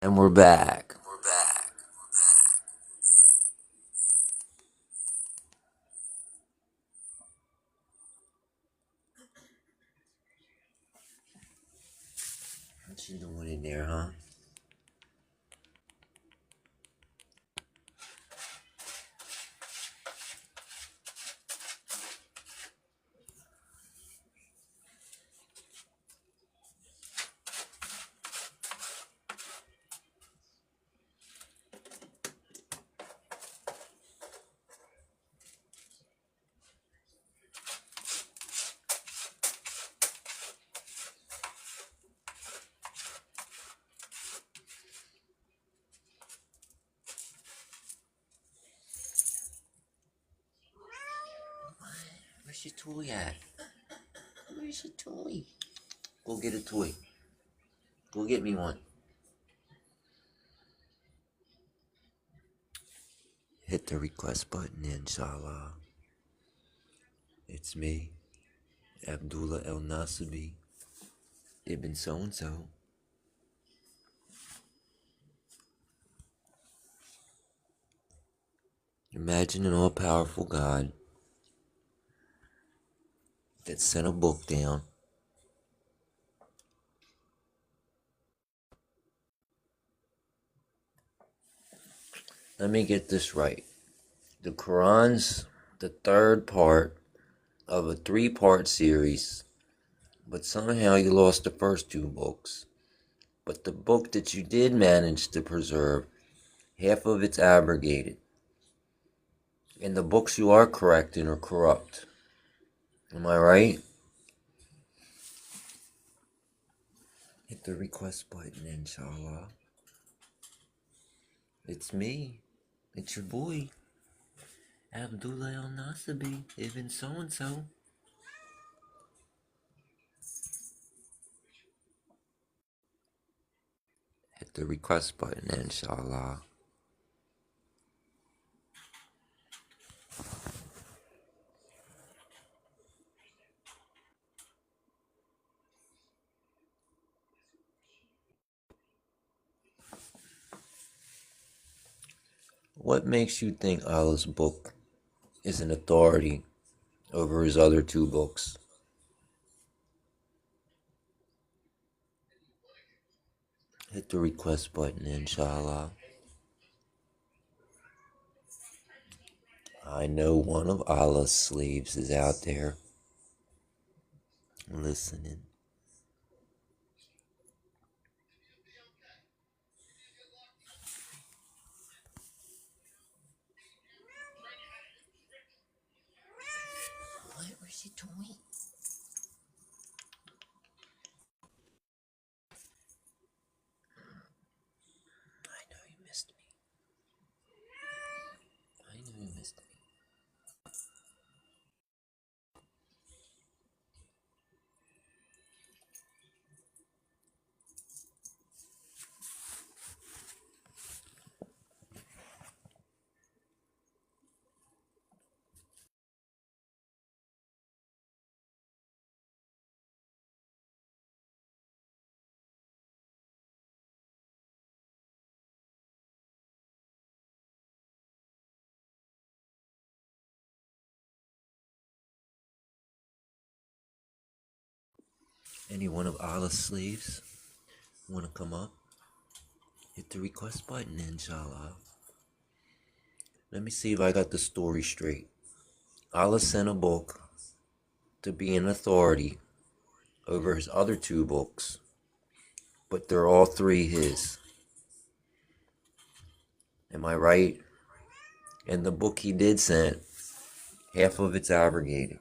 And we're back. What you doing in there, huh? Where's your toy at? Where's your toy? Go get a toy. Go get me one. Hit the request button, inshallah. It's me, Abdullah El Nasibi, Ibn So-and-so. Imagine an all-powerful God that sent a book down. Let me get this right. The Quran's the third part of a 3-part series, but somehow you lost the first 2 books. But the book that you did manage to preserve, half of it's abrogated. And the books you are correcting are corrupt. Am I right? Hit the request button, inshallah. It's me. It's your boy, Abdullah El Nasibi, Ibn So-and-so. Hit the request button, inshallah. What makes you think Allah's book is an authority over his other 2 books? Hit the request button, inshallah. I know one of Allah's slaves is out there listening. Where's your toy? I know you missed me. I know you missed me. Any one of Allah's slaves want to come up? Hit the request button, inshallah. Let me see if I got the story straight. Allah sent a book to be an authority over his other 2 books, but they're all 3 his. Am I right? And the book he did send, half of it's abrogated.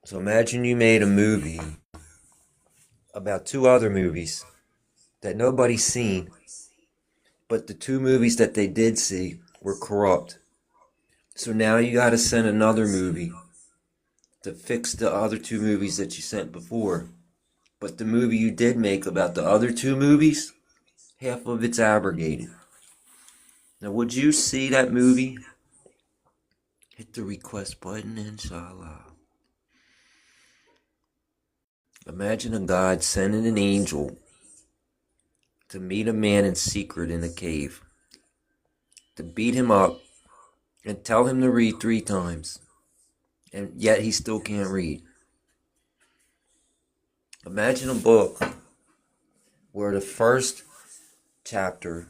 So imagine you made a movie about 2 other movies that nobody's seen, but the 2 movies that they did see were corrupt. So now you gotta send another movie to fix the other 2 movies that you sent before. But the movie you did make about the other 2 movies, half of it's abrogated. Now would you see that movie? Hit the request button, inshallah. Imagine a God sending an angel to meet a man in secret in a cave, to beat him up and tell him to read 3 times, and yet he still can't read. Imagine a book where the first chapter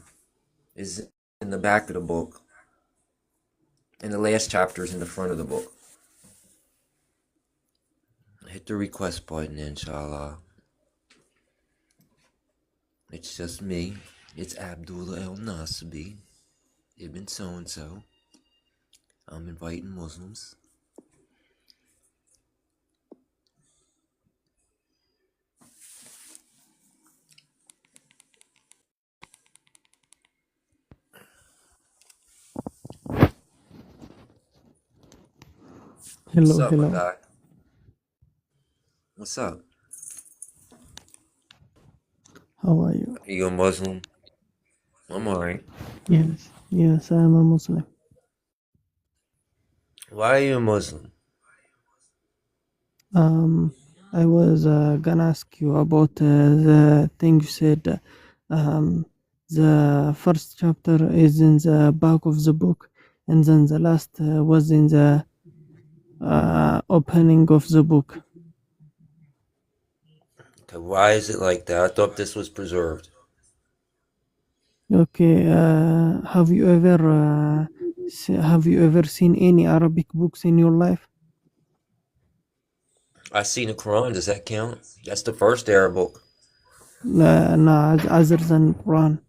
is in the back of the book and the last chapter is in the front of the book. Hit the request button, inshallah. It's just me. It's Abdullah El Nasibi, Ibn so-and-so. I'm inviting Muslims. What's Hello, up, my hello. guy? What's up? How are you? Are you a Muslim? I'm alright. Yes, I am a Muslim. Why are you a Muslim? I was gonna ask you about the thing you said. The first chapter is in the back of the book, and then the last was in the opening of the book. Okay, why is it like that? I thought this was preserved. Okay. Have you ever seen any Arabic books in your life? I seen the Quran. Does that count? That's the first Arab book. No, other than Quran.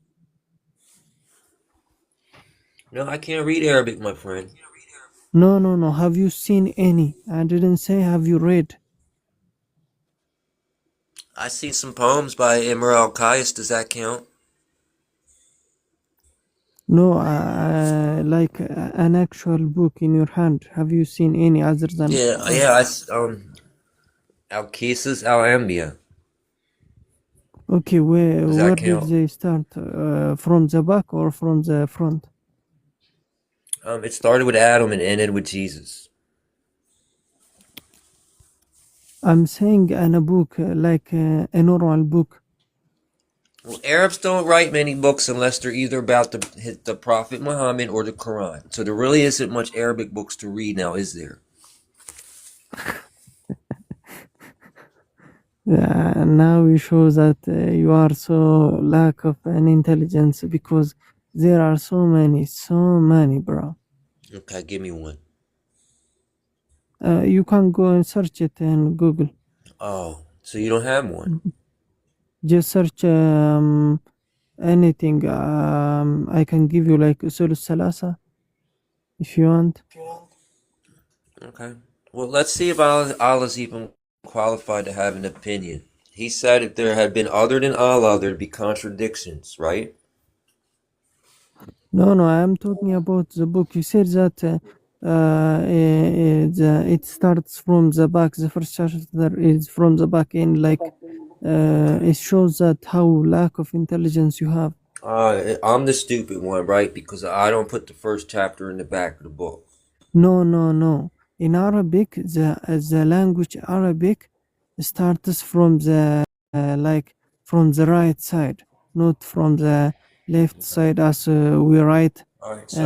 No, I can't read Arabic, my friend. No. Have you seen any? I didn't say have you read. I seen some poems by Imr al-Qais. Does that count? No, like an actual book in your hand. Have you seen any other than Quran? Yeah. Al-Qisas al-Anbiya. Okay, Does where that did count? they start? From the back or from the front? It started with Adam and ended with Jesus. I'm saying in a book, like a normal book. Well, Arabs don't write many books unless they're either about the Prophet Muhammad or the Quran. So there really isn't much Arabic books to read now, is there? Now you show that you are so lack of an intelligence because there are so many, bro. Okay, give me one. You can go and search it in Google. Oh, so you don't have one? Just search anything. I can give you like usul salasa if you want. Okay. Well, let's see if Allah's even qualified to have an opinion. He said if there had been other than Allah, there'd be contradictions, right? No, I am talking about the book. You said that it starts from the back. The first chapter is from the back end. Like it shows that how lack of intelligence you have. I'm the stupid one, right? Because I don't put the first chapter in the back of the book. No. In Arabic, the language Arabic starts from the like from the right side, not from the left side as we write All right. So,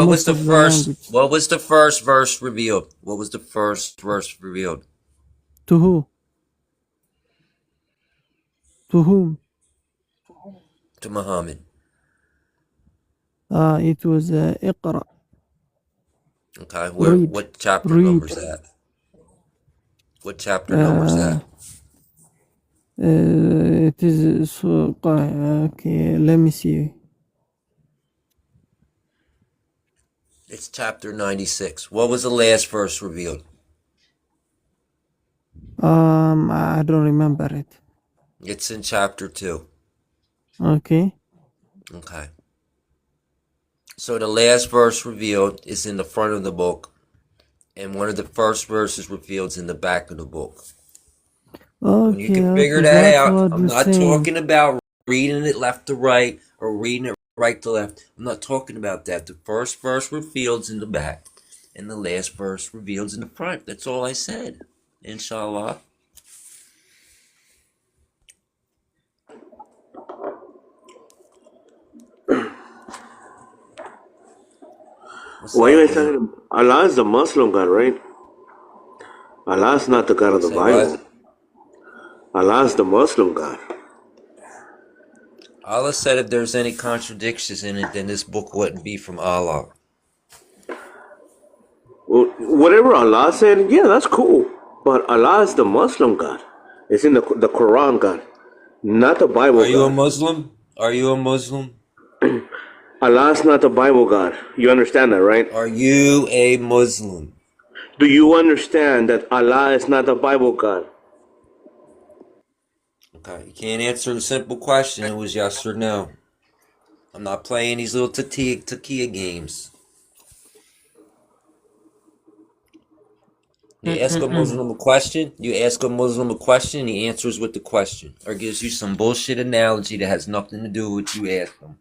most of the language. what was the first verse revealed? What was the first verse revealed? To who? To whom? To Muhammad. It was Iqra. Okay. Read. What chapter Read. number is that? What chapter number is that? It is so okay. Let me see. It's chapter 96. What was the last verse revealed? I don't remember it. It's in chapter 2. Okay. Okay. So the last verse revealed is in the front of the book, and one of the first verses revealed is in the back of the book. When you can figure that That's out, what I'm we're not saying. talking about reading it left to right or reading it right to left. I'm not talking about that. The first verse reveals in the back, and the last verse reveals in the front. That's all I said. Inshallah. What's Why are you up, guys dude? talking? Allah is the Muslim God, right? Allah is not the God of the Say what? Bible. Allah is the Muslim God. Allah said if there's any contradictions in it, then this book wouldn't be from Allah. Well, whatever Allah said, yeah, that's cool. But Allah is the Muslim God. It's in the Quran God, not the Bible Are you a God. Muslim? Are you a Muslim? Allah is not the Bible God. You understand that, right? Are you a Muslim? Do you understand that Allah is not the Bible God? Okay, you can't answer the simple question. It was yes or no. I'm not playing these little takia games. You ask a Mm-mm-mm. Muslim a question, he answers with the question. Or gives you some bullshit analogy that has nothing to do with what you ask him.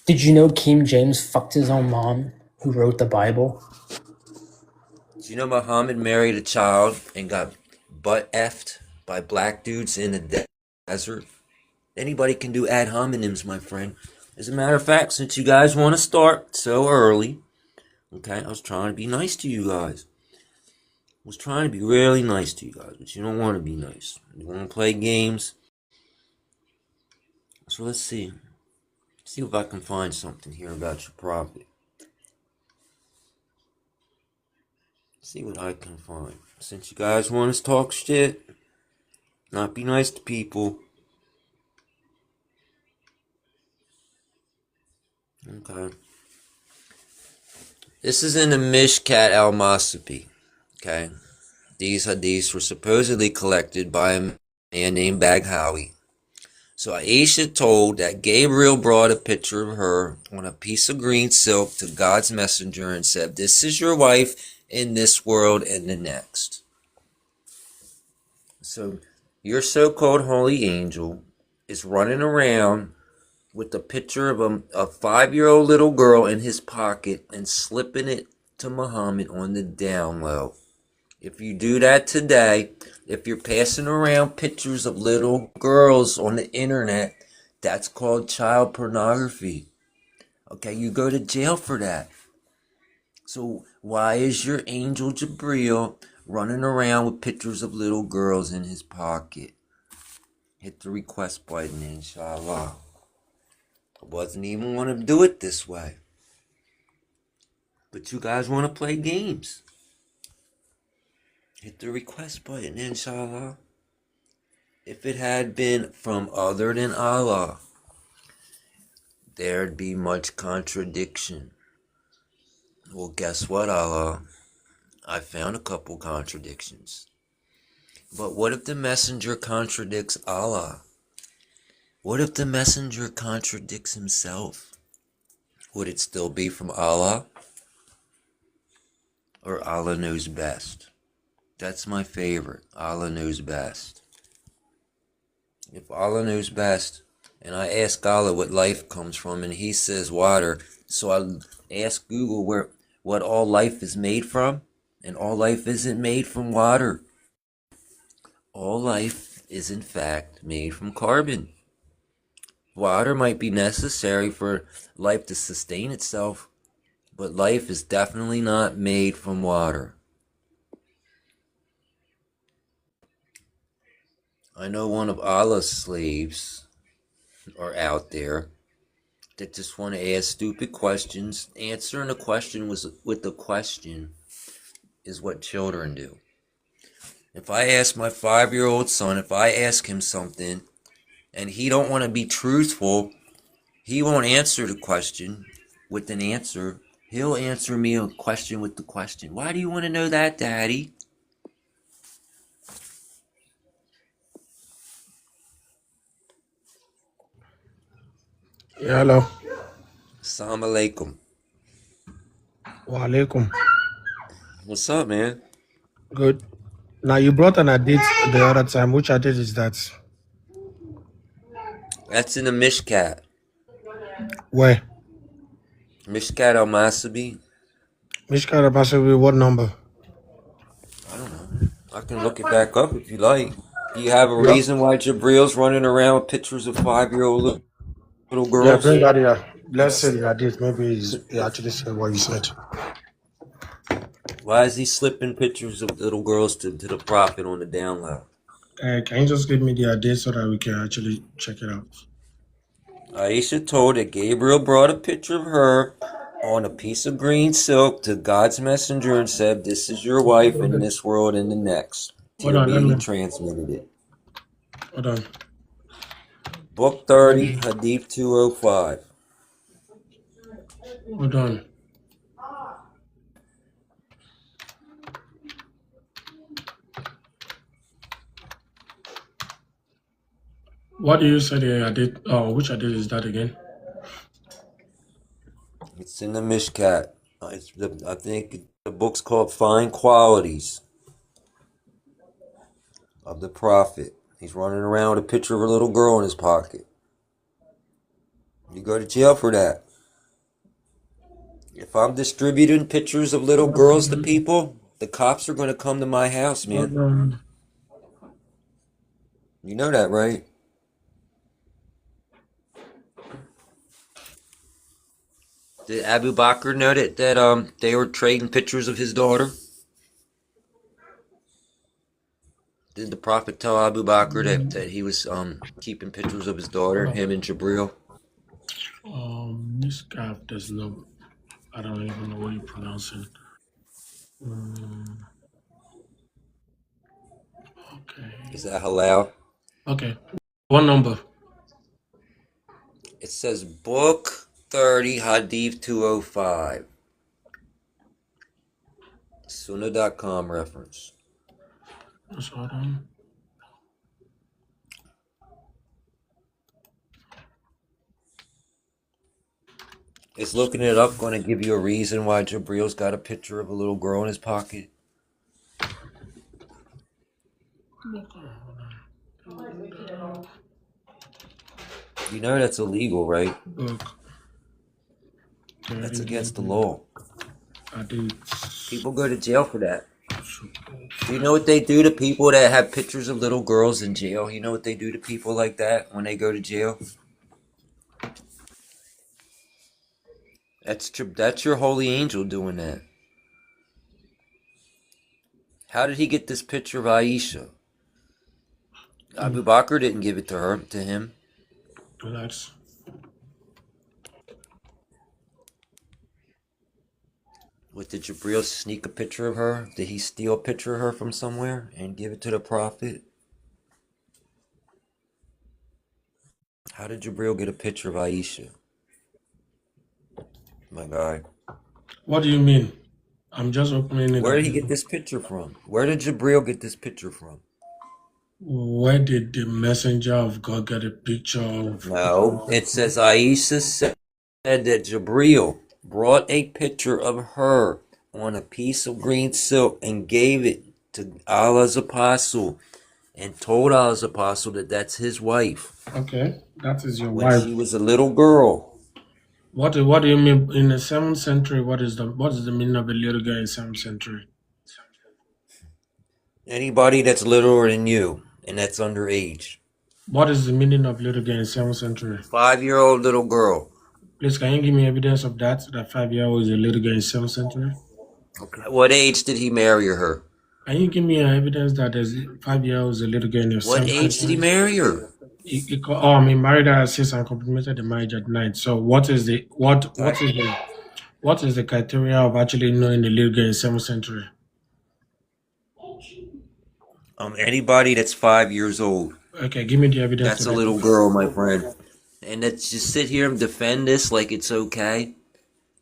Did you know King James fucked his own mom who wrote the Bible? Do you know Muhammad married a child and got butt effed by black dudes in the desert? Anybody can do ad hominems, my friend. As a matter of fact, since you guys want to start so early, okay, I was trying to be nice to you guys. I was trying to be really nice to you guys, but you don't want to be nice. You want to play games. So let's see. See if I can find something here about your prophet. See what I can find. Since you guys want to talk shit, not be nice to people. Okay. This is in the Mishkat al-Masabi. Okay. These hadiths were supposedly collected by a man named Baghawi. So Aisha told that Gabriel brought a picture of her on a piece of green silk to God's messenger and said, "This is your wife in this world and the next." So your so-called holy angel is running around with a picture of a 5-year-old little girl in his pocket and slipping it to Muhammad on the down low. If you do that today, if you're passing around pictures of little girls on the internet, that's called child pornography. Okay, you go to jail for that. So why is your angel Jabril running around with pictures of little girls in his pocket? Hit the request button, inshallah. I wasn't even want to do it this way. But you guys want to play games. Hit the request button, inshallah. If it had been from other than Allah, there'd be much contradiction. Well, guess what, Allah? I found a couple contradictions. But what if the messenger contradicts Allah? What if the messenger contradicts himself? Would it still be from Allah? Or Allah knows best? That's my favorite. Allah knows best. If Allah knows best, and I ask Allah what life comes from, and He says water, so I ask Google what all life is made from, and all life isn't made from water. All life is in fact made from carbon. Water might be necessary for life to sustain itself, but life is definitely not made from water. I know one of Allah's slaves are out there that just want to ask stupid questions. Answering a question with a question is what children do. If I ask my 5-year-old son, if I ask him something and he don't want to be truthful, he won't answer the question with an answer. He'll answer me a question with the question. Why do you want to know that, Daddy? Yeah, hello. Assalamu alaikum. Wa alaikum. What's up, man? Good. Now you brought an hadith the other time. Which hadith is that? That's in the Mishkat. Where? Mishkat al-Masabi. Mishkar possibly what number? I don't know. I can look it back up if you like. Do you have a Yeah. reason why Jabril's running around with pictures of 5-year-old little Yeah, girls? bring that here. let's say the hadith. Maybe he actually said what you said. Why is he slipping pictures of little girls to the prophet on the down low? Can you just give me the hadith so that we can actually check it out? Aisha told that Gabriel brought a picture of her on a piece of green silk to God's messenger and said, "This is your wife in this world and the next." Hold on, let Tirmidhi me. transmitted it. Hold on. Book 30, Hadith 205. Hold on. What do you say the hadith? Oh, which hadith is that again? It's in the Mishkat. I think the book's called Fine Qualities of the Prophet. He's running around with a picture of a little girl in his pocket. You go to jail for that. If I'm distributing pictures of little girls to people, the cops are going to come to my house, Hold man. on. You know that, right? Did Abu Bakr know that they were trading pictures of his daughter? Did the Prophet tell Abu Bakr that he was keeping pictures of his daughter, him and Jabril? This guy does not. I don't even know what you pronounce it. Okay. Is that halal? Okay. What number? It says Book 30, Hadith 205. Sunnah.com reference. Just hold on. Is looking it up going to give you a reason why Jabril's got a picture of a little girl in his pocket? You know that's illegal, right? Book. That's against the law. Hadith. People go to jail for that. Do you know what they do to people that have pictures of little girls in jail? You know what they do to people like that when they go to jail? That's your holy angel doing that. How did he get this picture of Aisha? Abu Bakr didn't give it to him. Relax. Did Jabril sneak a picture of her? Did he steal a picture of her from somewhere and give it to the Prophet? How did Jabril get a picture of Aisha? My guy. What do you mean? I'm just opening it. Where did he get this picture from? Where did Jabril get this picture from? Where did the messenger of God get a picture of? No, it says Aisha said that Jabril brought a picture of her on a piece of green silk and gave it to Allah's apostle and told Allah's apostle that that's his wife Okay, that is your when wife. she was a little girl. What do you mean in the 7th century? What is the meaning of a little girl in 7th century? Anybody that's littler than you and that's underage. What is the meaning of little girl in 7th century? 5-year-old little girl. Please, can you give me evidence of that? That 5-year-old is a little girl in 7th century? Okay. What age did he marry her? Can you give me evidence that there's 5-year-old is a little girl in the 7th What century? age did he marry her? Married her at 6 and completed the marriage at 9. So what is the criteria of actually knowing the little girl in 7th century? Anybody that's 5 years old. Okay, give me the evidence. That's a little girl, my friend. And let's just sit here and defend this like it's okay.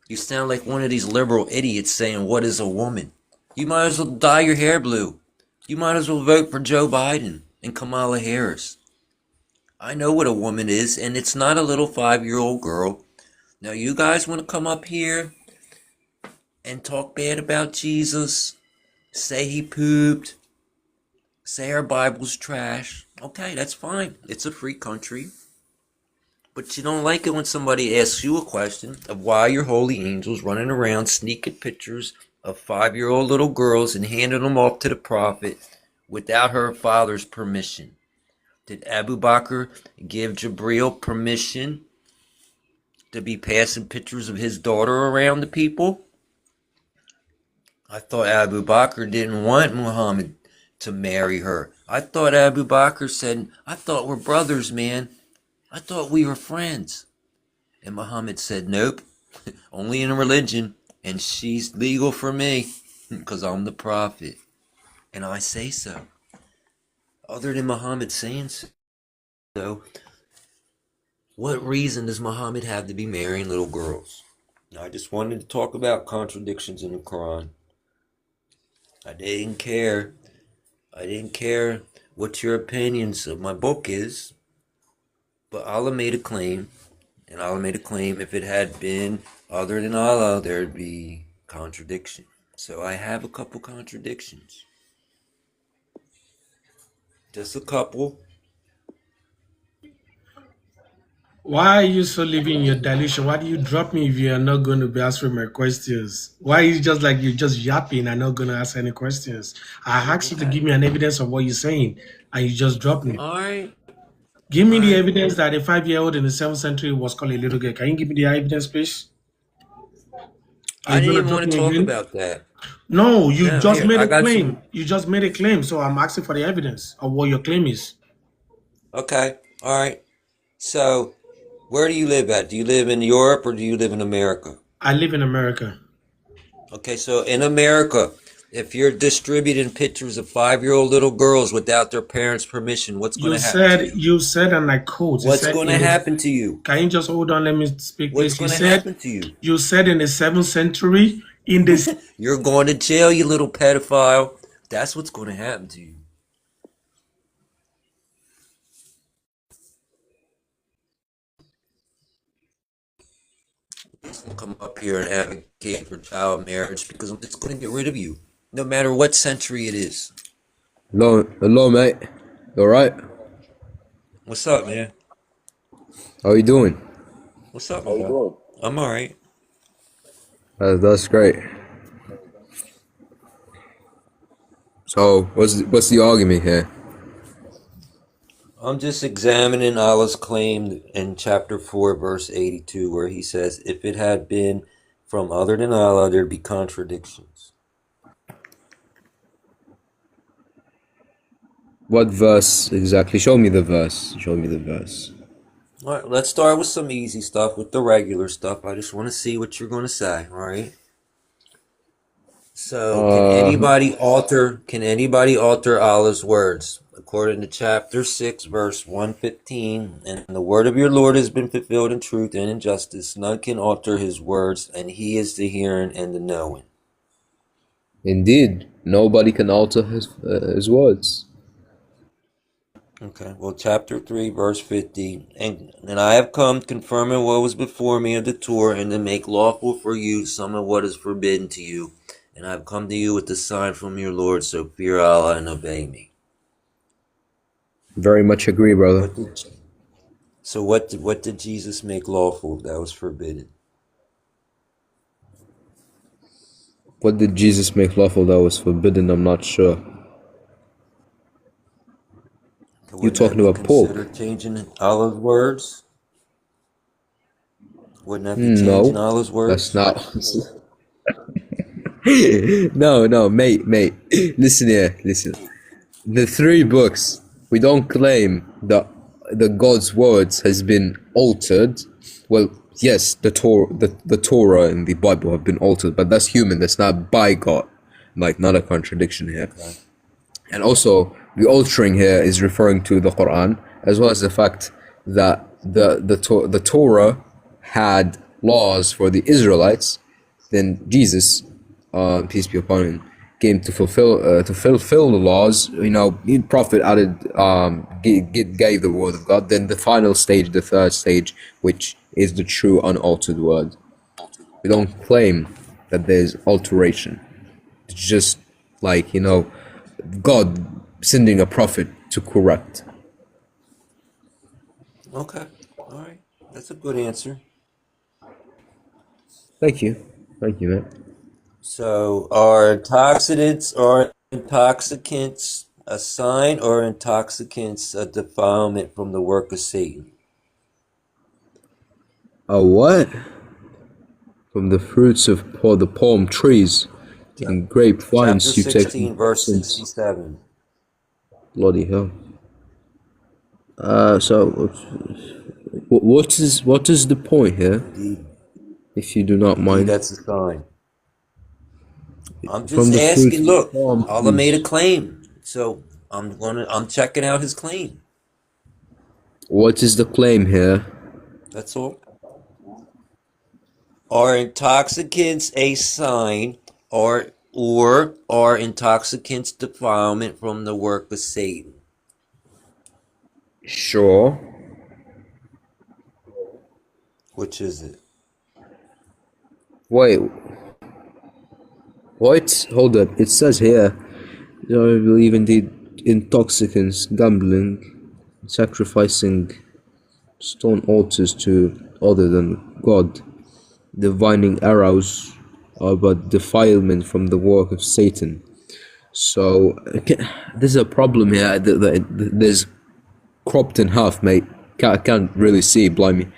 You sound like one of these liberal idiots saying, "What is a woman?" You might as well dye your hair blue. You might as well vote for Joe Biden and Kamala Harris. I know what a woman is, and it's not a little 5-year-old girl. Now, you guys want to come up here and talk bad about Jesus, say he pooped, say our Bible's trash. Okay, that's fine. It's a free country. But you don't like it when somebody asks you a question of why your holy angels running around sneaking pictures of 5-year-old little girls and handing them off to the prophet without her father's permission. Did Abu Bakr give Jabril permission to be passing pictures of his daughter around to people? I thought Abu Bakr didn't want Muhammad to marry her. I thought Abu Bakr said, I thought we're brothers, man. I thought we were friends. And Muhammad said, nope, only in a religion, and she's legal for me because I'm the prophet. And I say so. Other than Muhammad saying so, what reason does Muhammad have to be marrying little girls? I just wanted to talk about contradictions in the Quran. I didn't care. I didn't care what your opinions of my book is. But Allah made a claim. And Allah made a claim if it had been other than Allah, there'd be contradiction. So I have a couple contradictions. Just a couple. Why are you so living in your delusion? Why do you drop me if you are not going to be answering my questions? Why is it just like you're just yapping and not going to ask any questions? I asked you to give me an evidence of what you're saying, and you just dropped me. All right. Give me the All right. evidence that a 5-year-old in the 7th century was called a little girl. Can you give me the evidence, please? Are I you didn't going to even drop want to me talk again? about that. No, you No, just here, made I a got claim. some. You just made a claim, so I'm asking for the evidence of what your claim is. Okay. All right. So, where do you live at? Do you live in Europe or do you live in America? I live in America. Okay, so in America, if you're distributing pictures of 5-year-old little girls without their parents' permission, what's going to happen to you? You said, and I quote, you What's said going in to the, happen to you? can you just hold on, let me speak, What's please? going to happen to you? You said in the 7th century, in this, You're going to jail, you little pedophile. That's what's going to happen to you. I'll come up here and advocate for child marriage because I'm just going to get rid of you, no matter what century it is. Hello, mate. You alright? What's up, man? How you doing? What's up, my guy? I'm all right. That's great. So, what's the argument here? I'm just examining Allah's claim in chapter 4, verse 82, where he says, if it had been from other than Allah, there'd be contradictions. What verse exactly? Show me the verse. Show me the verse. All right, let's start with some easy stuff, with the regular stuff. I just want to see what you're going to say, all right? So, can anybody alter Allah's words? According to chapter 6, verse 115, and the word of your Lord has been fulfilled in truth and in justice. None can alter his words, and he is the hearing and the knowing. Indeed, nobody can alter his words. Okay, well, chapter 3, verse 50, and I have come confirming what was before me of the Torah, and to make lawful for you some of what is forbidden to you. And I have come to you with the sign from your Lord, so fear Allah and obey me. Very much agree, brother. What did Jesus make lawful that was forbidden? What did Jesus make lawful that was forbidden? I'm not sure. You talking about pork? Consider changing Allah's words? Wouldn't that be No, changing Allah's words? that's not. No, mate. Listen here, listen. The 3 books, we don't claim that the God's words has been altered. Well, yes, the Torah and the Bible have been altered, but that's human. That's not by God. Like, not a contradiction here. Okay. And also, the altering here is referring to the Quran, as well as the fact that the Torah had laws for the Israelites. Then Jesus, peace be upon him, came to fulfill the laws. You know, the prophet added, gave the word of God. Then the final stage, the 3rd stage, which is the true unaltered word. We don't claim that there's alteration. It's just like, you know, God sending a prophet to correct. Okay. All right. That's a good answer. Thank you, man. So, are intoxicants a sign or intoxicants a defilement from the work of Satan? A what? From the fruits of the palm trees and Chapter grapevines you take 16, verse intoxicants. 67. Bloody hell. So what is the point here, Indeed. if you do not Indeed, mind? that's a sign. I'm From just the fruits asking. of Look, palm Allah made a trees. claim, so I'm checking out his claim. What is the claim here? That's all. Are intoxicants a sign, or are intoxicants defilement from the work of Satan? Sure. Which is it? Wait, what? Hold up. It says here, I believe indeed intoxicants, gambling, sacrificing stone altars to other than God, divining arrows are but defilement from the work of Satan. So there's a problem here. There's cropped in half, mate. I can't really see, blimey.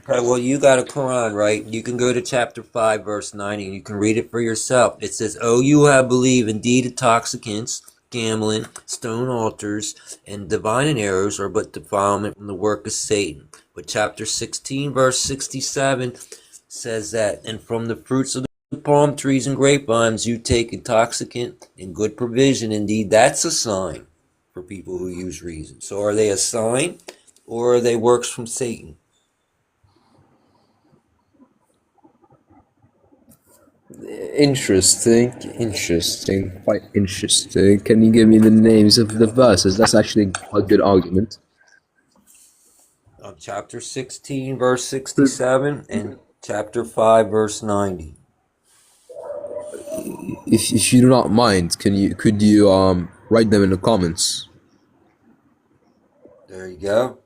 Okay, well, you got a Quran, right? You can go to chapter 5, verse 90, and you can read it for yourself. It says, "Oh, you have believed, indeed intoxicants, gambling, stone altars, and divine arrows are but defilement from the work of Satan." But chapter 16, verse 67 says that, "And from the fruits of the palm trees and grapevines you take intoxicant and good provision." Indeed, that's a sign for people who use reason. So are they a sign, or are they works from Satan? Interesting, quite interesting. Can you give me the names of the verses? That's actually a good argument. Chapter 16, verse 67, and chapter 5, verse 90. If you do not mind, could you write them in the comments? There you go.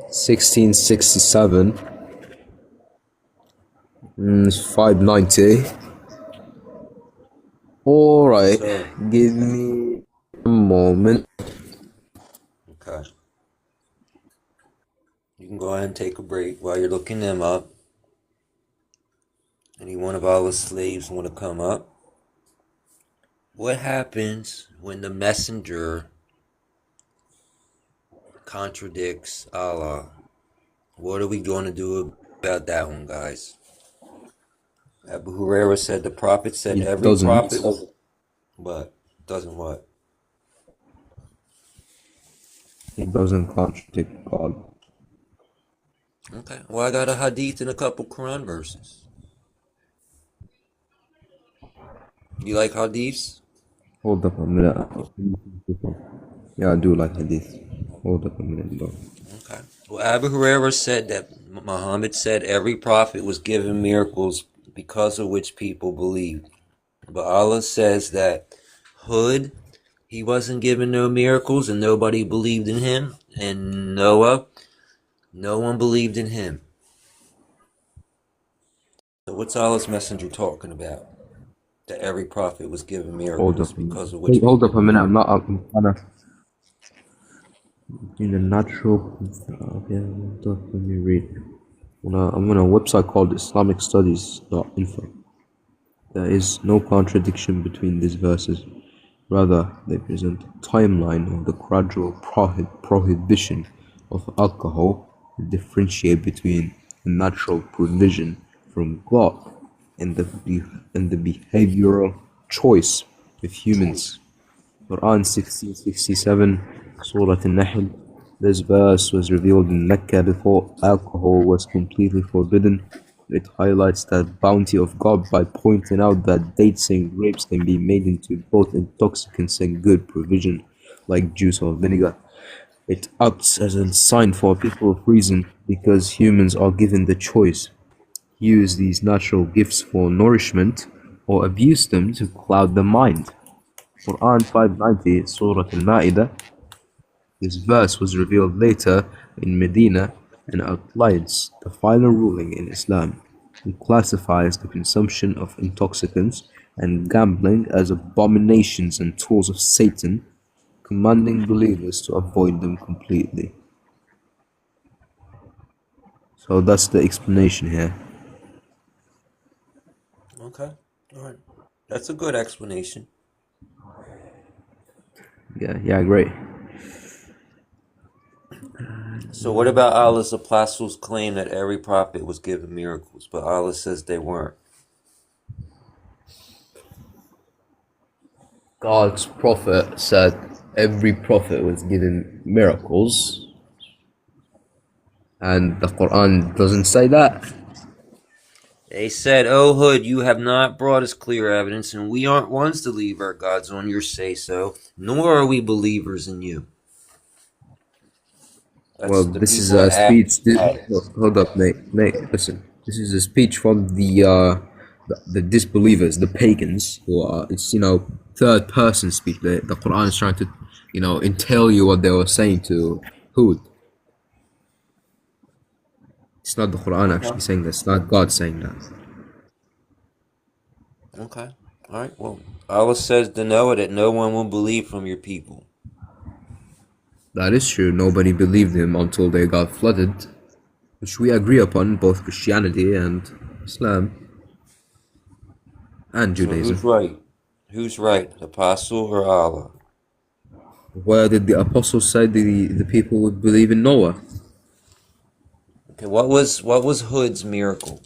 1667, 590. All right, Sir. give me a moment. Okay. You can go ahead and take a break while you're looking them up. Any one of Allah's slaves want to come up? What happens when the messenger contradicts Allah? What are we going to do about that one, guys? Abu Hurairah said the prophet said It every doesn't. prophet was... What? Doesn't what? It doesn't contradict God. Okay. Well, I got a hadith and a couple Quran verses. You like hadiths? Hold up a minute. Yeah, I do like hadith. Hold up a minute, though. Okay. Well, Abu Hurairah said that Muhammad said every prophet was given miracles because of which people believed. But Allah says that Hud, he wasn't given no miracles and nobody believed in him. And Noah, no one believed in him. So what's Allah's messenger talking about? That every prophet was given Hold miracles up. because of which Hold people up a minute. believed. I'm kind of in a natural. Okay, hold up. Let me read. I'm on a website called IslamicStudies.info. There is no contradiction between these verses. Rather, they present a timeline of the gradual prohibition of alcohol and differentiate between the natural provision from God and the behavioral choice of humans. Quran 1667, Surah An-Nahl. This verse was revealed in Mecca before alcohol was completely forbidden. It highlights the bounty of God by pointing out that dates and grapes can be made into both intoxicants and good provision, like juice or vinegar. It acts as a sign for people of reason because humans are given the choice: use these natural gifts for nourishment or abuse them to cloud the mind. Quran 590, Surah Al-Ma'idah. This verse was revealed later in Medina and outlines the final ruling in Islam. It classifies the consumption of intoxicants and gambling as abominations and tools of Satan, commanding believers to avoid them completely. So that's the explanation here. Okay. All right. That's a good explanation. Yeah, great. So what about Allah's apostles' claim that every prophet was given miracles, but Allah says they weren't? God's prophet said every prophet was given miracles, and the Quran doesn't say that. They said, "O Hood, you have not brought us clear evidence, and we aren't ones to leave our gods on your say-so, nor are we believers in you." Well, That's the this is people a of speech. Ad. Hold up, mate. Listen, this is a speech from the disbelievers, the pagans, who are. It's third person speech. The Quran is trying to entail you what they were saying to Hud. It's not the Quran actually saying that. It's not God saying that. Okay. All right. Well, Allah says to Noah that no one will believe from your people. That is true. Nobody believed him until they got flooded, which we agree upon, both Christianity and Islam and So who's Judaism. right? Who's right, the apostle or Allah? Where did the apostles say the people would believe in Noah? Okay. What was Hud's miracle?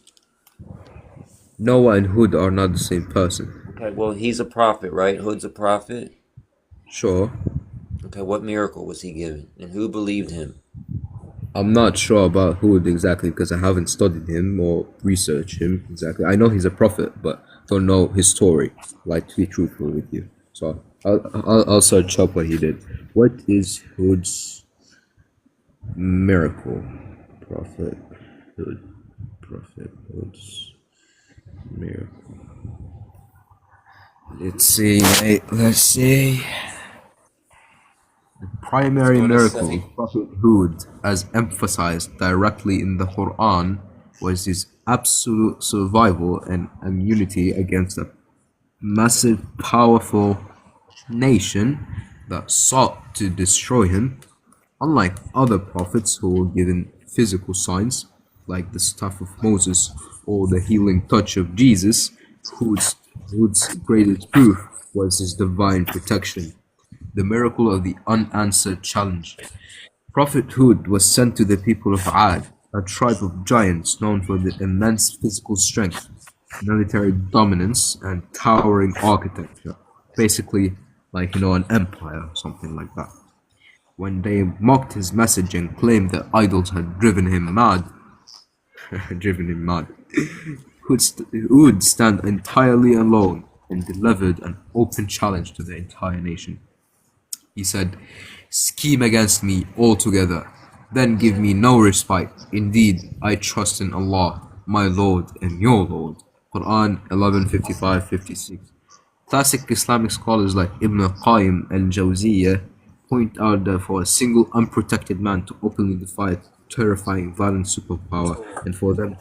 Noah and Hud are not the same person. Okay. Well, he's a prophet, right? Hud's a prophet. Sure. Okay. What miracle was he given, and who believed him? I'm not sure about Hud exactly because I haven't studied him or researched him exactly. I know he's a prophet, but don't know his story, like to be truthful with you. So I'll search up what he did. What is Hud's miracle? Prophet Hud's miracle. Let's see, mate. Let's see. Primary miracle of Prophet Hud, as emphasized directly in the Quran, was his absolute survival and immunity against a massive, powerful nation that sought to destroy him. Unlike other prophets who were given physical signs, like the staff of Moses or the healing touch of Jesus, Hud's greatest proof was his divine protection, the miracle of the unanswered challenge. Prophet Hud was sent to the people of Ad, a tribe of giants known for their immense physical strength, military dominance, and towering architecture. Basically, like, an empire or something like that. When they mocked his message and claimed that idols had driven him mad, Hud stand entirely alone and delivered an open challenge to the entire nation. He said, "Scheme against me altogether, then give me no respite. Indeed, I trust in Allah, my Lord and your Lord." Quran 11:55-56. Classic Islamic scholars like Ibn Qayyim al-Jawziyah point out that for a single unprotected man to openly defy a terrifying violent superpower and for them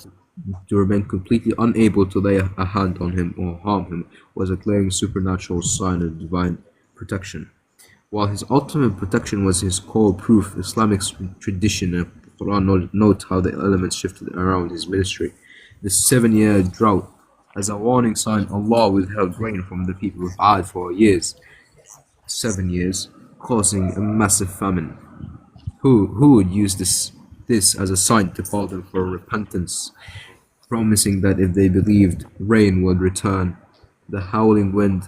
to remain completely unable to lay a hand on him or harm him was a glaring supernatural sign of divine protection. While his ultimate protection was his core proof, Islamic tradition and Quran note how the elements shifted around his ministry. The 7-year drought, as a warning sign, Allah withheld rain from the people of Ad for years, 7 years, causing a massive famine. Who would use this as a sign to call them for repentance, promising that if they believed, rain would return. The howling wind,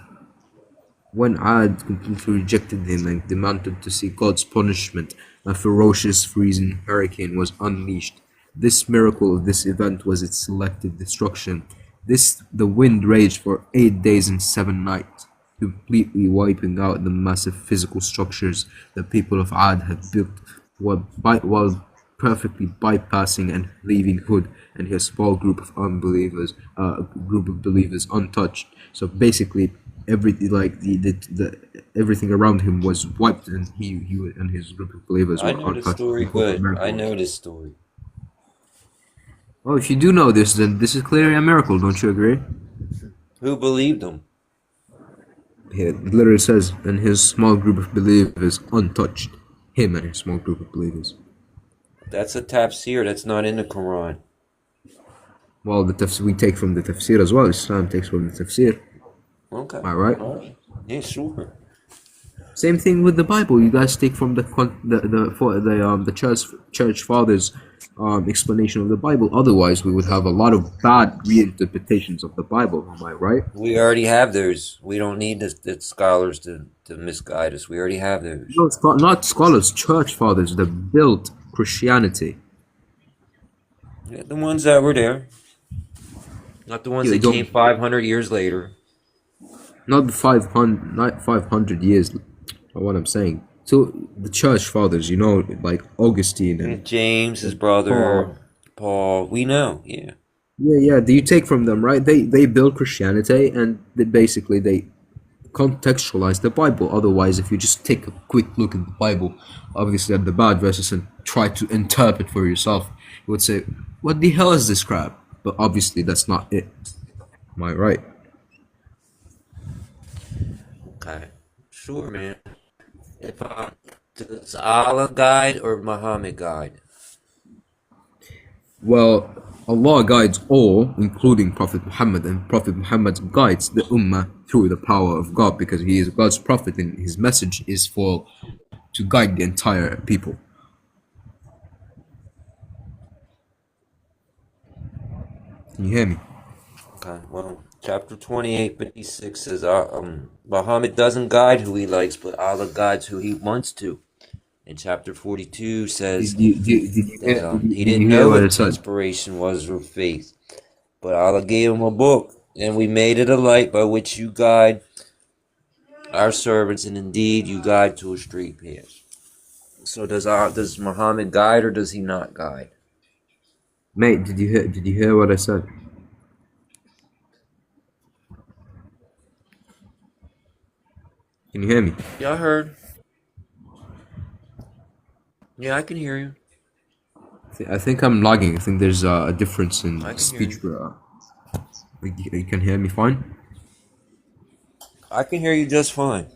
when Ad completely rejected him and demanded to see God's punishment, a ferocious freezing hurricane was unleashed. This miracle of this event was its selective destruction. The wind raged for 8 days and 7 nights, completely wiping out the massive physical structures the people of Ad had built while perfectly bypassing and leaving Hud and his small group of believers untouched. So basically, everything everything around him was wiped, and he and his group of believers I were know the untouched. story good. I know this story. Well, if you do know this, then this is clearly a miracle. Don't you agree? Who believed him? It literally says, and his small group of believers untouched. Him and his small group of believers. That's a tafsir. That's not in the Quran. Well, we take from the tafsir as well. Islam takes from the tafsir. Okay. Am I right? All right. Yeah, sure. Same thing with the Bible. You guys take from the church fathers explanation of the Bible. Otherwise, we would have a lot of bad reinterpretations of the Bible. Am I right? We already have those. We don't need the scholars to misguide us. We already have those. No, not scholars, church fathers that built Christianity. Yeah, the ones that were there. Not the ones Yeah, that came 500 years later. Not the 500, not 500 years. What I'm saying. So the church fathers, like Augustine and James, his brother, Paul. We know, yeah. Yeah. Do you take from them, right? They build Christianity and they contextualize the Bible. Otherwise, if you just take a quick look at the Bible, obviously at the bad verses, and try to interpret for yourself, you would say, "What the hell is this crap?" But obviously, that's not it. Am I right? Okay, sure, man. Does Allah guide or Muhammad guide? Well, Allah guides all, including Prophet Muhammad, and Prophet Muhammad guides the Ummah through the power of God because he is God's prophet and his message is to guide the entire people. Can you hear me? Okay, well, chapter 28:56 says Muhammad doesn't guide who he likes, but Allah guides who he wants to. And chapter 42 says Did he you didn't hear know what what it said? inspiration was or faith, but Allah gave him a book, and we made it a light by which you guide our servants, and indeed you guide to a straight path. So does Muhammad guide or does he not guide? Mate, did you hear what I said? Can you hear me? Yeah, I heard. Yeah, I can hear you. I think I'm lagging. I think there's a difference in I can speech. hear You can hear me fine? I can hear you just fine.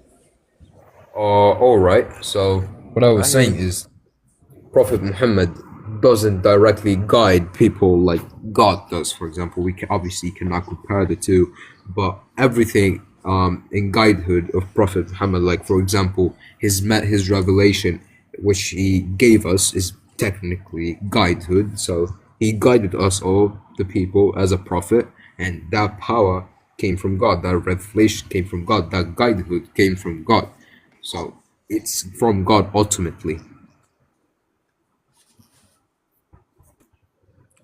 All right. So what I was saying is, Prophet Muhammad doesn't directly guide people like God does. For example, we obviously cannot compare the two, but everything in guidehood of Prophet Muhammad, like for example, his revelation, which he gave us, is technically guidehood. So he guided us all, the people, as a prophet, and that power came from God. That revelation came from God. That guidehood came from God. So it's from God ultimately.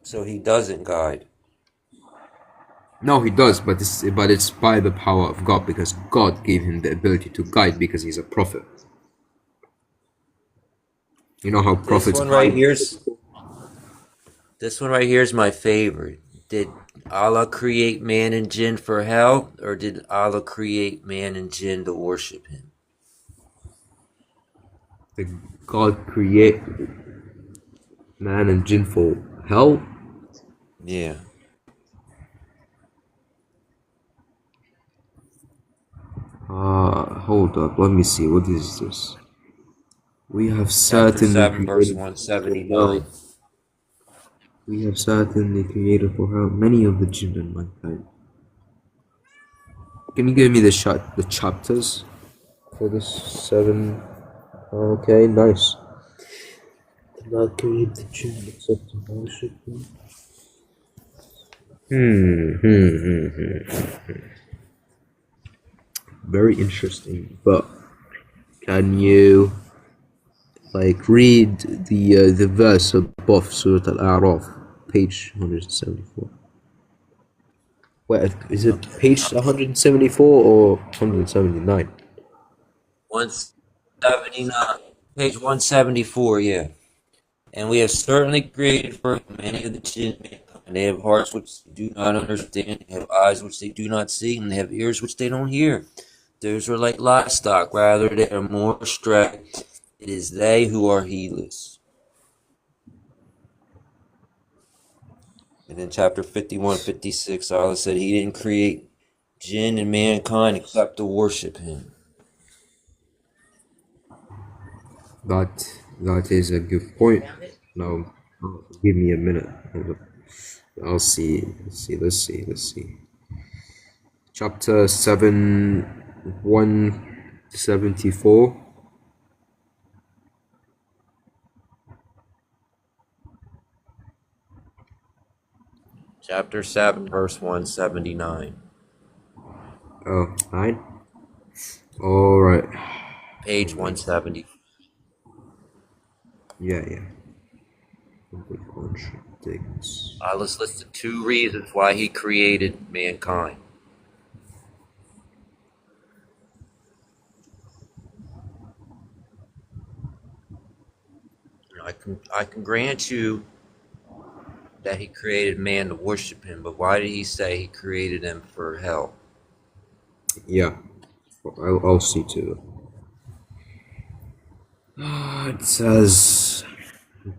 So he doesn't guide. No, he does, but it's by the power of God because God gave him the ability to guide because he's a prophet. You know how prophets This one right here is my favorite. Did Allah create man and jinn for hell, or did Allah create man and jinn to worship him? Did God create man and jinn for hell? Yeah. Hold up, let me see. What is this? We have Chapter certainly 7, verse created 179. We have certainly created for hell many of the jinn and mankind. Can you give me the chapters for this 7? Okay, nice. Did not create the jinn except to worship him. Very interesting, but can you read the verse above Surah Al-A'raf, page 174? Wait, is it page 174 or 179? 179. Page 174, yeah. And we have certainly created for him many of the jinn, and they have hearts which they do not understand, they have eyes which they do not see, and they have ears which they don't hear. Those are like livestock, rather they are more astray. It is they who are heedless. And then chapter 51:56, Allah said he didn't create jinn and mankind except to worship him. That is a good point. Now, give me a minute. I'll see. Let's see. Chapter 7, 174. Chapter 7, verse 179. Oh, 9? Alright. Page 170. Yeah. It contradicts. Let's list the 2 reasons why he created mankind. I can grant you that he created man to worship him, but why did he say he created him for hell? Yeah. I'll see too. It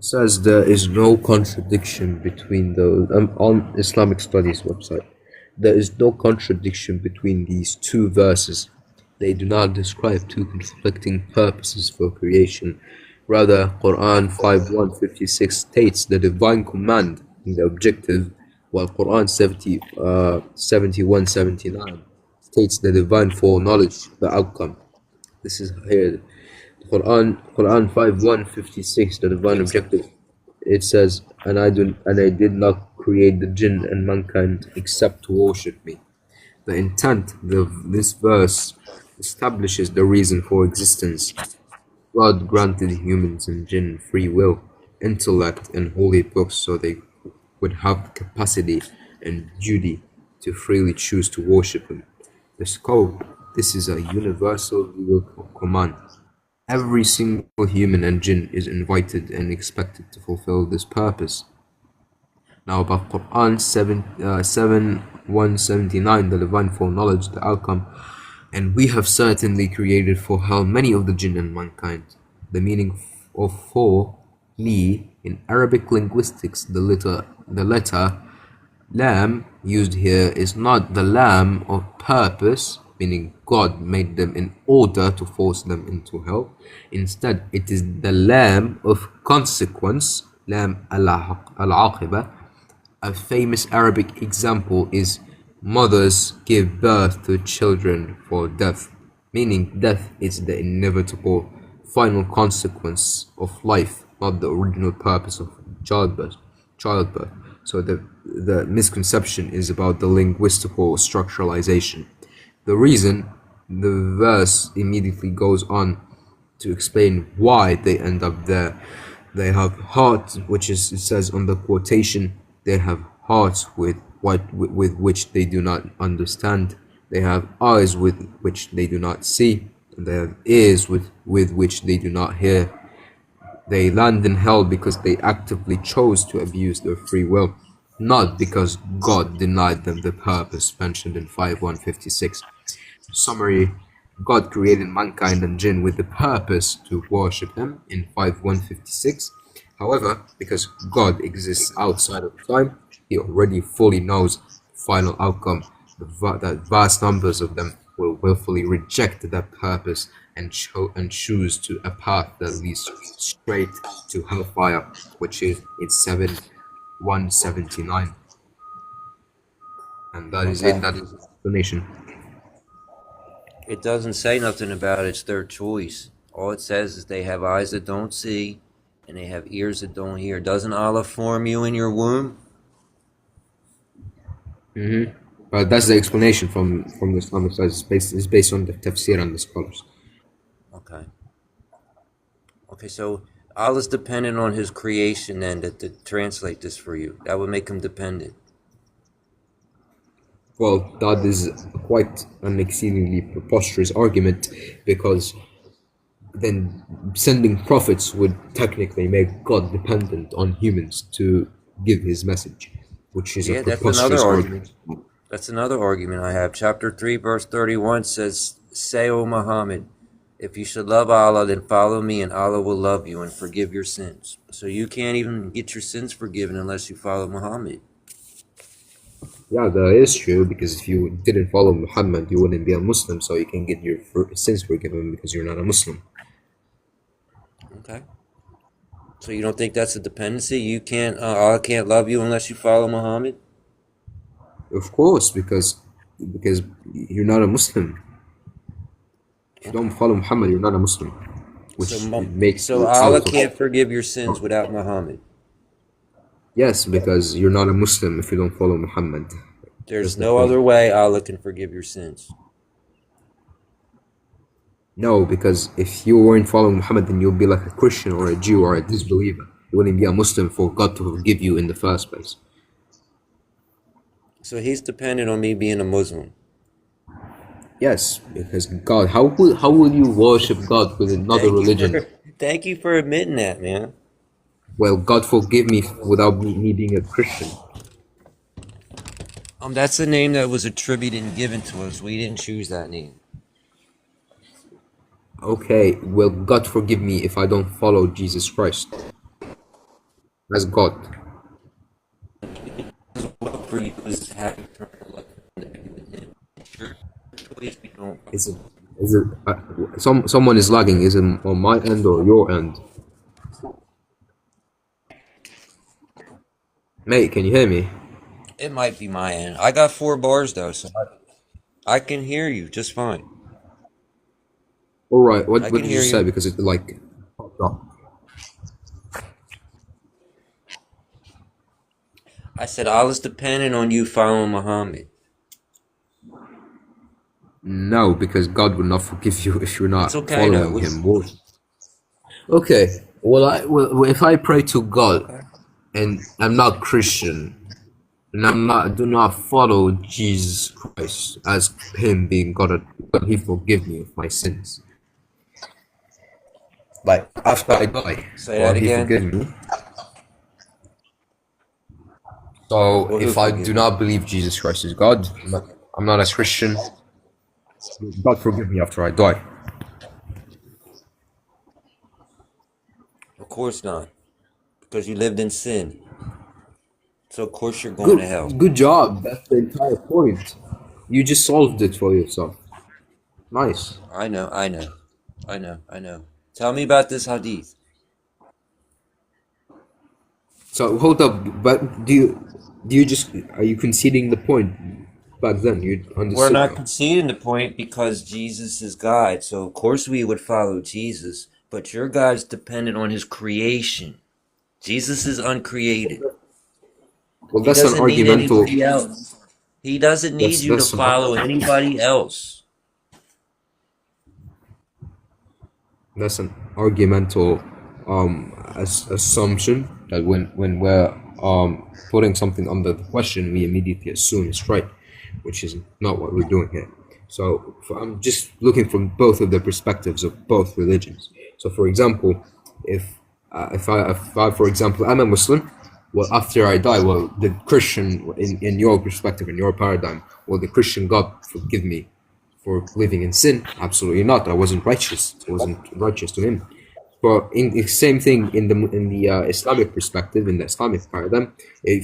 says there is no contradiction between those. On Islamic Studies website, there is no contradiction between these 2 verses. They do not describe 2 conflicting purposes for creation. Rather, Quran 5:156 states the divine command in the objective, while Quran 71:79 states the divine foreknowledge, the outcome. This is here. Quran 5:156, the divine objective. It says, and I did not create the jinn and mankind except to worship me. The intent of this verse establishes the reason for existence. God granted humans and jinn free will, intellect, and holy books so they would have the capacity and duty to freely choose to worship Him. The scope, this is a universal legal command. Every single human and jinn is invited and expected to fulfill this purpose. Now about Quran 7:179, the divine foreknowledge, the outcome. And we have certainly created for hell many of the jinn and mankind. The meaning of for, li, in Arabic linguistics, the letter lam used here is not the lam of purpose, meaning God made them in order to force them into hell. Instead, it is the lam of consequence, lam al-aqiba. A famous Arabic example is mothers give birth to children for death, meaning death is the inevitable final consequence of life, not the original purpose of childbirth. So the misconception is about the linguistical structuralization. The reason the verse immediately goes on to explain why they end up there. They have hearts, which is, it says on the quotation, they have hearts with which they do not understand. They have eyes with which they do not see. And they have ears with which they do not hear. They land in hell because they actively chose to abuse their free will, not because God denied them the purpose mentioned in 5:156. Summary: God created mankind and jinn with the purpose to worship Him in 5:156. However, because God exists outside of time, He already fully knows the final outcome. That vast numbers of them will willfully reject that purpose and choose to a path that leads straight to hellfire, which is in 7:179. And that is it. That is the explanation. It doesn't say nothing about it's their choice. All it says is they have eyes that don't see and they have ears that don't hear. Doesn't Allah form you in your womb? But that's the explanation from the Islamic side. It's based on the tafsir and the scholars. Okay. Okay, so Allah's dependent on His creation then to translate this for you. That would make Him dependent. Well, that is quite an exceedingly preposterous argument, because then sending prophets would technically make God dependent on humans to give His message, which is a that's preposterous another argument. That's another argument I have. Chapter 3, verse 31 says, "Say, O Muhammad, if you should love Allah, then follow me, and Allah will love you and forgive your sins." So you can't even get your sins forgiven unless you follow Muhammad. Yeah, that is true, because if you didn't follow Muhammad, you wouldn't be a Muslim, so you can get your sins forgiven because you're not a Muslim. Okay. So you don't think that's a dependency? You can't, Allah can't love you unless you follow Muhammad? Of course, because you're not a Muslim. If you don't follow Muhammad, you're not a Muslim, which makes So you Allah out of. can't forgive your sins without Muhammad. Yes, because you're not a Muslim if you don't follow Muhammad. There's That's the no point. other way Allah can forgive your sins. No, because if you weren't following Muhammad, then you'll be like a Christian or a Jew or a disbeliever. You wouldn't be a Muslim for God to forgive you in the first place. So he's dependent on me being a Muslim. Yes, because God, how will you worship God with another religion? Thank you for admitting that, man. Well, God forgive me without me being a Christian. That's a name that was attributed and given to us. We didn't choose that name. Okay, well, God forgive me if I don't follow Jesus Christ as God. What for you is having eternal life with him. Sure. Choice we don't. Is it someone is lagging? Is it on my end or your end? Mate, can you hear me? It might be my end. I got 4 bars though, so I can hear you just fine. All right. What I what can did you hear say? you. Because it like popped up. I said Allah's dependent on you following Muhammad. No, because God will not forgive you if you're It's not okay though. following Him. Okay. Well, if I pray to God Okay. and I'm not Christian and do not follow Jesus Christ as Him being God, will He forgive me of my sins? Like after I die, Say will that He again. forgive me? So Well, who if I forgive do you? not believe Jesus Christ is God, I'm not a Christian. God forgive me after I die. Of course not, because you lived in sin. So of course you're going to hell. Good job. That's the entire point. You just solved it for yourself. Nice. I know, I know, I know, I know. Tell me about this hadith. So hold up, but do you just are you conceding the point? Back then you We're understood not that. conceding the point because Jesus is God. So of course we would follow Jesus, but your God's dependent on his creation. Jesus is uncreated. Well, He that's an doesn't need argumental. anybody else. He doesn't need you to That's an follow anybody else. that's an argumental assumption that when we're putting something under the question, we immediately assume it's right, which is not what we're doing here. So I'm just looking from both of the perspectives of both religions. So, for example, if I for example, I'm a Muslim, well, after I die, well, the Christian, in your perspective, in your paradigm, will the Christian God forgive me for living in sin? Absolutely not. I wasn't righteous. I wasn't righteous to him. But in the same thing in the Islamic perspective, in the Islamic paradigm,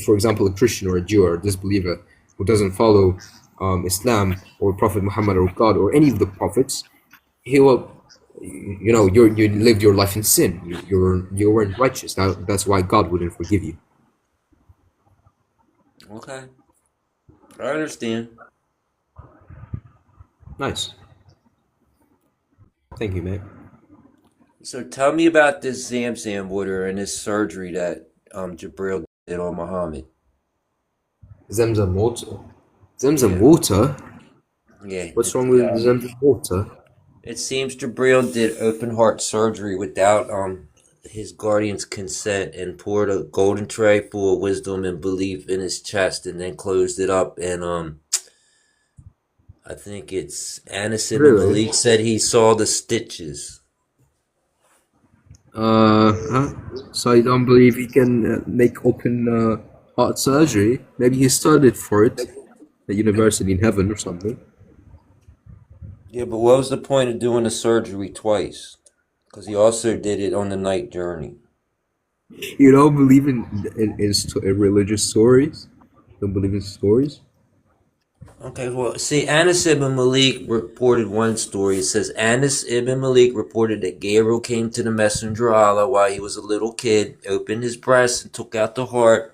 for example, a Christian or a Jew or a disbeliever who doesn't follow Islam or Prophet Muhammad or God or any of the prophets, he will, you lived your life in sin. You weren't righteous. That's why God wouldn't forgive you. Okay. I understand. Nice. Thank you, mate. So tell me about this Zamzam water and this surgery that Jabril did on Muhammad. Zamzam water. Zamzam Yeah. water. Yeah. What's wrong with Zamzam water? It seems Jabril did open heart surgery without his guardian's consent and poured a golden tray full of wisdom and belief in his chest and then closed it up and I think it's Anas ibn Really? Malik said he saw the stitches. Huh? So you don't believe he can make open heart surgery? Maybe he studied for it at university in heaven or something. Yeah, but what was the point of doing the surgery twice? Because he also did it on the night journey. You don't believe in religious stories? Don't believe in stories? Okay, well, see, Anas ibn Malik reported one story. It says Anas ibn Malik reported that Gabriel came to the messenger of Allah while he was a little kid, opened his breast and took out the heart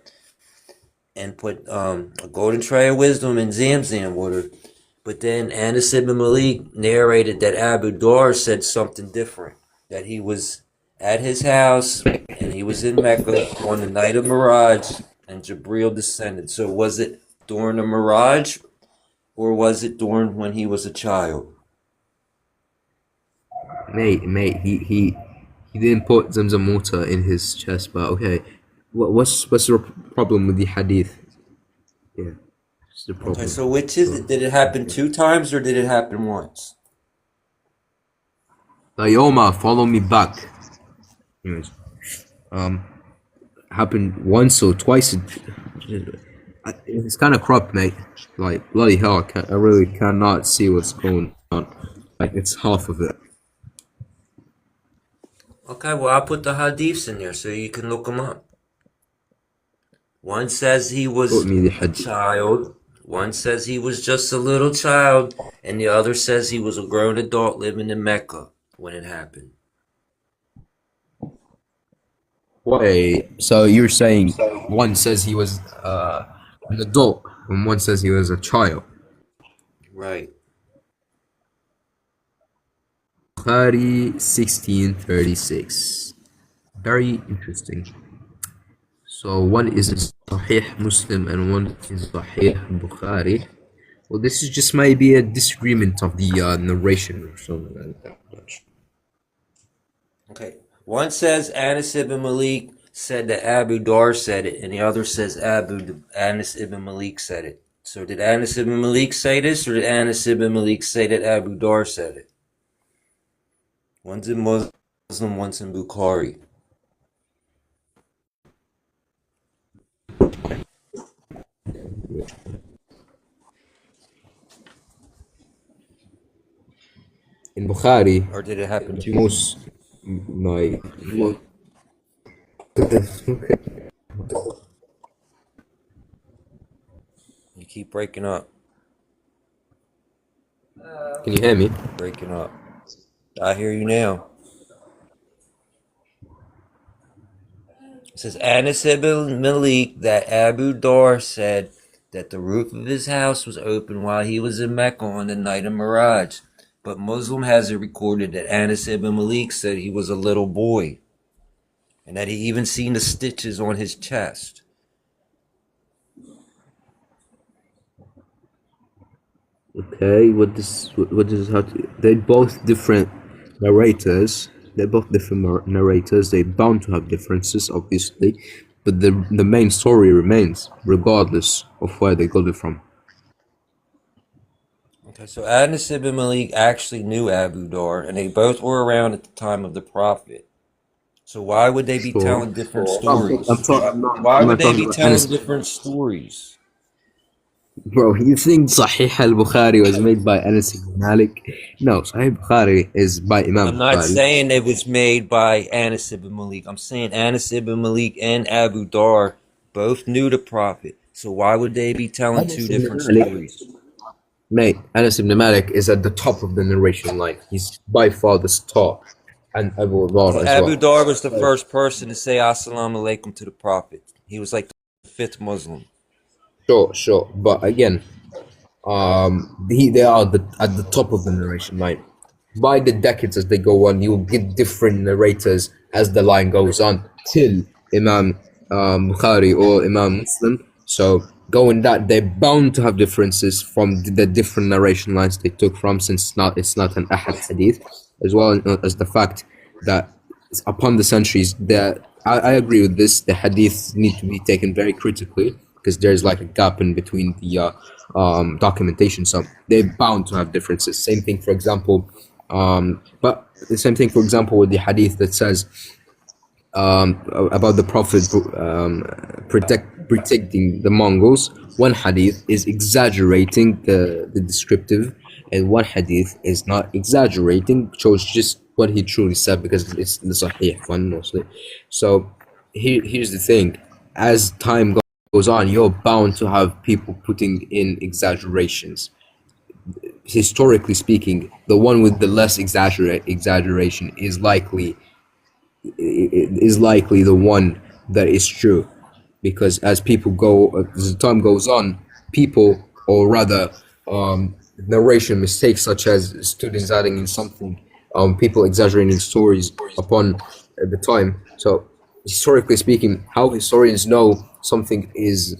and put a golden tray of wisdom in Zamzam water. But then Anas ibn Malik narrated that Abu Dar said something different, that he was at his house and he was in Mecca on the night of Mirage and Jibril descended. So was it during the Mirage or was it during when he was a child? Mate, he didn't put Zamzam water in his chest, but okay. What's the problem with the hadith? Yeah, what's the Okay, problem? so which is it? Did it happen 2 times or did it happen once? Yoma, follow me back. Anyways, happened once or twice. It's kind of cropped, mate. Like bloody hell, I really cannot see what's going on. Like it's half of it. Okay, well, I'll put the hadiths in there so you can look them up. One says he was Put me the a hadith. child. One says he was just a little child. And the other says he was a grown adult living in Mecca when it happened. Wait, so you're saying one says he was an adult and one says he was a child? Right. Bukhari 1636. Very interesting. So one is in Sahih Muslim and one is Sahih Bukhari. Well, this is just maybe a disagreement of the narration or something like that. Okay. One says Anas ibn Malik said that Abu Dar said it, and the other says Anas ibn Malik said it. So did Anas ibn Malik say this, or did Anas ibn Malik say that Abu Dar said it? One's in Muslim, one's in Bukhari. In Bukhari, Or did it happen to most my You keep breaking up. can you hear me? Breaking up. I hear you now. It says Anas ibn Malik that Abu Dar said that the roof of his house was open while he was in Mecca on the night of Miraj. But Muslim has it recorded that Anas ibn Malik said he was a little boy. And that he even seen the stitches on his chest. Okay, what does how to, they're both different narrators. They're both different narrators. They're bound to have differences, obviously, but the main story remains, regardless of where they got it from. Okay, so Anas ibn Malik actually knew Abu Dar, and they both were around at the time of the Prophet. So why would they be Sure. telling different stories? I'm Why would not they talking be about telling Anas. different stories? Bro, you think Sahih al-Bukhari was made by Anas ibn Malik? No, Sahih Bukhari is by Imam I'm not Bukhari. saying it was made by Anas ibn Malik. I'm saying Anas ibn Malik and Abu Dar both knew the Prophet. So why would they be telling Anas two ibn different Malik, stories? mate, Anas ibn Malik is at the top of the narration line. He's by far the star, and Abu Dhar as Abu well. Dar was the first person to say Assalamu alaikum to the Prophet. He was like the fifth Muslim. Sure, but again, they are at the top of the narration line. By the decades as they go on, you will get different narrators as the line goes on till Imam Bukhari or Imam Muslim. So going that, they're bound to have differences from the different narration lines they took from, since it's not an ahad hadith, as well as the fact that upon the centuries, I agree with this. The hadiths need to be taken very critically because there's like a gap in between the documentation. So they're bound to have differences. Same thing, for example, but the same thing, for example, with the hadith that says about the Prophet protecting the Mongols. One hadith is exaggerating the descriptive, and one hadith is not exaggerating, shows just what he truly said because it's the Sahih one mostly. So here's the thing: as time goes goes on, you're bound to have people putting in exaggerations. Historically speaking, the one with the less exaggeration is likely the one that is true, because as as the time goes on, people, or rather, narration mistakes such as students adding in something, people exaggerating stories upon the time. So historically speaking, how historians know something is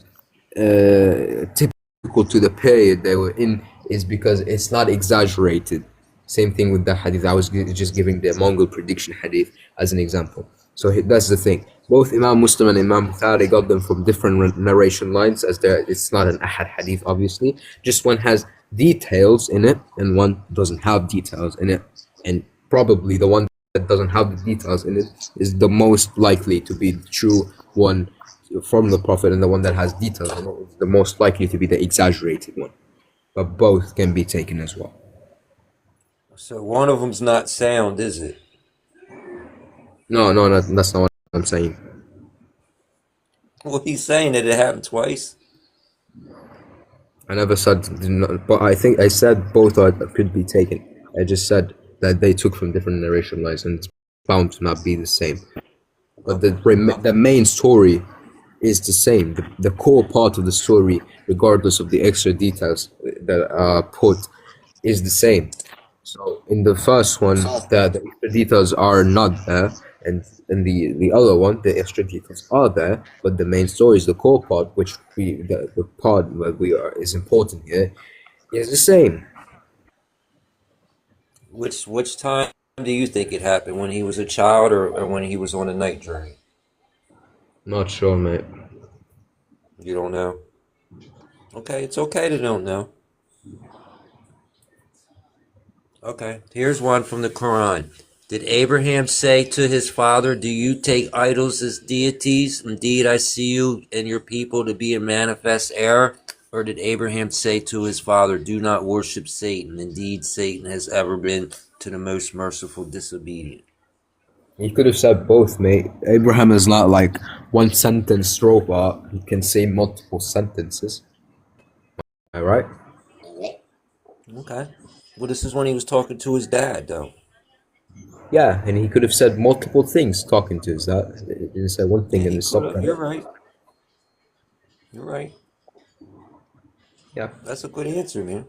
typical to the period they were in is because it's not exaggerated. Same thing with the hadith. I was just giving the Mongol prediction hadith as an example. So that's the thing. Both Imam Muslim and Imam Bukhari got them from different narration lines, as it's not an ahad hadith, obviously. Just one has details in it, and one doesn't have details in it. And probably the one that doesn't have the details in it is the most likely to be the true one from the Prophet, and the one that has details in it is the most likely to be the exaggerated one. But both can be taken as well. So one of them's not sound, is it? No, that's not what I'm saying. Well, he's saying that it happened twice. I never said, but I think I said both could be taken. I just said that they took from different narration lines, and it's bound to not be the same. But the main story is the same. The core part of the story, regardless of the extra details that are put, is the same. So in the first one, the extra details are not there, and in the other one, the extra details are there. But the main story is the core part, which the part where we are is important here, is the same. Which time do you think it happened? When he was a child, or when he was on a night journey? Not sure, mate. You don't know? Okay, it's okay to don't know. Okay, here's one from the Quran. Did Abraham say to his father, "Do you take idols as deities? Indeed, I see you and your people to be in manifest error." Or did Abraham say to his father, "Do not worship Satan. Indeed, Satan has ever been to the most merciful disobedient"? You could have said both, mate. Abraham is not like one sentence robot. He can say multiple sentences. All right. Okay. Well, this is when he was talking to his dad, though. Yeah, and he could have said multiple things talking to his dad. He didn't say one thing Yeah, and he then could stopped have. You're there. right. You're right. Yeah. That's a good answer, man.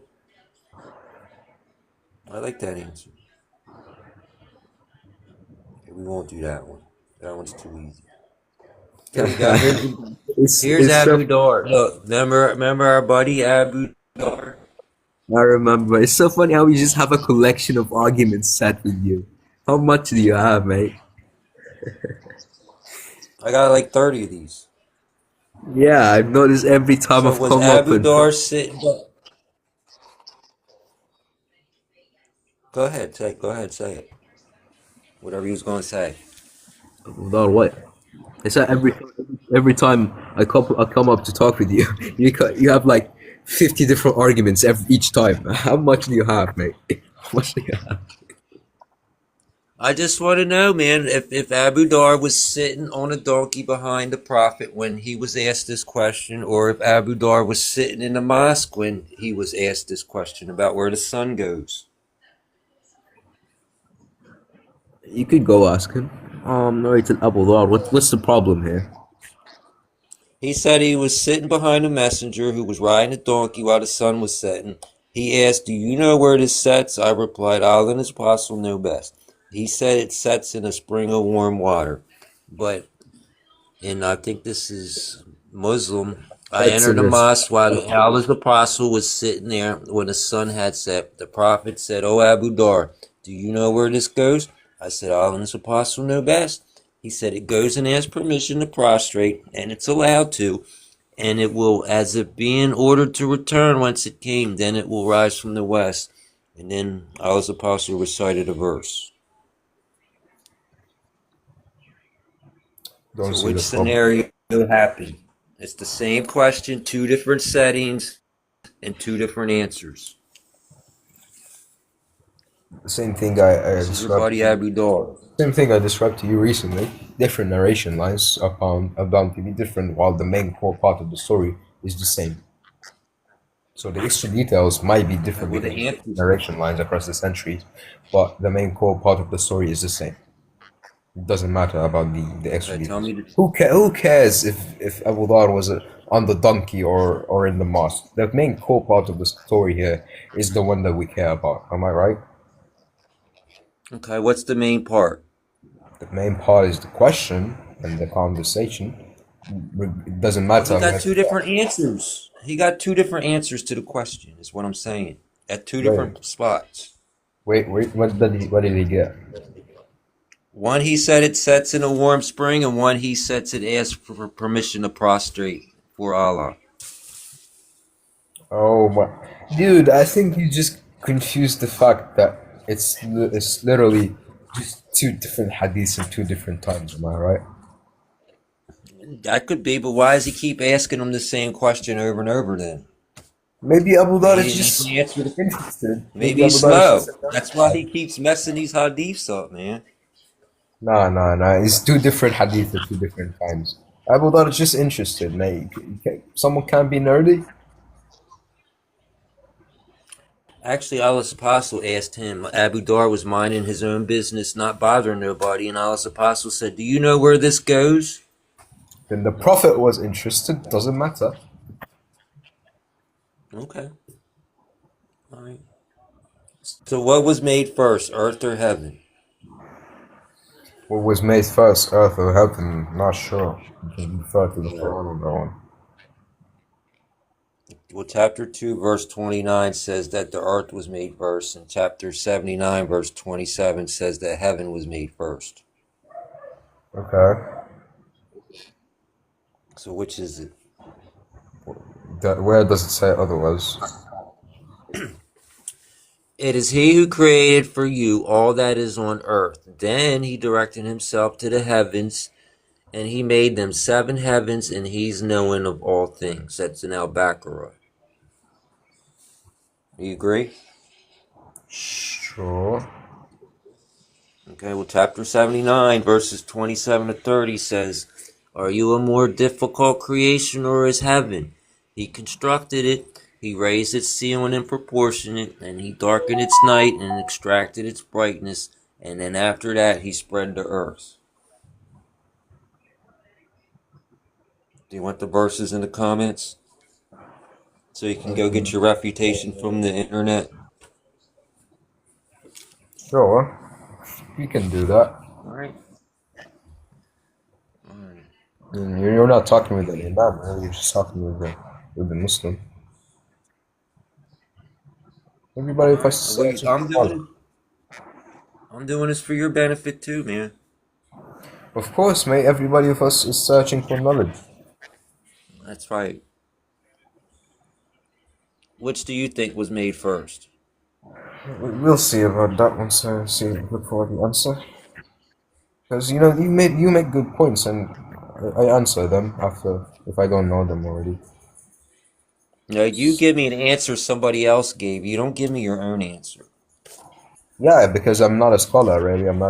I like that answer. We won't do that one. That one's too easy. Here we go. Here's It's so, Abu Dar. Look, remember our buddy Abu Dar? I remember. It's so funny how we just have a collection of arguments set with you. How much do you have, mate? I got like 30 of these. Yeah, I've noticed every time So I've was come up Abu and Dar sitting? Go ahead, say it. Whatever you was gonna say. Dar what? It's that every time I come up to talk with you, you have like 50 different arguments each time. How much do you have, mate? How much do you have? I just want to know, man, if Abu Dar was sitting on a donkey behind the Prophet when he was asked this question, or if Abu Dar was sitting in the mosque when he was asked this question about where the sun goes. You could go ask him. Narrated Abu Dhar. What's the problem here? He said he was sitting behind a messenger who was riding a donkey while the sun was setting. He asked, "Do you know where this sets?" I replied, "Allah and his apostle know best." He said it sets in a spring of warm water. But, and I think this is Muslim, I That's entered in the this. mosque while Allah's apostle was sitting there when the sun had set. The Prophet said, "Oh Abu Dar, do you know where this goes?" I said, "Allah and his apostle know best." He said, "It goes and asks permission to prostrate, and it's allowed to, and it will, as if being ordered to return whence it came, then it will rise from the west." And then Allah's apostle recited a verse. Don't So see which the problem. scenario happened? It's the same question, two different settings, and two different answers. The same thing I This is your described. buddy Abu Dar. Same thing I described to you recently. Different narration lines are bound to be different, while the main core part of the story is the same. So the extra details might be Okay, different well, because the of answers. narration lines across the centuries, but the main core part of the story is the same. It doesn't matter about the extra Okay, tell details. me the. Who cares if Abu Dhar was on the donkey or in the mosque? The main core part of the story here is the one that we care about. Am I right? Okay, what's the main part? The main part is the question and the conversation. It doesn't Well, he matter. got two different answers. He got two different answers to the question, is what I'm saying. At two Wait, different spots. wait. What did he get? One he said it sets in a warm spring, and one he sets it asks for permission to prostrate for Allah. Oh my, dude! I think you just confused the fact that it's literally just two different hadiths in two different times. Am I right? That could be, but why does he keep asking him the same question over and over then? Maybe Abu Dhar is He didn't just even answer the. interested. Maybe Maybe he's Abu Dhar is slow. just That's why interested. he keeps messing these hadiths up, man. No. It's two different hadiths at two different times. Abu Dhar is just interested, mate. Someone can't be nerdy. Actually, Allah's apostle asked him. Abu Dar was minding his own business, not bothering nobody, and Allah's apostle said, "Do you know where this goes?" Then the Prophet was interested. Doesn't matter. Okay. All right. So, what was made first, earth or heaven? What was made first, earth or heaven? Not sure. You can refer to the Quran on that one. Well, chapter 2, verse 29 says that the earth was made first, and chapter 79, verse 27 says that heaven was made first. Okay. So, which is it? Where does it say otherwise? It is he who created for you all that is on earth. Then he directed himself to the heavens, and he made them 7 heavens, and he's knowing of all things. That's in Al-Baqarah. You agree? Sure. Okay, well, chapter 79, verses 27 to 30 says, "Are you a more difficult creation, or is heaven? He constructed it. He raised its ceiling in proportionate, and he darkened its night and extracted its brightness, and then after that he spread the earth." Do you want the verses in the comments? So you can go get your refutation from the internet? Sure. You can do that. Alright. You're not talking with an imam, right? You're just talking with the Muslim. Everybody of us is searching for knowledge. I'm doing this for your benefit too, man. Of course, mate. Everybody of us is searching for knowledge. That's right. Which do you think was made first? We'll see about that once I see look for the answer. Because you make good points, and I answer them after if I don't know them already. No, you give me an answer somebody else gave. You don't give me your own answer. Yeah, because I'm not a scholar, really. I'm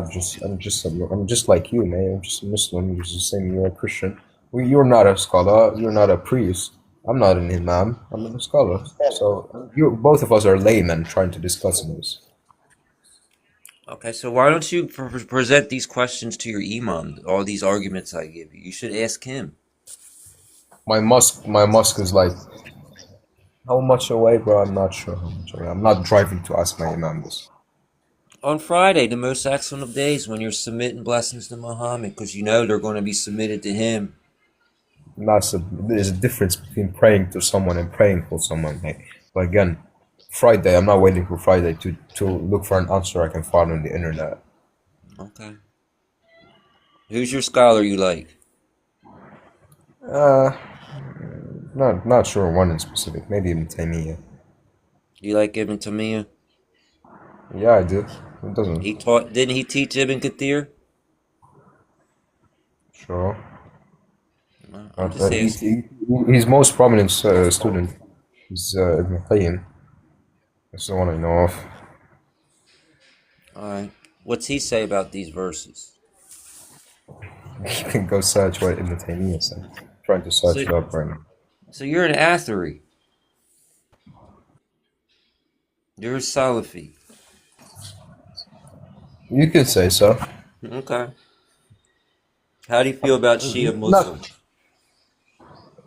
just like you, man. I'm just a Muslim. You're just saying you're a Christian. You're not a scholar. You're not a priest. I'm not an imam. I'm not a scholar. So both of us are laymen trying to discuss this. Okay, so why don't you present these questions to your imam? All these arguments I give you. You should ask him. My mosque is like how much away, bro? I'm not sure how much away. I'm not driving to ask my imam this. On Friday, the most excellent of days, when you're submitting blessings to Muhammad, because you know they're going to be submitted to him. There's a difference between praying to someone and praying for someone, mate. But again, Friday, I'm not waiting for Friday to look for an answer I can find on the internet. Okay. Who's your scholar you like? Not sure one in specific. Maybe Ibn Taymiyyah. You like Ibn Taymiyyah? Yeah, I do. It doesn't. Didn't he teach Ibn Kathir? Sure. I'm just asking. His most prominent student is Ibn Qayyim. That's the one I know of. Alright. What's he say about these verses? You can go search what Ibn Taymiyyah said. I'm trying to search So, it up right now. so you're an Athari. You're a Salafi. You could say so. Okay. How do you feel about Shia Not Muslims?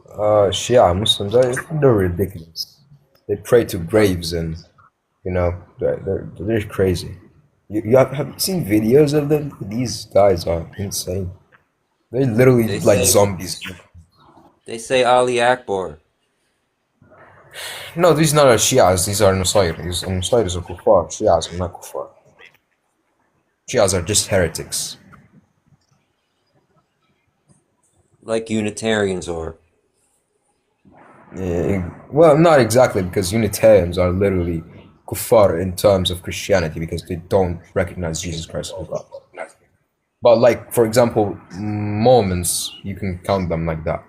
Shia Muslims. They're ridiculous. They pray to graves and they're crazy. Have you seen videos of them? These guys are insane. They're literally They like say zombies. they say Ali Akbar. No, these not are Shias. These are Nusayris. And Nusayris are kuffar. Shias are not kuffar. Shias are just heretics. Like Unitarians are. Well, not exactly, because Unitarians are literally kuffar in terms of Christianity because they don't recognize Jesus Christ as God. But like, for example, Mormons, you can count them like that.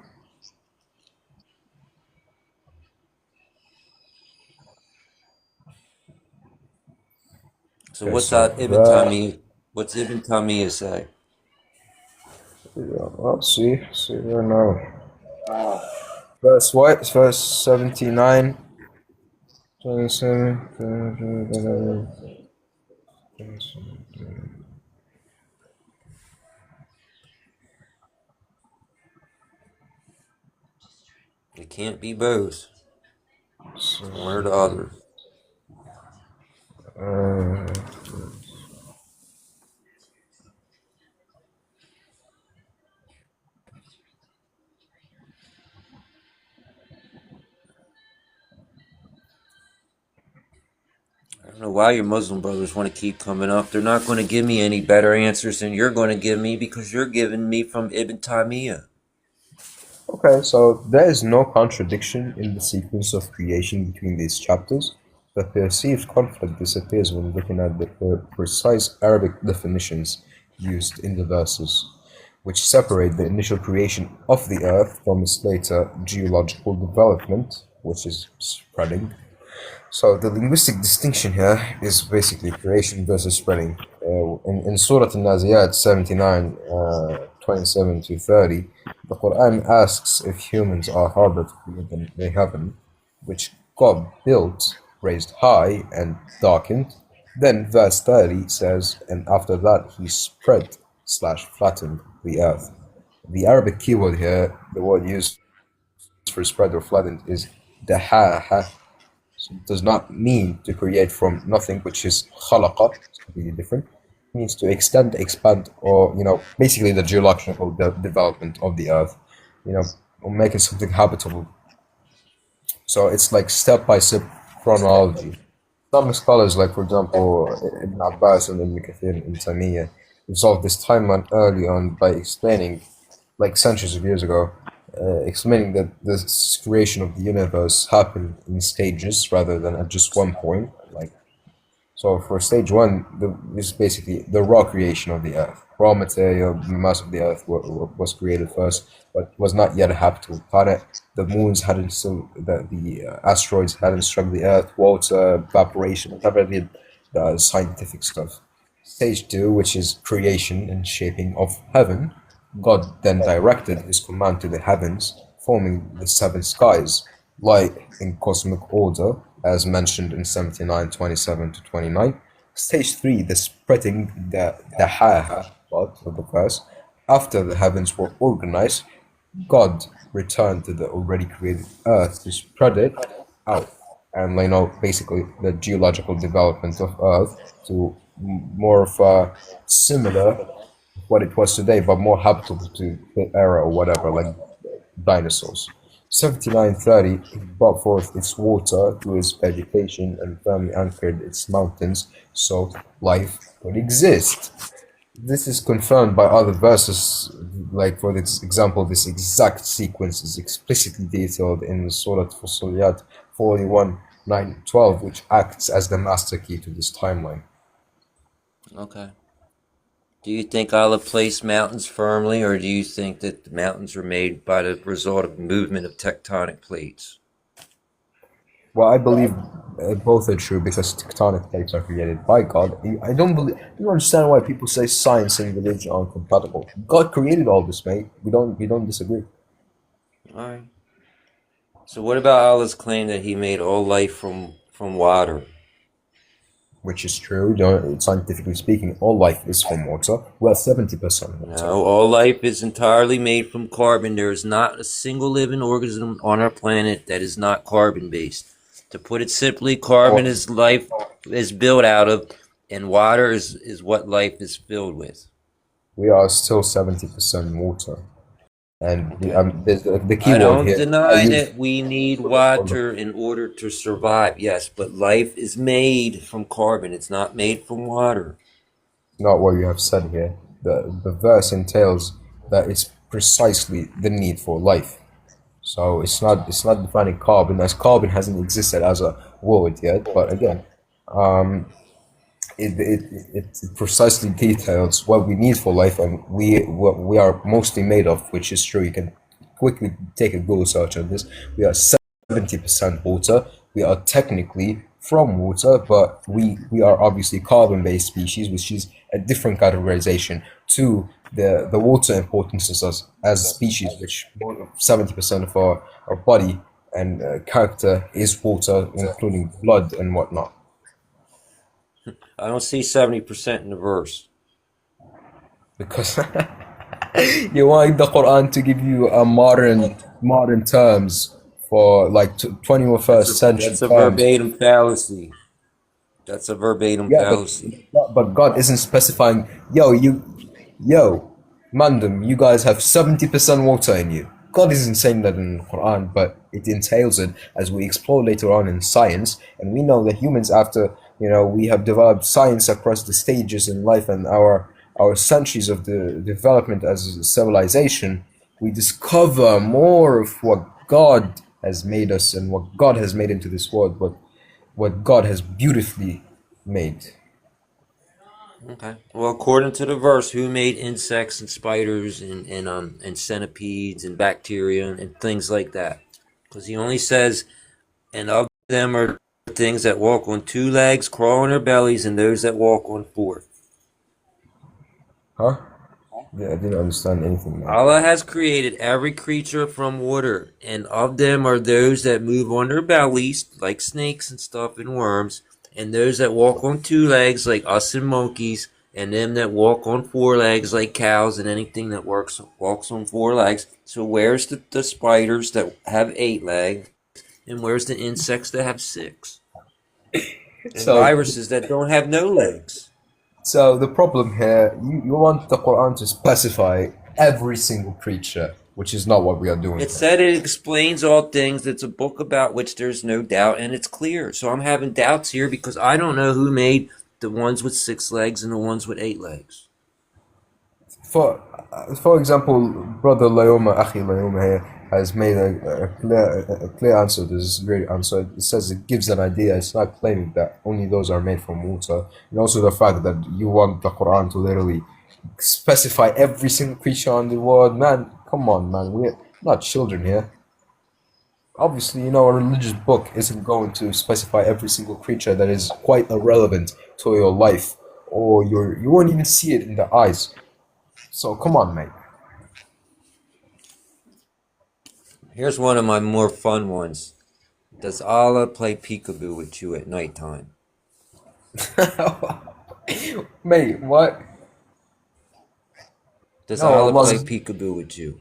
So Okay, what's so Ibn that, Taymiyyah? What's Ibn Taymiyyah say? yeah, well, see right now. Verse what? Verse 79, 27. It can't be both. One or the other. I don't know why your Muslim brothers want to keep coming up. They're not going to give me any better answers than you're going to give me because you're giving me from Ibn Taymiyyah. Okay, so there is no contradiction in the sequence of creation between these chapters. The perceived conflict disappears when looking at the precise Arabic definitions used in the verses, which separate the initial creation of the earth from its later geological development, which is spreading. So the linguistic distinction here is basically creation versus spreading. In Surah Al-Naziyat 79, 27 to 30, the Quran asks if humans are harder to create than the heaven, which God built, raised high, and darkened. Then verse 30 says, and after that he spread slash flattened the earth. The Arabic keyword here, the word used for spread or flattened is dahaha, does not mean to create from nothing, which is khalaqa, it's completely different. It means to extend, expand, or basically the geological development of the earth, or making something habitable. So it's like step by step chronology. Some scholars, like for example Ibn Abbas and Ibn Kathir and Taymiyyah, resolved this timeline early on by explaining, like centuries of years ago, explaining that the creation of the universe happened in stages rather than at just one point. Like, so for stage one, is basically the raw creation of the earth. Raw material, the mass of the earth was created first, but was not yet a habitable planet. The moons hadn't still, the asteroids hadn't struck the earth, water, evaporation, whatever the scientific stuff. Stage two, which is creation and shaping of heaven, God then directed his command to the heavens, forming the seven skies, light in cosmic order, as mentioned in 79, 27 to 29. Stage 3, the spreading the ha part of the verse. After the heavens were organized, God returned to the already created earth to spread it out. And basically the geological development of Earth to more of a similar what it was today, but more habitable to the era or whatever, like dinosaurs. 7930 brought forth its water through its vegetation and firmly anchored its mountains, so life could exist. This is confirmed by other verses, like for this example, this exact sequence is explicitly detailed in Surah Fusiliyat 41, 9, 12, which acts as the master key to this timeline. Okay. Do you think Allah placed mountains firmly, or do you think that the mountains were made by the result of movement of tectonic plates? Well, I believe Both are true because tectonic plates are created by God. I don't understand why people say science and religion are incompatible. God created all this, mate. We don't disagree. All right. So what about Allah's claim that he made all life from water? Which is true. Scientifically speaking, all life is from water. Well, 70% water. No, all life is entirely made from carbon. There is not a single living organism on our planet that is not carbon based. To put it simply, carbon is life is built out of, and water is what life is filled with. We are still 70% water. And Okay. there's the key I word don't here. deny that we need water in order to survive, yes, but life is made from carbon. It's not made from water. Not what you have said here. The verse entails that it's precisely the need for life. So it's not defining carbon, as carbon hasn't existed as a word yet. But again, it precisely details what we need for life and what we are mostly made of, which is true. You can quickly take a Google search on this. We are 70% water. We are technically from water, but we are obviously carbon-based species, which is a different categorization to the water importances as a species, which 70% of our body and character is water, including blood and whatnot. I don't see 70% in the verse. Because you want the Quran to give you a modern terms for like 21st century That's a terms. verbatim fallacy. That's a verbatim Yeah, fallacy. but God isn't specifying, yo, Mandam, you guys have 70% water in you. God isn't saying that in the Quran, but it entails it as we explore later on in science. And we know that humans, after, we have developed science across the stages in life and our centuries of the development as a civilization, we discover more of what God has made us and what God has made into this world, what God has beautifully made. Okay. Well, according to the verse, who made insects and spiders and centipedes and bacteria and things like that? Because he only says, and of them are things that walk on two legs, crawl on their bellies, and those that walk on four. Huh? Yeah, I didn't understand anything, man. Allah has created every creature from water, and of them are those that move on their bellies, like snakes and stuff and worms, and those that walk on two legs, like us and monkeys, and them that walk on four legs, like cows and anything that walks on four legs. So where's the spiders that have 8 legs, and where's the insects that have 6? And So, viruses that don't have no legs. so the problem here, you want the Quran to specify every single creature, which is not what we are doing It here. said it explains all things. It's a book about which there's no doubt, and it's clear. So I'm having doubts here because I don't know who made the ones with 6 legs and the ones with 8 legs. For example, brother Layoma, Akhi Layoma here has made a clear answer. This is great answer. It says it gives an idea. It's not claiming that only those are made from water, and also the fact that you want the Quran to literally specify every single creature on the world. Man, come on, man. We're not children here. Obviously, a religious book isn't going to specify every single creature that is quite irrelevant to your life, or you won't even see it in the eyes. So come on, mate. Here's one of my more fun ones. Does Allah play peekaboo with you at nighttime? Mate, what? Does No, Allah play Allah, peekaboo with you?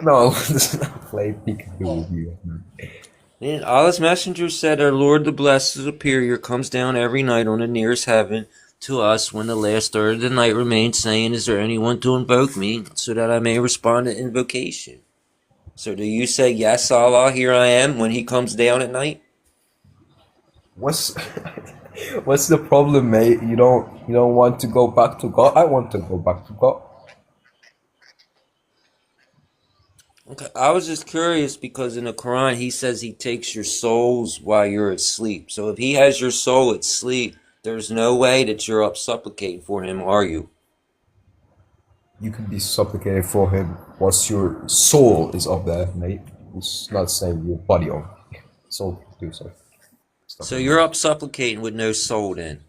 no, Allah does not play peekaboo with you. And Allah's messenger said, our Lord, the blessed superior, comes down every night on the nearest heaven to us when the last third of the night remains, saying, is there anyone to invoke me, so that I may respond to invocation? So do you say, yes, Allah, here I am, when he comes down at night? What's what's the problem, mate? You don't want to go back to God? I want to go back to God. Okay, I was just curious because in the Quran he says he takes your souls while you're asleep. So if he has your soul asleep, there's no way that you're up supplicating for him, are you? You can be supplicating for him whilst your soul is up there, mate. It's not saying your body on. Soul can do so. stuff So like you're that. up supplicating with no soul then,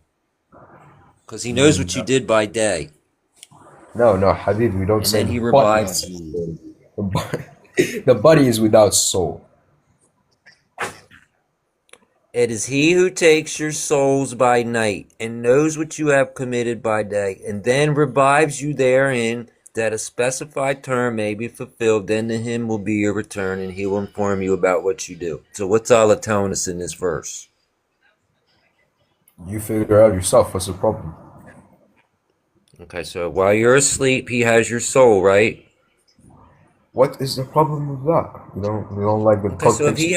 because he knows what you did by day, No, Hadith, we don't and say then the he body revives has you. soul. The body, the body is without soul. It is he who takes your souls by night and knows what you have committed by day, and then revives you therein, that a specified term may be fulfilled. Then to him will be your return, and he will inform you about what you do. So what's Allah telling us in this verse? You figure out yourself what's the problem. Okay, so while you're asleep, he has your soul, right? What is the problem with that? You don't like the Okay, so context? if he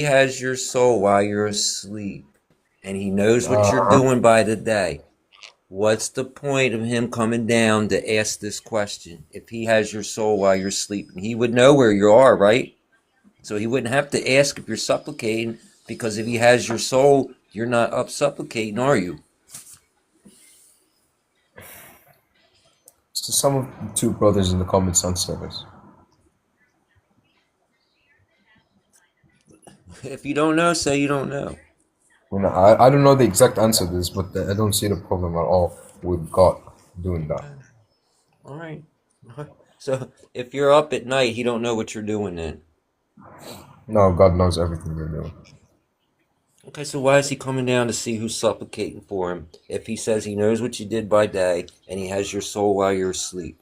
has your soul while you're asleep, and he knows what you're Uh-huh. doing by the day, what's the point of him coming down to ask this question? If he has your soul while you're sleeping, he would know where you are, right? So he wouldn't have to ask if you're supplicating, because if he has your soul, you're not up supplicating, are you? So some of the two brothers in the comments answer this. If you don't know, say you don't know. I don't know the exact answer to this, but I don't see the problem at all with God doing that. Okay. All right. So if you're up at night, he don't know what you're doing then. No, God knows everything you're doing. Okay, so why is he coming down to see who's supplicating for him if he says he knows what you did by day and he has your soul while you're asleep?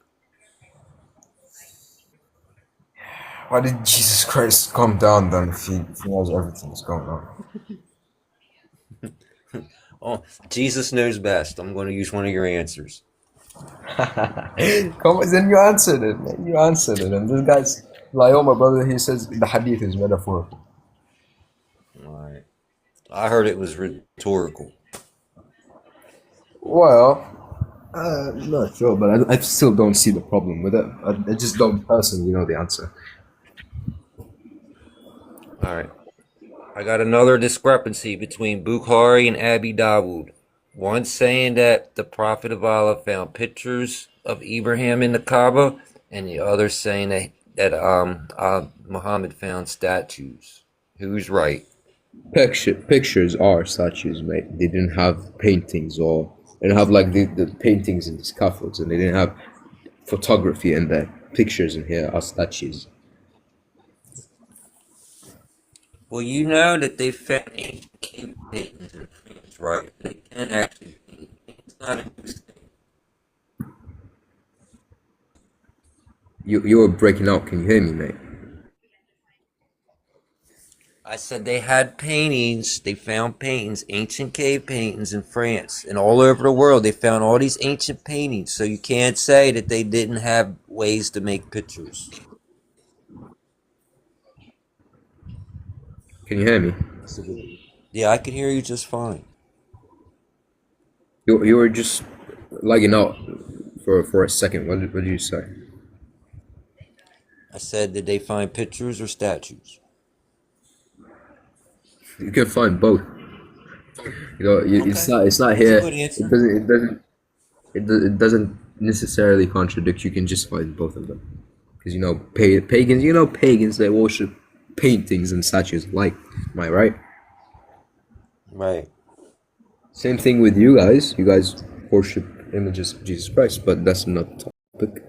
Why did Jesus Christ come down then if he knows everything that's going on? Oh, Jesus knows best. I'm going to use one of your answers. Come on, then you answered it, man. You answered it. And this guy's like, oh, my brother, he says the hadith is metaphorical. All right. I heard it was rhetorical. Well, I'm not sure, but I still don't see the problem with it. I just don't personally know the answer. All right. I got another discrepancy between Bukhari and Abi Dawood. One saying that the Prophet of Allah found pictures of Ibrahim in the Kaaba, and the other saying that Muhammad found statues. Who's right? Pictures are statues, mate. They didn't have paintings or they didn't have like the paintings in the scaffolds, and they didn't have photography in there. Pictures in here are statues. Well, you know that they found ancient cave paintings in France, right? They can actually paint. It's not a new thing. You were breaking out. Can you hear me, mate? I said they had paintings. They found paintings, ancient cave paintings in France and all over the world. They found all these ancient paintings. So you can't say that they didn't have ways to make pictures. Can you hear me? Yeah, I could hear you just fine. You were just lagging out for a second. What did you say? I said, did they find pictures or statues? You can find both. It's Okay, not that's a here. good It answer. doesn't necessarily contradict. You can just find both of them because pagans. Pagans, they worship paintings and statues. Like, am I right? Right. Same thing with you guys. You guys worship images of Jesus Christ, but that's not the topic.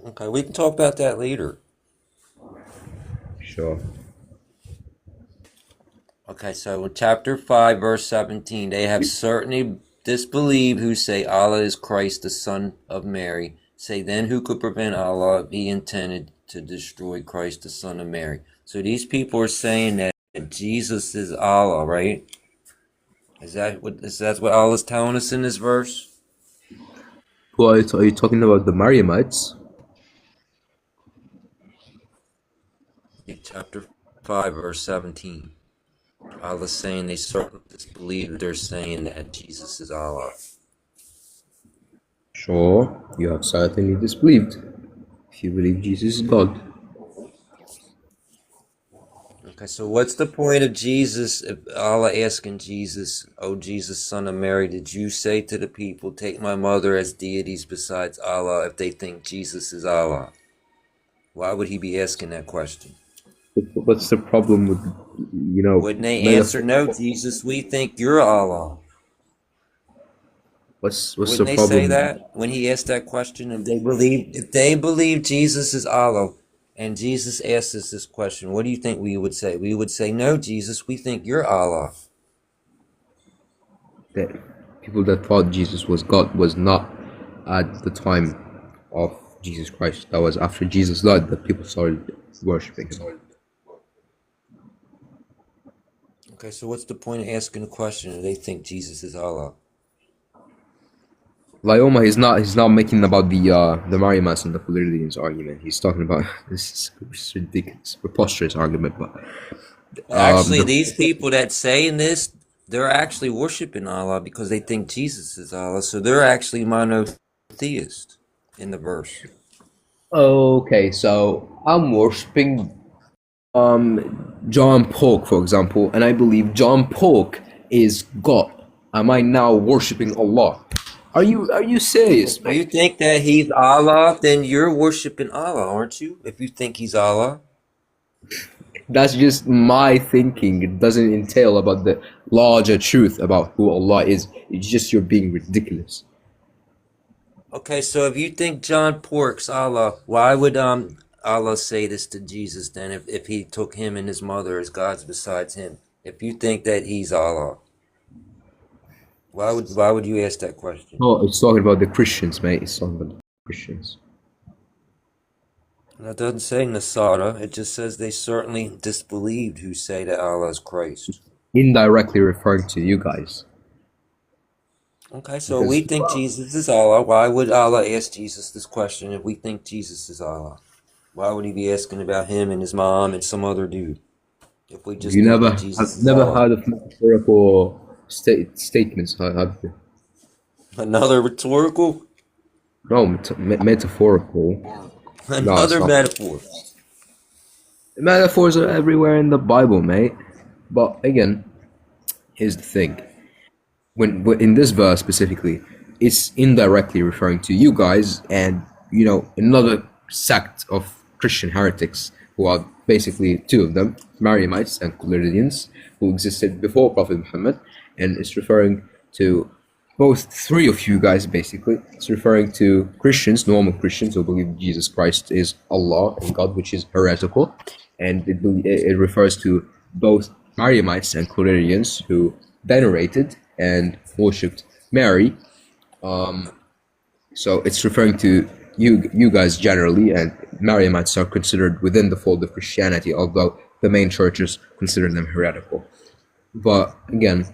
Okay, we can talk about that later. Sure. Okay, so in chapter 5, verse 17, they have certainly disbelieved who say Allah is Christ, the Son of Mary. Say then, who could prevent Allah if he intended to destroy Christ, the Son of Mary? So these people are saying that Jesus is Allah, right? Is that what Allah is telling us in this verse? Well, are you talking about the Mariamites? In chapter 5, verse 17. Allah is saying they certainly disbelieve. They're saying that Jesus is Allah. Sure, you have certainly disbelieved. If you believe Jesus is God. Okay, so what's the point of Jesus, if Allah asking Jesus, "Oh Jesus, Son of Mary, did you say to the people, take my mother as deities besides Allah if they think Jesus is Allah?" Why would he be asking that question? What's the problem with Wouldn't they answer, no, Jesus, we think you're Allah? What's Wouldn't the they problem? say that when he asked that question? If they believe Jesus is Allah, and Jesus asked us this question, what do you think we would say? We would say, no, Jesus, we think you're Allah. That people that thought Jesus was God was not at the time of Jesus Christ. That was after Jesus died that people started worshiping him. Okay, so what's the point of asking a question if they think Jesus is Allah? Lyoma, he's not making about the Mariamas and the Palladians argument. He's talking about this is ridiculous, preposterous argument. But Actually, these people that saying this, they're actually worshiping Allah because they think Jesus is Allah. So they're actually monotheist in the verse. okay, so I'm worshiping John Polk, for example, and I believe John Polk is God. Am I now worshiping Allah? Are you serious, If man? you think that he's Allah, then you're worshiping Allah, aren't you? If you think he's Allah. That's just my thinking. It doesn't entail about the larger truth about who Allah is. It's just you're being ridiculous. Okay, so if you think John Pork's Allah, why would Allah say this to Jesus then if he took him and his mother as gods besides him? If you think that he's Allah, why would you ask that question? Oh, it's talking about the Christians, mate. It's talking about the Christians. That doesn't say Nasara. It just says they certainly disbelieved who say that Allah is Christ. Indirectly referring to you guys. Okay, so we think Jesus is Allah. Why would Allah ask Jesus this question if we think Jesus is Allah? Why would he be asking about him and his mom and some other dude? If we just You think never that Jesus is never Allah. heard of metaphorical statements, have you? Another rhetorical? No, metaphorical. Another not. metaphor. Metaphors are everywhere in the Bible, mate. But again, here's the thing. When in this verse specifically, it's indirectly referring to you guys and another sect of Christian heretics who are basically two of them, Mariamites and Palladians, who existed before Prophet Muhammad, and it's referring to both three of you guys basically. It's referring to Christians, normal Christians who believe Jesus Christ is Allah and God, which is heretical, and it refers to both Mariamites and Palladians who venerated and worshipped Mary. So it's referring to you guys generally, and Mariamites are considered within the fold of Christianity, although the main churches consider them heretical. But again,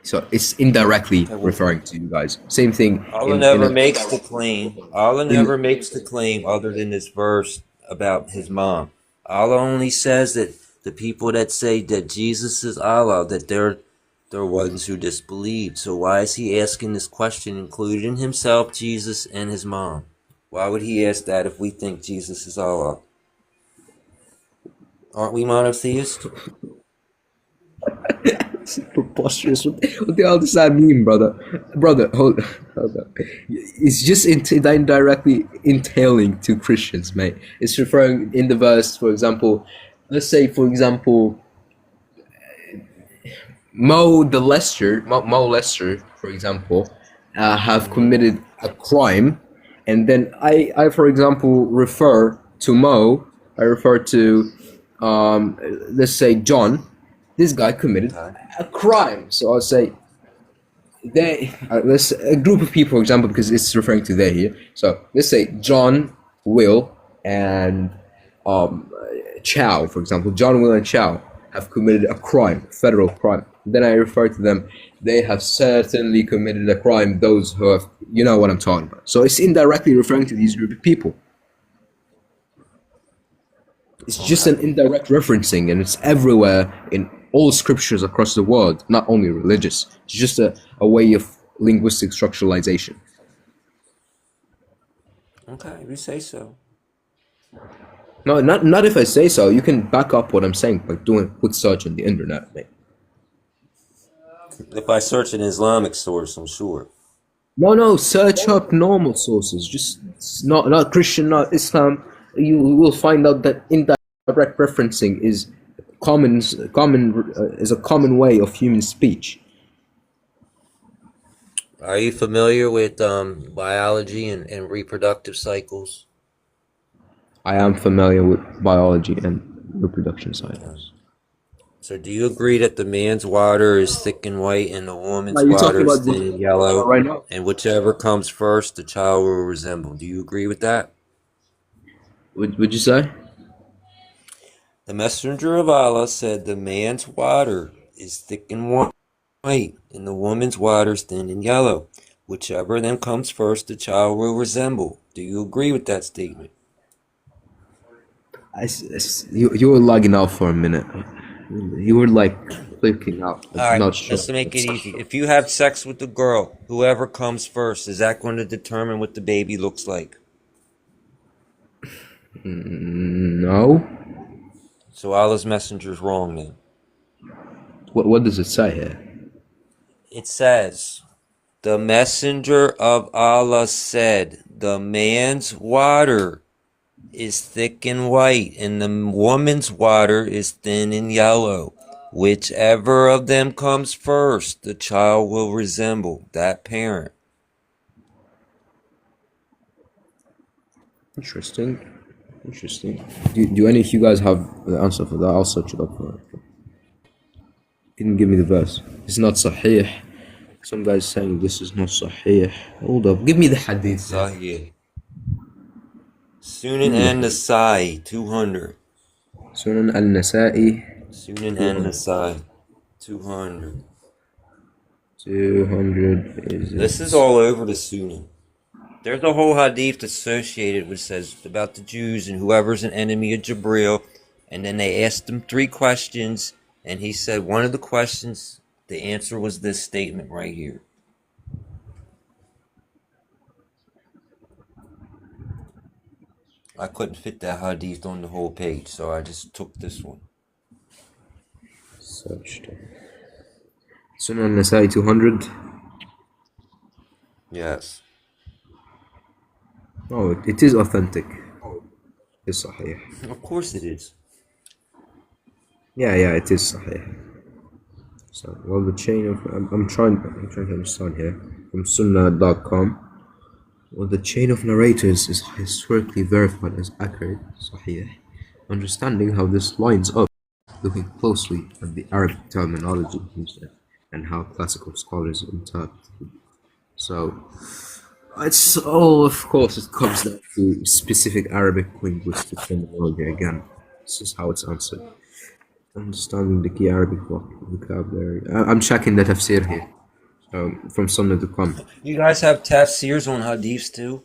so it's indirectly referring to you guys. Same thing. Allah never makes the claim. Allah never makes the claim other than this verse about his mom. Allah only says that the people that say that Jesus is Allah, that they're ones who disbelieved. So why is he asking this question, including himself, Jesus, and his mom? Why would he ask that if we think Jesus is Allah? Aren't we monotheists? It's preposterous. What the hell does that mean, brother? Brother, hold on. It's just indirectly entailing to Christians, mate. It's referring in the verse, for example, let's say, for example, Mo Lester, for example, have committed a crime, and then I, for example, refer to Mo. I refer to, let's say, John. This guy committed a crime, so I'll say they. Let's a group of people, for example, because it's referring to they here. So let's say John, Will, and Chow, for example. John, Will, and Chow have committed a crime, federal crime. Then I refer to them. They have certainly committed a crime. Those who have, you know what I'm talking about. So it's indirectly referring to these group of people. It's just an indirect referencing, and it's everywhere in all scriptures across the world, not only religious. It's just a way of linguistic structuralization. Okay, if you say so. No, not if I say so. You can back up what I'm saying by doing quick search on the internet, mate. If I search an Islamic source, I'm sure. No, search up normal sources. Just not Christian, not Islam. You will find out that indirect referencing is is a common way of human speech. Are you familiar with biology and reproductive cycles? I am familiar with biology and reproduction cycles. So do you agree that the man's water is thick and white and the woman's Are you water talking is about thin and yellow, right now? and whichever comes first, the child will resemble? Do you agree with that? Would you say? The messenger of Allah said the man's water is thick and white, and the woman's water is thin and yellow. Whichever of them comes first, the child will resemble. Do you agree with that statement? You were lagging out for a minute. You were like clicking out, All right, not sure. let's make it easy. If you have sex with the girl, whoever comes first, is that going to determine what the baby looks like? No. So Allah's messenger is wrong then. What does it say here? It says, the messenger of Allah said, the man's water is thick and white, and the woman's water is thin and yellow. Whichever of them comes first, the child will resemble that parent. Interesting. Do any of you guys have the answer for that? I'll search it up for it. Can you give me the verse? It's not sahih. Some guys saying this is not sahih. Hold up. Give me the hadith. Sahih. Sunan an-Nasai, 200. Sunan al-Nasa'i. Sunan an-Nasai, 200. 200 is... This is all over the Sunan. There's a whole hadith associated which says about the Jews and whoever's an enemy of Jibril. And then they asked him 3 questions. And he said one of the questions, the answer was this statement right here. I couldn't fit that hadith on the whole page, so I just took this one. Searched. Sunan al-Nasa'i 200. Yes. Oh, it is authentic. It's sahih. Of course it is. Yeah, it is sahih. So, well, the chain of... I'm trying to understand here. From sunnah.com. Well, the chain of narrators is historically verified as accurate, sahih. Understanding how this lines up, looking closely at the Arabic terminology used and how classical scholars interpret it. So, it's all, of course, it comes down to specific Arabic linguistic terminology again. This is how it's answered. Understanding the key Arabic vocabulary. I'm checking the tafsir here. From Sunnah.com. You guys have tafsirs on hadiths too?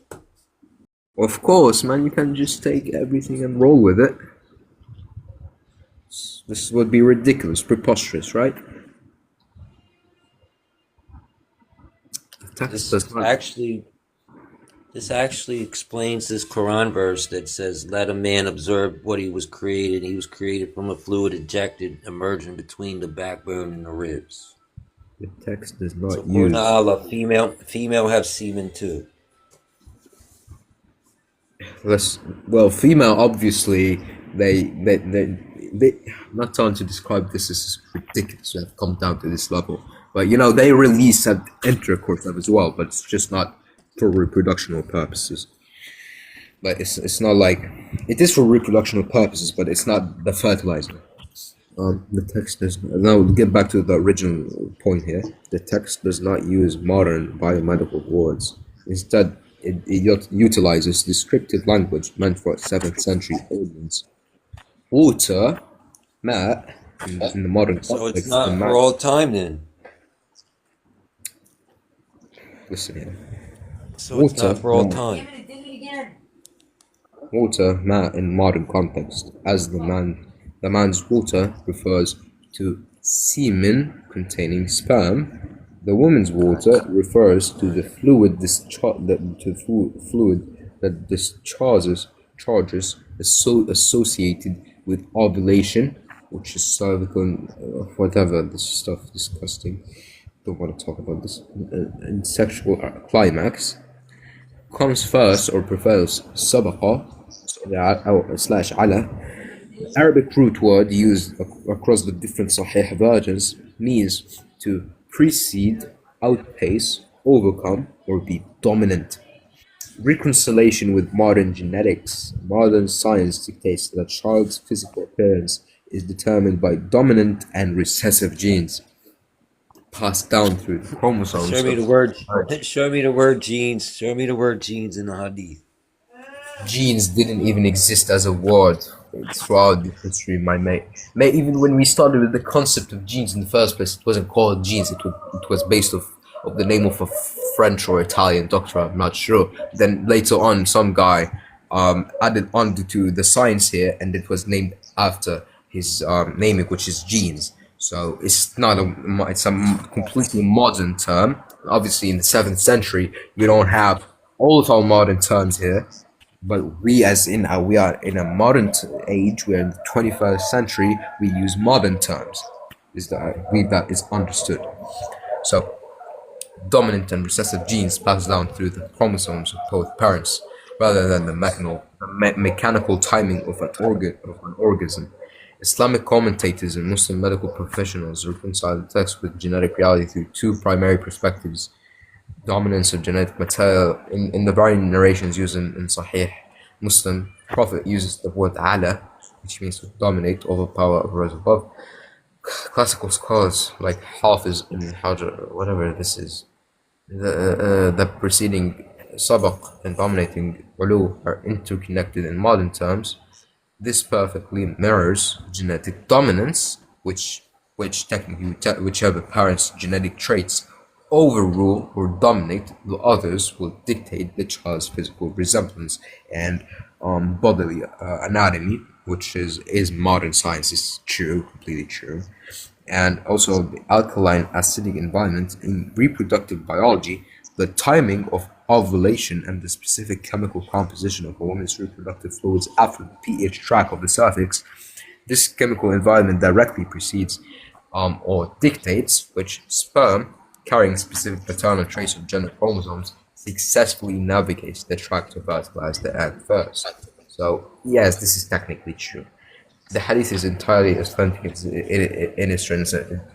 Of course, man, you can just take everything and roll with it. This would be ridiculous, preposterous, right? This actually explains this Quran verse that says, let a man observe what he was created. He was created from a fluid ejected, emerging between the backbone and the ribs. The text does not So use... Allah, female have semen too. Well, female, obviously, they not trying to describe this as ridiculous to have come down to this level, but they release at intercourse as well, but it's just not for reproductional purposes. But it's not like it is for reproductional purposes, but it's not the fertilizer. The text does now get back to the original point here. The text does not use modern biomedical words. Instead, it utilizes descriptive language meant for 7th century audience. Water, ma, in the modern context. So it's not for all time then. Listen here. So it's not for all time. Water, ma, in modern context, as the man's water refers to semen containing sperm. The woman's water refers to the fluid that discharges associated with ovulation, which is cervical, whatever this stuff, disgusting. Don't want to talk about this. And sexual climax comes first or prefers sabaqa / ala The Arabic root word used across the different Sahih versions means to precede, outpace, overcome, or be dominant. Reconciliation with modern genetics, modern science dictates that a child's physical appearance is determined by dominant and recessive genes passed down through the chromosomes Show me of the word. parents. Show me the word genes. Show me the word genes in the hadith. Genes didn't even exist as a word throughout the history, my mate. Mate, even when we started with the concept of genes in the first place, it wasn't called genes. It was based of the name of a French or Italian doctor. I'm not sure. Then later on, some guy added on to the science here, and it was named after his naming, which is genes. So it's not it's a completely modern term. Obviously, in the 7th century, we don't have all of our modern terms here, but we are in a modern age. We're in the 21st century. We use modern terms. Is that I believe that is understood. So dominant and recessive genes pass down through the chromosomes of both parents, rather than the mechanical timing of an organism. Islamic commentators and Muslim medical professionals reconcile the text with genetic reality through two primary perspectives: dominance of genetic material in the varying narrations used in Sahih Muslim. Prophet uses the word ala, which means to dominate, overpower, or rise above. Classical scholars like Hafiz and Hajar, whatever this is, the preceding sabaq and dominating ulu are interconnected in modern terms. This perfectly mirrors genetic dominance, which technically whichever parent's genetic traits overrule or dominate, the others will dictate the child's physical resemblance and bodily anatomy, which is modern science is true, completely true. And also the alkaline acidic environment in reproductive biology, the timing of ovulation and the specific chemical composition of a woman's reproductive fluids after the pH track of the cervix. This chemical environment directly precedes or dictates which sperm, carrying specific paternal traits of gender chromosomes, successfully navigates the track to fertilize the egg first. So, yes, this is technically true. The hadith is entirely authentic in its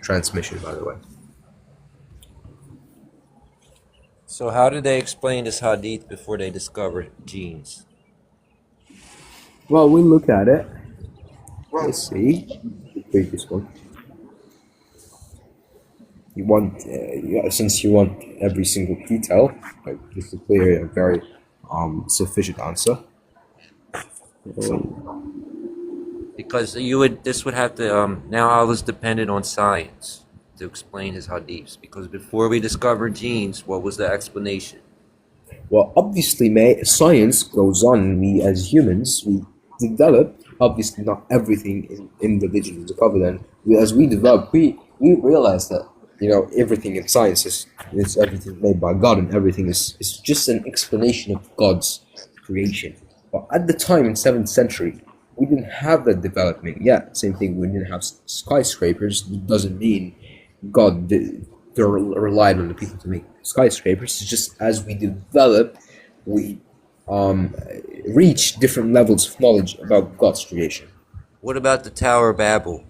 transmission, by the way. So how did they explain this hadith before they discovered genes? Well, we look at it. Let's see. Take this one. You want, since you want every single detail, like just to clear a very sufficient answer. Because this would have to now I was dependent on science to explain his hadiths, because before we discovered genes, what was the explanation? Well, obviously, mate, science goes on. We, as humans, we develop. Obviously, not everything is individually discovered, and as we develop, we realize that everything in science is everything made by God, and everything is just an explanation of God's creation. But at the time in 7th century, we didn't have that development. Yeah, same thing. We didn't have skyscrapers. It doesn't mean God they relied on the people to make skyscrapers. It's just as we develop, we reach different levels of knowledge about God's creation. What about the Tower of Babel?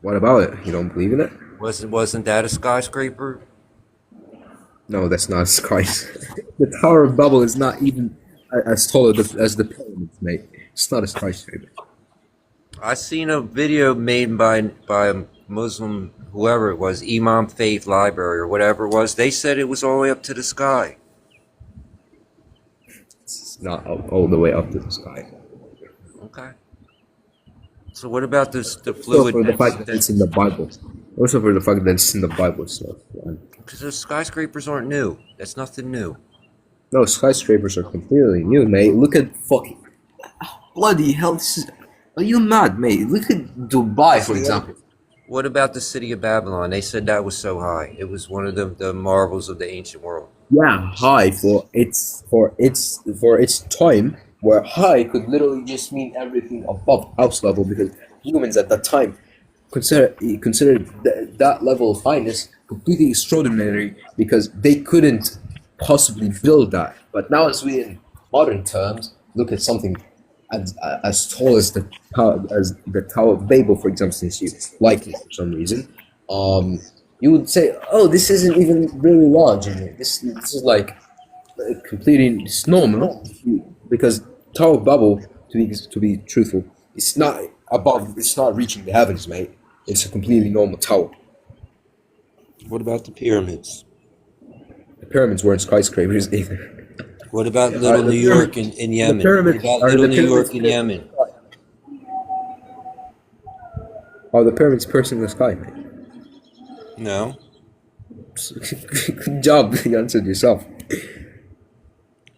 What about it? You don't believe in it? Wasn't that a skyscraper? No, that's not a skyscraper. The Tower of Babel is not even as tall as the pyramids, mate. It's not a skyscraper. I seen a video made by a Muslim, whoever it was, Imam Faith Library or whatever it was. They said it was all the way up to the sky. It's not all the way up to the sky. Okay. So what about the Also fluid? for the fact that it's in the Bible. Also for the fact that it's in the Bible. So, because those skyscrapers aren't new. That's nothing new. no, skyscrapers are completely new, mate. Look at fucking bloody hell. Are you mad, mate? Look at Dubai, for example. What about the city of Babylon? They said that was so high. It was one of the marvels of the ancient world. Yeah, high for its time, where high could literally just mean everything above house level, because humans at that time considered that level of highness completely extraordinary, because they couldn't possibly build that. But now, as we in modern terms look at something as tall as the Tower of Babel, for example, since you like it for some reason, you would say, "Oh, this isn't even really large. This is like completely it's normal because Tower of Babel, to be truthful, it's not above. It's not reaching the heavens, mate. It's a completely normal tower. What about the pyramids? The pyramids weren't skyscrapers either. What about Little New York in The Yemen? What pyramids about are Little the New pyramids. York in Yemen? Are the pyramids piercing the sky, mate? No. Good job. You answered yourself.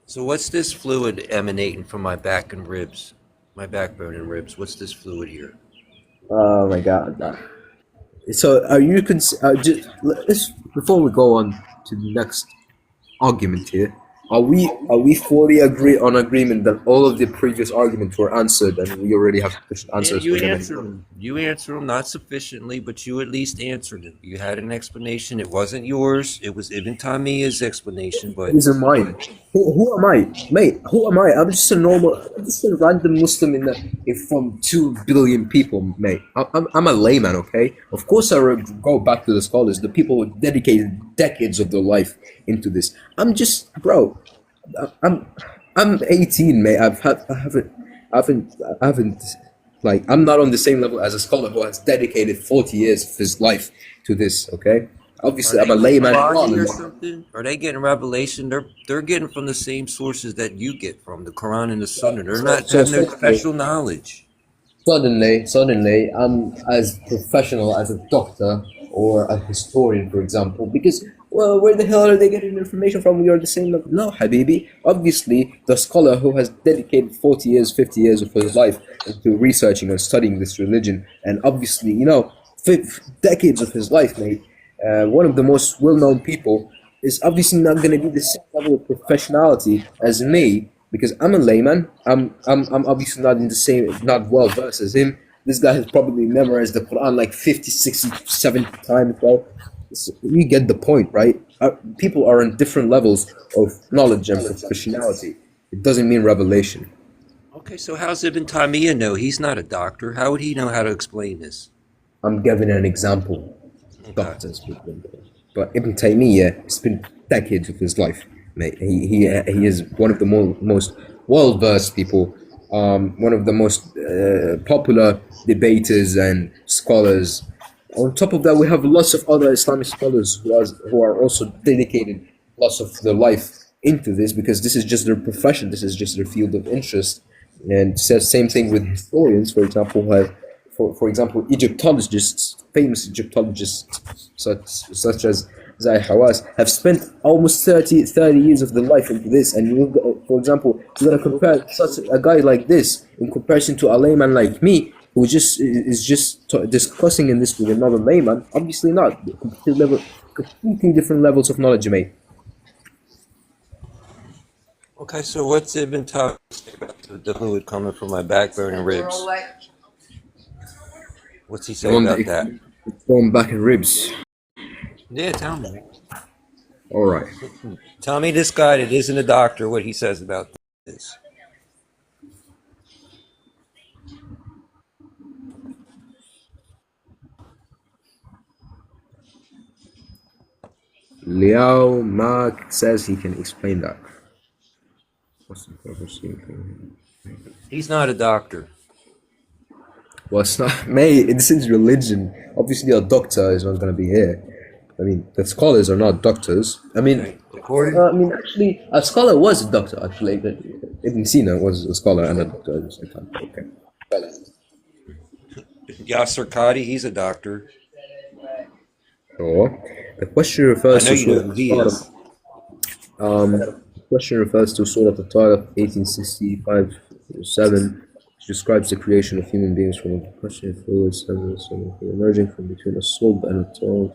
So what's this fluid emanating from my back and ribs? My backbone and ribs. What's this fluid here? Oh my god. So are you let's before we go on to the next argument here, are we fully agreement that all of the previous arguments were answered and we already have sufficient Yeah, answers you for them? answered them. You answered them, not sufficiently, but you at least answered it. You had an explanation. It wasn't yours. It was Ibn Taymiyyah's explanation, but These are mine. Who am I, mate? Who am I? I'm just a random Muslim from 2 billion people, mate. I'm a layman, okay? Of course, I would go back to the scholars, the people who dedicated decades of their life into this. I'm just, bro. I'm 18, mate. I haven't. Like, I'm not on the same level as a scholar who has dedicated 40 years of his life to this. Okay. Obviously, I'm a layman. Quran or something? Are they getting revelation? They're getting from the same sources that you get from, the Quran and the Sunnah. They're not having their special knowledge. Suddenly, I'm as professional as a doctor or a historian, for example, because, well, where the hell are they getting information from? We are the same level. No, Habibi. Obviously, the scholar who has dedicated 40 years, 50 years of his life into researching and studying this religion, and obviously, decades of his life, mate, one of the most well-known people, is obviously not going to be the same level of professionality as me, because I'm a layman. I'm obviously not in the same, not well versed as him. This guy has probably memorized the Quran like 50, 60, 70 times, bro. So you get the point, right? People are on different levels of knowledge and professionality. It doesn't mean revelation. Okay, so how's Ibn Taymiyyah know? He's not a doctor. How would he know how to explain this? I'm giving an example. Doctors, but Ibn Taymiyyah spent decades of his life, mate. He is one of the most well-versed people, one of the most popular debaters and scholars. On top of that, we have lots of other Islamic scholars who are also dedicated lots of their life into this because this is just their profession, this is just their field of interest. And same thing with historians, for example, who have, for example, Egyptologists, famous Egyptologists such as Zai Hawass, have spent almost 30 years of their life into this. And for example, you're going to compare such a guy like this in comparison to a layman like me, who is just discussing in this with another layman. Obviously not. Completely different levels of knowledge, mate. Okay, so what's Ibn Taymiyyah say about the fluid coming from my backbone and ribs? What's he say about that? Going back and ribs. Yeah, tell me. All right. Tell me this guy that isn't a doctor what he says about this. Liao Mark says he can explain that. What's the purpose? He's not a doctor. Well, it's not, mate. This is religion. Obviously, a doctor is not going to be here. I mean, the scholars are not doctors. I mean, actually, a scholar was a doctor. Actually, Ibn Sina was a scholar and a doctor at the same time. Okay. Yasser Qadi, he's a doctor. So, the question refers I know to you know who he is. the question refers to Surah Al-Tariq 1865-7, which describes the creation of human beings from a question of fluids emerging from between a sulb and a tongue.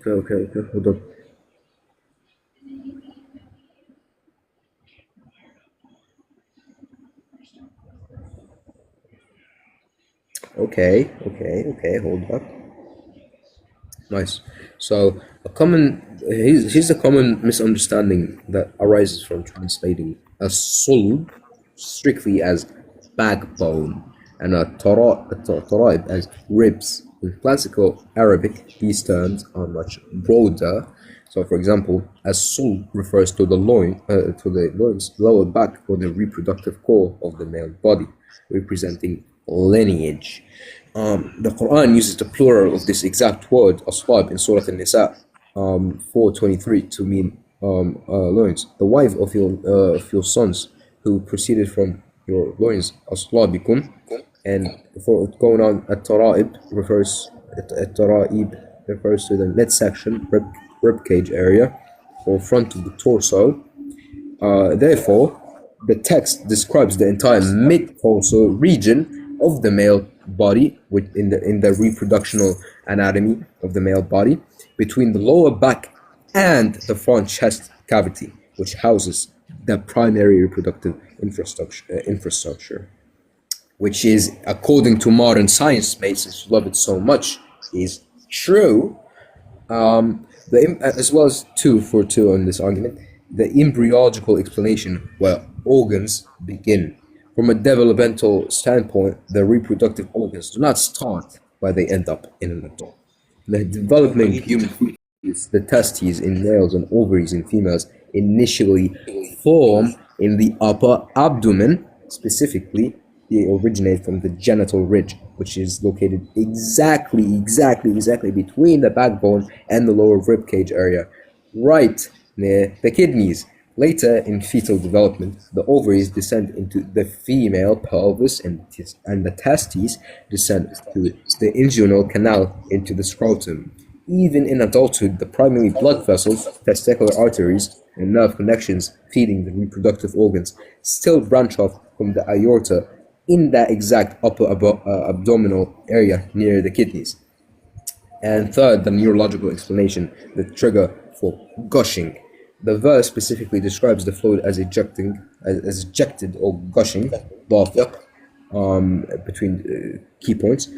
Okay, hold on. Okay, hold up. Nice. So here's a common misunderstanding that arises from translating a sulb strictly as backbone, and a tara'ib as ribs. In classical Arabic, these terms are much broader. So, for example, as sul refers to the loins, lower back, or the reproductive core of the male body, representing lineage. The Quran uses the plural of this exact word, aslab, in Surah An-Nisa 4:23 to mean loins. The wife of your sons who proceeded from your loins, aslabikum, and for going on, at-tara'ib refers to the midsection, rib cage area, or front of the torso. Therefore, the text describes the entire mid-torso region of the male body in the reproductional anatomy of the male body, between the lower back and the front chest cavity, which houses the primary reproductive infrastructure, which is, according to modern science, mates, since you love it so much, is true. As well as two on this argument, the embryological explanation where organs begin. From a developmental standpoint, the reproductive organs do not start where they end up in an adult. The development of human fetus, the testes in males and ovaries in females, initially form in the upper abdomen. Specifically, they originate from the genital ridge, which is located exactly between the backbone and the lower rib cage area, right near the kidneys. Later, in fetal development, the ovaries descend into the female pelvis, and the testes descend to the inguinal canal into the scrotum. Even in adulthood, the primary blood vessels, testicular arteries, and nerve connections feeding the reproductive organs still branch off from the aorta in that exact upper abdominal area near the kidneys. And third, the neurological explanation, the trigger for gushing. The verse specifically describes the fluid as ejected or gushing, between key points.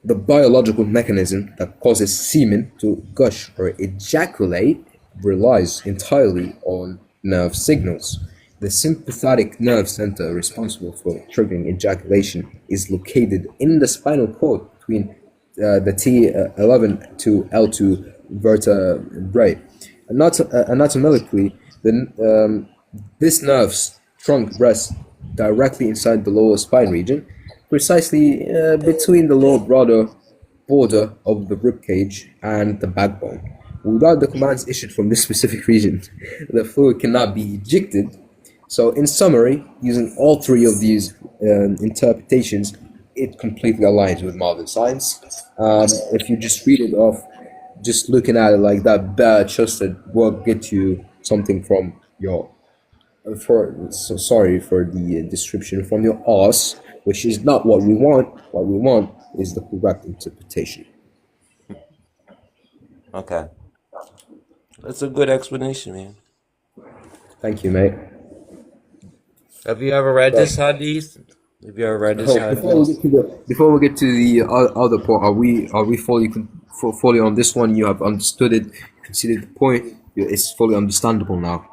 The biological mechanism that causes semen to gush or ejaculate relies entirely on nerve signals. The sympathetic nerve center responsible for triggering ejaculation is located in the spinal cord between the T11 to L2 vertebrae. Anatomically, this nerve's trunk rests directly inside the lower spine region, precisely between the lower border of the rib cage and the backbone. Without the commands issued from this specific region, the fluid cannot be ejected. So, in summary, using all three of these interpretations, it completely aligns with modern science. If you just read it off, just looking at it like that, bare-chested will get you something from your. Sorry for the description, from your ass, which is not what we want. What we want is the correct interpretation. Okay. That's a good explanation, man. Thank you, mate. Have you ever read this hadith? Have you ever read this hadith? Before we get to the other part, are we fully on this one? You have understood it, considered the point. It's fully understandable now.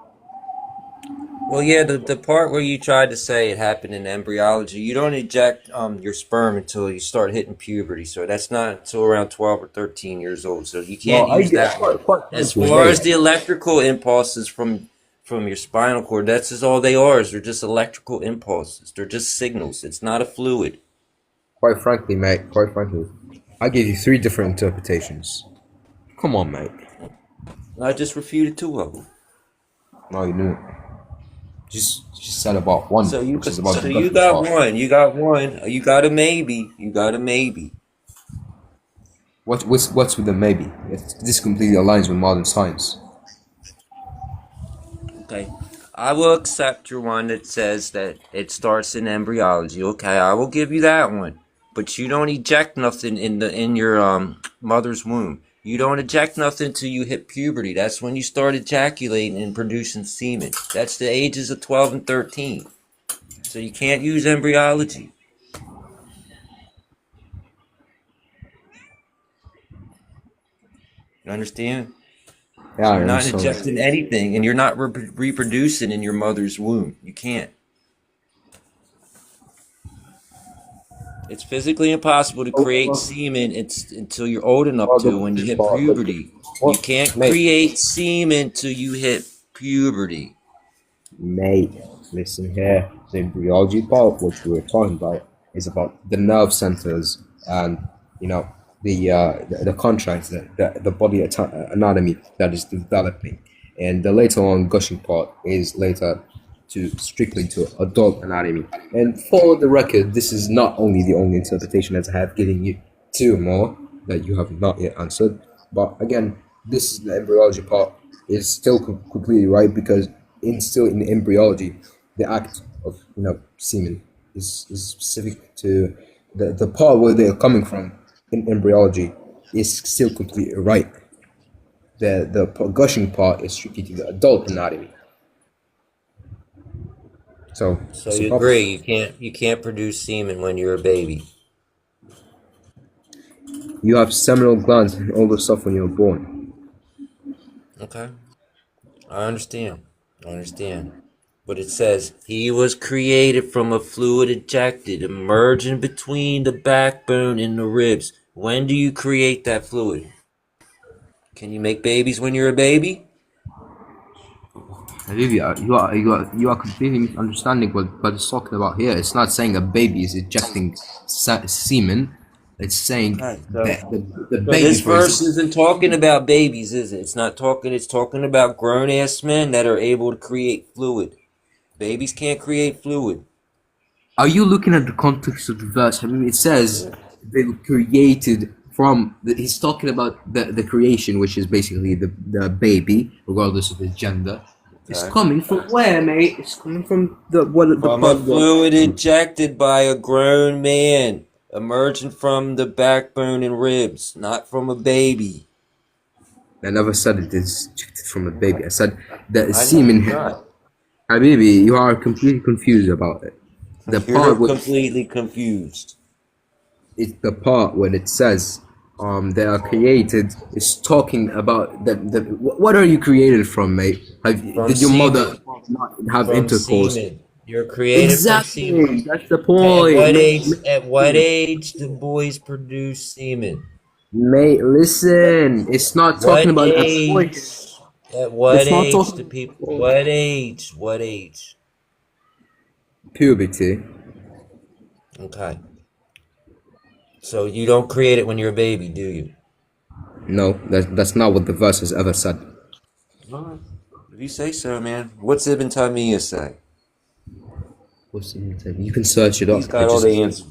Well, yeah, the part where you tried to say it happened in embryology, you don't eject your sperm until you start hitting puberty. So that's not until around 12 or 13 years old. So you can't use that. As far as the electrical impulses from your spinal cord, that's just all they are. They're just electrical impulses. They're just signals. It's not a fluid. Quite frankly, mate, I gave you three different interpretations. Come on, mate. I just refuted two of them. No, you didn't. Just said about one. So you got part. one. You got one. You got a maybe. You got a maybe. What's with the maybe? This completely aligns with modern science. Okay. I will accept your one that says that it starts in embryology. Okay, I will give you that one. But you don't eject nothing in your mother's womb. You don't eject nothing until you hit puberty. That's when you start ejaculating and producing semen. That's the ages of 12 and 13. So you can't use embryology. You understand? Yeah, So you're not injecting anything, and you're not reproducing in your mother's womb. You can't. It's physically impossible to create semen until you're old enough to when you hit puberty. You can't Mate, create semen till you hit puberty. mate, listen here. The embryology part, which we were talking about, is about the nerve centers and you know the contracts, the body anatomy that is developing, and the later on gushing part is later to strictly to adult anatomy. And for the record, this is not only the only interpretation as I have given you two more that you have not yet answered. But again, this the embryology part is still completely right because still in embryology, the act of semen is specific to the part where they're coming from in embryology is still completely right. The gushing part is strictly to the adult anatomy. So, So you agree you can't produce semen when you're a baby. you have seminal glands and all the stuff when you're born. Okay. I understand. But it says he was created from a fluid ejected, emerging between the backbone and the ribs. When do you create that fluid? Can you make babies when you're a baby? Olivia, you are completely misunderstanding what it's talking about here. It's not saying a baby is ejecting semen. It's saying Right, that the So baby. this verse isn't talking about babies, is it? It's talking about grown ass men that are able to create fluid. Babies can't create fluid. Are you looking at the context of the verse? I mean, it says they were created from. He's talking about the creation, which is basically the baby, regardless of his gender. It's Okay. coming from where, mate? It's coming from the From a fluid ejected by a grown man, emerging from the backbone and ribs, not from a baby. I never said it is ejected from a baby. I said that I know semen. you're not. Habibi, you are completely confused about it. The You're part where completely confused. it's the part when it says they are created is talking about what are you created from, mate? From Did your mother semen. not have From intercourse? semen. You're created from semen. Exactly, that's the Okay, point. at what age do boys produce semen? Mate, listen, it's not talking What about a point. age? At what It's not age do talking people? about What age? What age? puberty. Okay. So you don't create it when you're a baby, do you? No, that's not what the verse has ever said. Alright. If you say so, man. What's Ibn Taymiyyah say? What's the thing? You can search it He's up. got all the answers.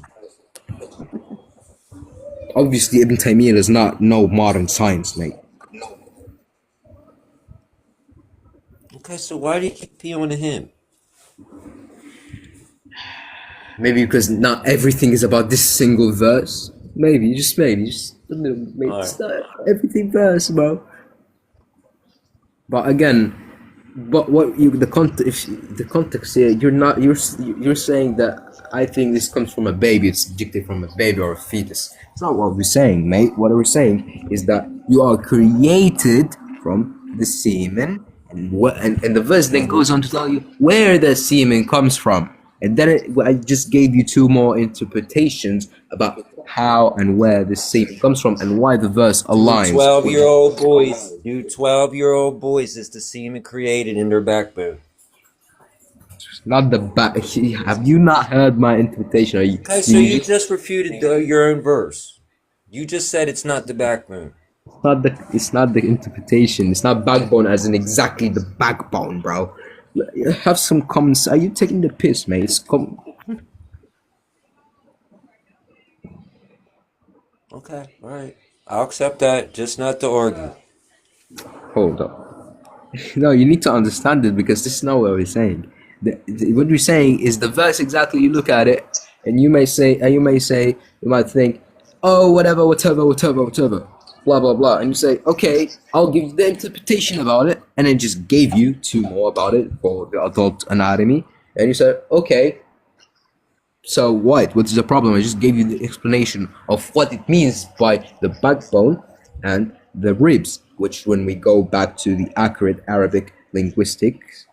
Obviously, Ibn Taymiyyah does not know modern science, mate. Okay, so why do you keep peeling to him? Maybe because not everything is about this single verse. Maybe, just maybe, just a little. Maybe Alright. it's not everything verse, bro. But again, but what you the context here, you're saying that I think this comes from a baby. It's ejected from a baby or a fetus. It's not what we're saying, mate. What we're saying is that you are created from the semen, and the verse then goes on to tell you where the semen comes from. And then I just gave you two more interpretations about how and where this semen comes from and why the verse aligns. 12-year-old boys. Do 12-year-old boys is the semen created in their backbone. Not the back. Have you not heard my interpretation? Okay, so you just refuted your own verse. You just said it's not the backbone. It's not the interpretation. It's not backbone as in exactly the backbone, bro. Have some common sense. Are you taking the piss, mate? Okay, alright. I'll accept that, just not to argue. Hold up. No, you need to understand it because this is not what we're saying. What we're saying is the verse exactly. You look at it, and you might think, oh, whatever, blah blah blah, and you say, okay, I'll give you the interpretation about it, and then just gave you two more about it for the adult anatomy, and you said, okay, so what? What's the problem? I just gave you the explanation of what it means by the backbone and the ribs, which when we go back to the accurate Arabic linguistics,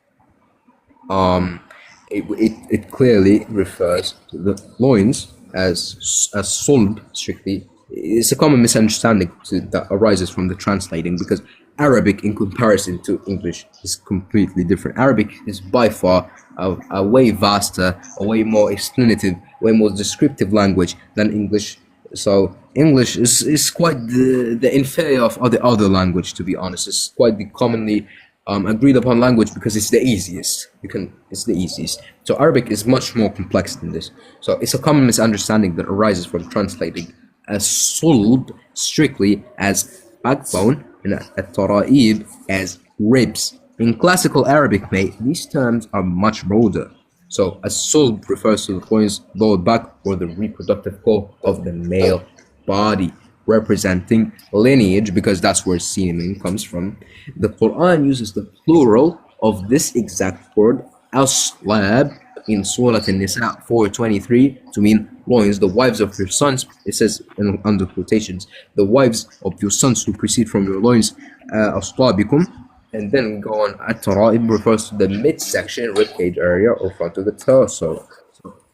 it clearly refers to the loins as sulb strictly. It's a common misunderstanding that arises from the translating, because Arabic, in comparison to English, is completely different. Arabic is by far a way vaster, a way more explanative, way more descriptive language than English. So English is quite the inferior of the other language, to be honest. It's quite the commonly agreed upon language because it's the easiest. It's the easiest. So Arabic is much more complex than this. So it's a common misunderstanding that arises from translating as sulb strictly as backbone and at-tara'ib as ribs. In classical Arabic, mate, these terms are much broader. So a sulb refers to the loins, lower back, or the reproductive core of the male body, representing lineage, because that's where semen comes from. The Quran uses the plural of this exact word, aslab, in Surah An-Nisa 4:23 to mean loins, the wives of your sons. It says under quotations, the wives of your sons who proceed from your loins, aslabikum. And then we go on, at-tara'ib refers to the midsection, ribcage area, or front of the torso.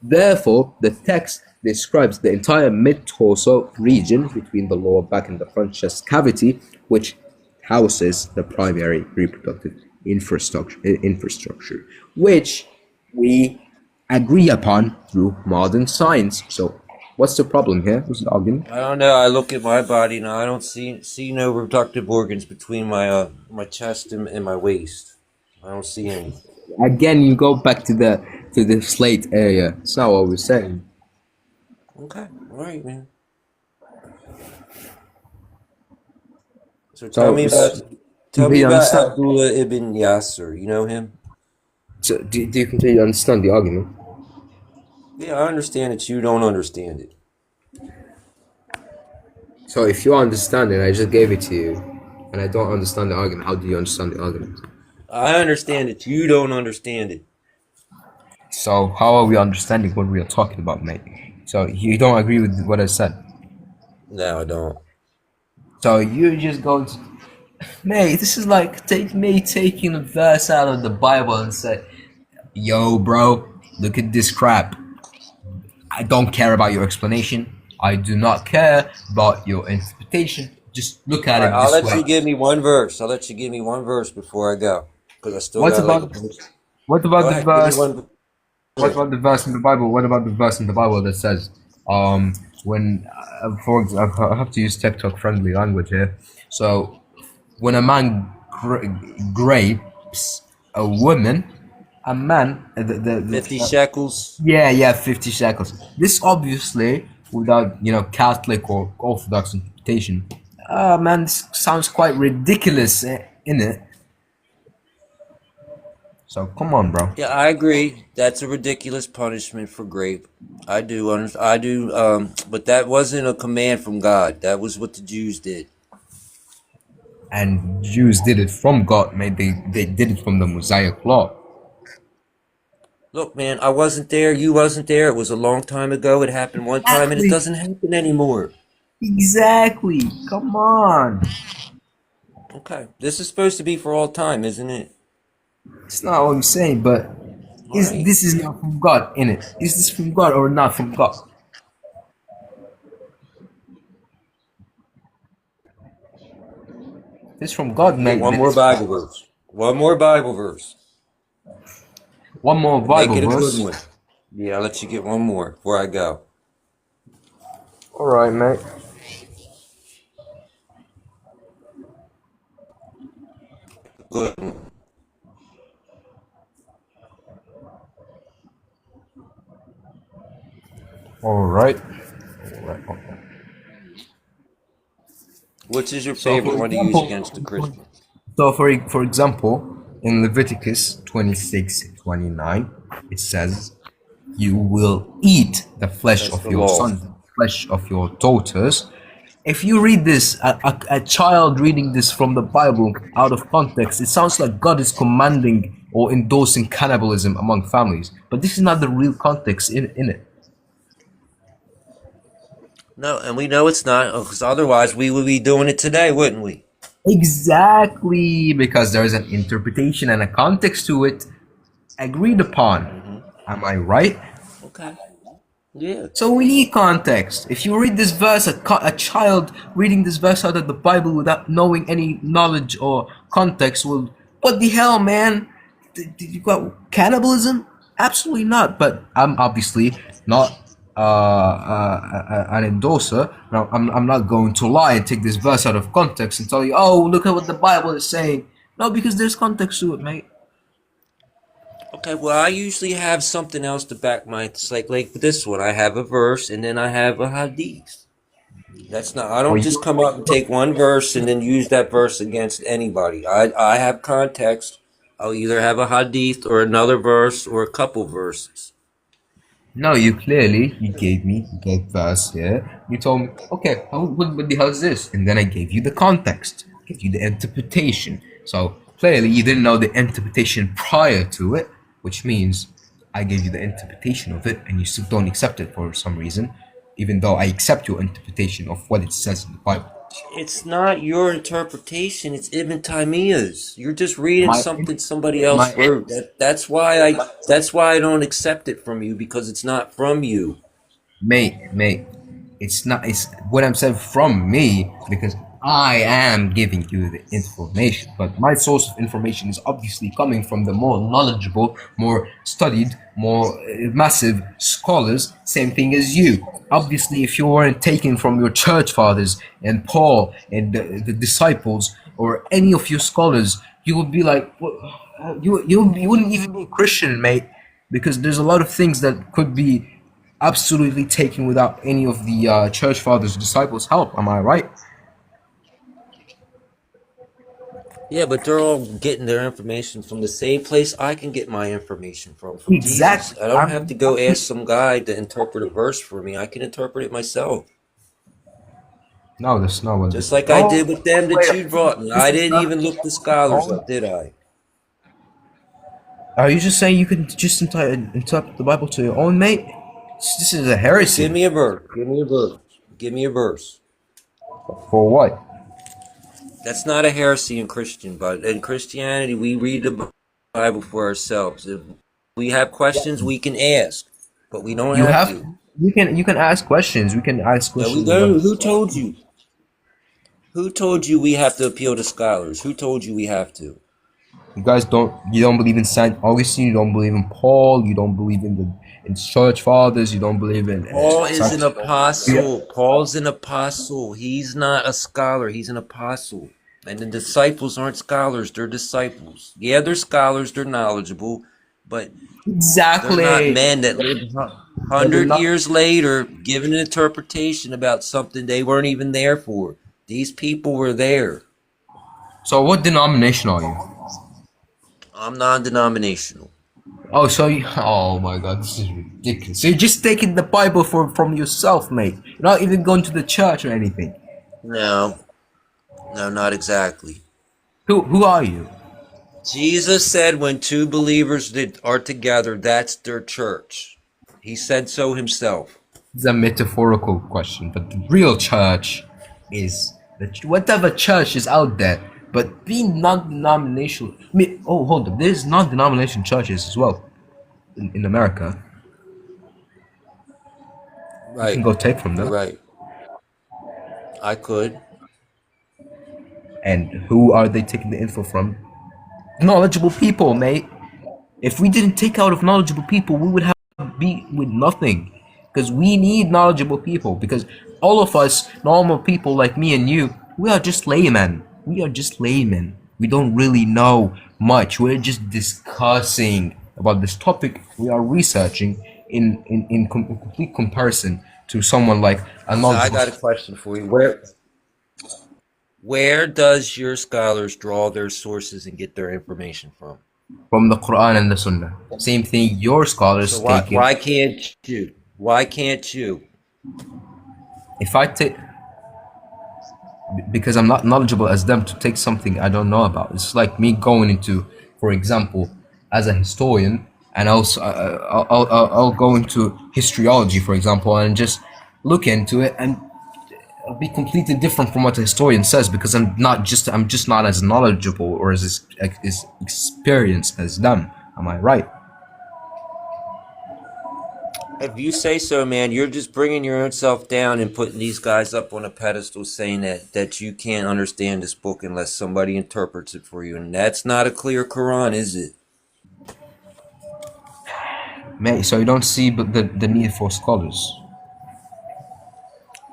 Therefore, the text describes the entire mid-torso region between the lower back and the front chest cavity, which houses the primary reproductive infrastructure, which we agree upon through modern science. So, what's the problem here? What's the argument? I don't know. I look at my body now. I don't see no reproductive organs between my my chest and my waist. I don't see any. Again, you go back to the slate area. It's not what we're saying. Okay, all right, man. So tell me about understand? Abdullah ibn Yasser. You know him? So, do you completely understand the argument? Yeah, I understand that you don't understand it. So if you understand it, I just gave it to you, and I don't understand the argument. How do you understand the argument? I understand that you don't understand it. So how are we understanding what we are talking about, mate? So you don't agree with what I said. No, I don't. So you just go to, mate, this is like taking a verse out of the Bible and say, yo, bro, look at this crap. I don't care about your explanation. I do not care about your interpretation. Just look at it I'll this let way. you give me one verse. I'll let you give me one verse before I go, because I still What got about like a verse. what Go about the ahead, give me verse? one. What about the verse in the Bible? What about the verse in the Bible that says, when, for example, I have to use TikTok friendly language here. So, when a man grapes a woman, a man, 50 shekels. yeah, 50 shekels. This obviously, without, Catholic or Orthodox interpretation, man, this sounds quite ridiculous, in it. So, come on, bro. Yeah, I agree. That's a ridiculous punishment for grape. I do. But that wasn't a command from God. That was what the Jews did. And Jews did it from God, mate. They did it from the Mosaic law. Look, man, I wasn't there. You wasn't there. It was a long time ago. It happened one time, and it doesn't happen anymore. Exactly. Come on. Okay, this is supposed to be for all time, isn't it? It's not what I'm saying, but Right. this is not from God, innit? Is this from God or not from God? It's from God, mate. One more Bible verse. One more Bible verse. One more Bible Make it a verse. good one. Yeah, I'll let you get one more before I go. All right, mate. Good one. All right. Which is your So, favorite for one to use example, against the Christians? So, for example, in Leviticus 26:29, it says, "You will eat the flesh That's of the your law. sons, the flesh of your daughters." If you read this, a child reading this from the Bible out of context, it sounds like God is commanding or endorsing cannibalism among families. But this is not the real context in it. No, and we know it's not, because otherwise we would be doing it today, wouldn't we? Exactly, because there is an interpretation and a context to it agreed upon. Am I right? Okay. Yeah. So we need context. If you read this verse, a child reading this verse out of the Bible without knowing any knowledge or context will, what the hell, man? Did you got cannibalism? Absolutely not. But I'm obviously not an endorser. No, I'm not going to lie and take this verse out of context and tell you, oh, look at what the Bible is saying. No, because there's context to it, mate. Okay, well, I usually have something else to back my. It's like this one. I have a verse and then I have a hadith. That's not. I Or don't just you, come up and take one verse and then use that verse against anybody. I have context. I'll either have a hadith or another verse or a couple verses. no, you gave me the verse here. You told me, okay, what the hell is this? And then I gave you the context, gave you the interpretation. So clearly you didn't know the interpretation prior to it, which means I gave you the interpretation of it and you still don't accept it for some reason, even though I accept your interpretation of what it says in the Bible. It's not your interpretation. It's Ibn Taymiyyah's. You're just reading My, something somebody my, else wrote. That's why I. That's why I don't accept it from you because it's not from you. mate, it's not, it's what I'm saying from me because I am giving you the information, but my source of information is obviously coming from the more knowledgeable, more studied, more massive scholars, same thing as you. Obviously, if you weren't taken from your church fathers and Paul and the disciples or any of your scholars, you would be like, what? You wouldn't even be a Christian, mate, because there's a lot of things that could be absolutely taken without any of the church fathers, disciples' help. Am I right? Yeah, but they're all getting their information from the same place I can get my information from Jesus. Exactly. I don't have to go ask some guy to interpret a verse for me. I can interpret it myself. No, that's not what. Just like I Oh, did with them that wait. you brought me. This I is didn't not. even look the scholars Oh, up, did I? are you just saying you can just interpret the Bible to your own, mate? This is a Well, give heresy. me a verse. Give me a verse. Give me a verse. For what? That's not a heresy in Christian, but in Christianity, we read the Bible for ourselves. If we have questions, we can ask, but we don't You have have. to. You can ask questions. We can ask Now we questions go. about. Who told you? Who told you we have to appeal to scholars? Who told you we have to? You guys don't. You don't believe in Saint Augustine. You don't believe in Paul. You don't believe in the church fathers. You don't believe in. Paul is an Yeah. apostle. Paul's an apostle. He's not a scholar. He's an apostle. And the disciples aren't scholars. They're disciples. Yeah, they're scholars. They're knowledgeable, but they're not Exactly. men that lived But they're 100 years later giving an interpretation about something they weren't even there for. These people were there. So what denomination are you? I'm non-denominational. Oh, so you, oh my God, this is ridiculous. So you're just taking the Bible from yourself, mate. You're not even going to the church or anything. No, no, not exactly. Who are you? Jesus said when two believers are together, that's their church. He said so himself. It's a metaphorical question, but the real church is whatever church is out there. But being non-denominational, I mean, oh, hold on, there's non-denominational churches as well in America. You can Right. go take from You're them. right. I could. And who are they taking the info from? Knowledgeable people, mate. If we didn't take out of knowledgeable people, we would have be with nothing. Because we need knowledgeable people. Because all of us, normal people like me and you, we are just laymen. We are just laymen. We don't really know much. We're just discussing about this topic. We are researching in complete comparison to someone like a Now I knowledgeable. got a question for you. Where does your scholars draw their sources and get their information from? From the Quran and the Sunnah. Same thing your scholars So take it. why can't you? Why can't you? If I take, because I'm not knowledgeable as them to take something I don't know about. It's like me going into, for example, as a historian, and also I'll go into historiology, for example, and just look into it and it'll be completely different from what a historian says because I'm just not as knowledgeable or as experienced as them. Am I right? If you say so, man, you're just bringing your own self down and putting these guys up on a pedestal, saying that you can't understand this book unless somebody interprets it for you, and that's not a clear Quran, is it? Mate, so you don't see the need for scholars.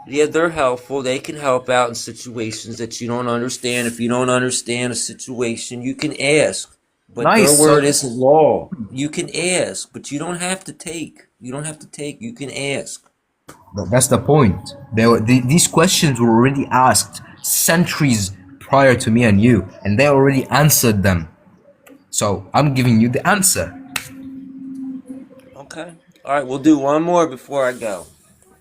Yeah, they're helpful. They can help out in situations that you don't understand. If you don't understand a situation, you can ask. But their Nice. word So isn't law. You can ask, but you don't have to take. You don't have to take. You can ask. that's the point. These questions were already asked centuries prior to me and you, and they already answered them. So I'm giving you the answer. Okay. All right, we'll do one more before I go.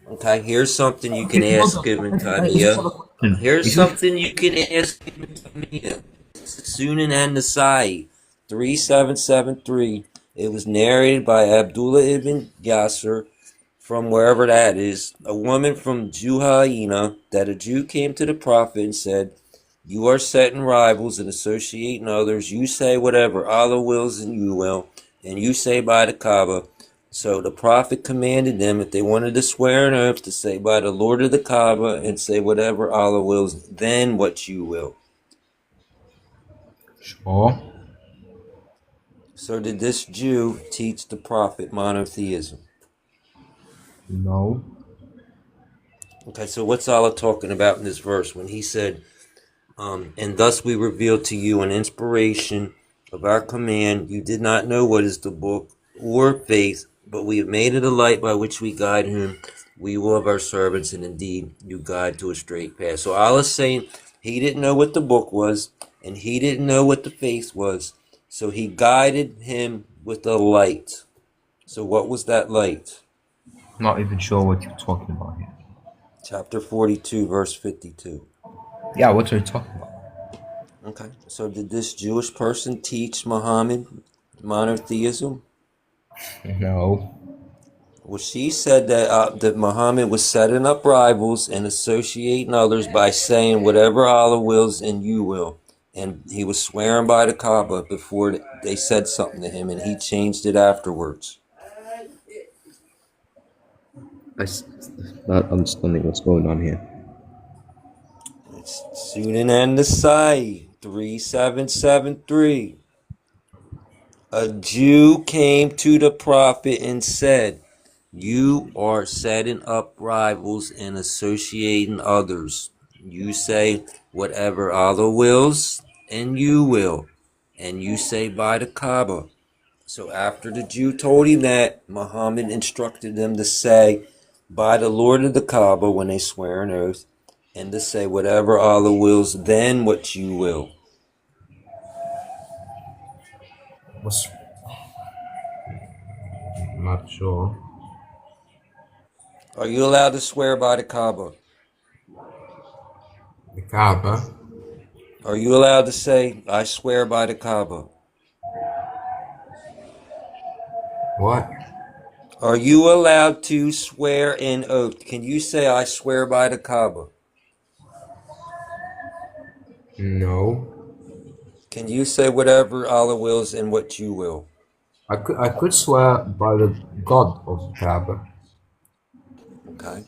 Okay, here's something you can Okay, hold ask on. Ibn I just have Taymiyyah. a question. Here's If you something you can ask Ibn Taymiyyah. Sunan and Nasai, 3773. It was narrated by Abdullah ibn Yasser from wherever that is, a woman from Juhayna, that a Jew came to the Prophet and said, "You are setting rivals and associating others. You say whatever Allah wills and you will, and you say by the Kaaba." So the Prophet commanded them, if they wanted to swear an oath, to say by the Lord of the Kaaba and say whatever Allah wills, then what you will. sure. So did this Jew teach the Prophet monotheism? No. Okay, so what's Allah talking about in this verse when he said, and thus we revealed to you an inspiration of our command. You did not know what is the book or faith, but we have made it a light by which we guide whom we will of our servants, and indeed you guide to a straight path. So Allah's saying he didn't know what the book was, and he didn't know what the faith was. So he guided him with a light. So what was that light? Not even sure what you're talking about here. Chapter 42, verse 52. Yeah, what are you talking about? Okay. So did this Jewish person teach Muhammad monotheism? No. Well, she said that Muhammad was setting up rivals and associating others by saying whatever Allah wills and you will. And he was swearing by the Kaaba before they said something to him, and he changed it afterwards. Not understanding what's going on here. It's Sunan and Nasai, 3773. A Jew came to the Prophet and said, "You are setting up rivals and associating others. You say whatever Allah wills, and you will. And you say by the Kaaba." So after the Jew told him that, Muhammad instructed them to say by the Lord of the Kaaba when they swear an oath, and to say whatever Allah wills, then what you will. Was not sure. Are you allowed to swear by the Kaaba? The Kaaba. Are you allowed to say, "I swear by the Kaaba"? What? Are you allowed to swear an oath? Can you say, "I swear by the Kaaba"? No. Can you say whatever Allah wills and what you will? I could swear by the God of the Kaaba. Okay.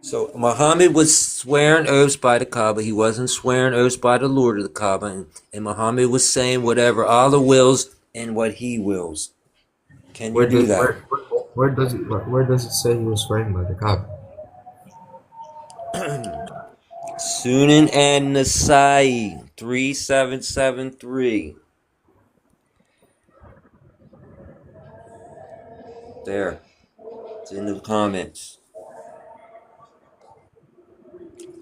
So Muhammad was swearing oaths by the Kaaba. He wasn't swearing oaths by the Lord of the Kaaba. And Muhammad was saying whatever Allah wills and what he wills. Can you Where do does that? where does it say he was swearing by the Kaaba? Sunan and Nasai, 3773. There. It's in the comments.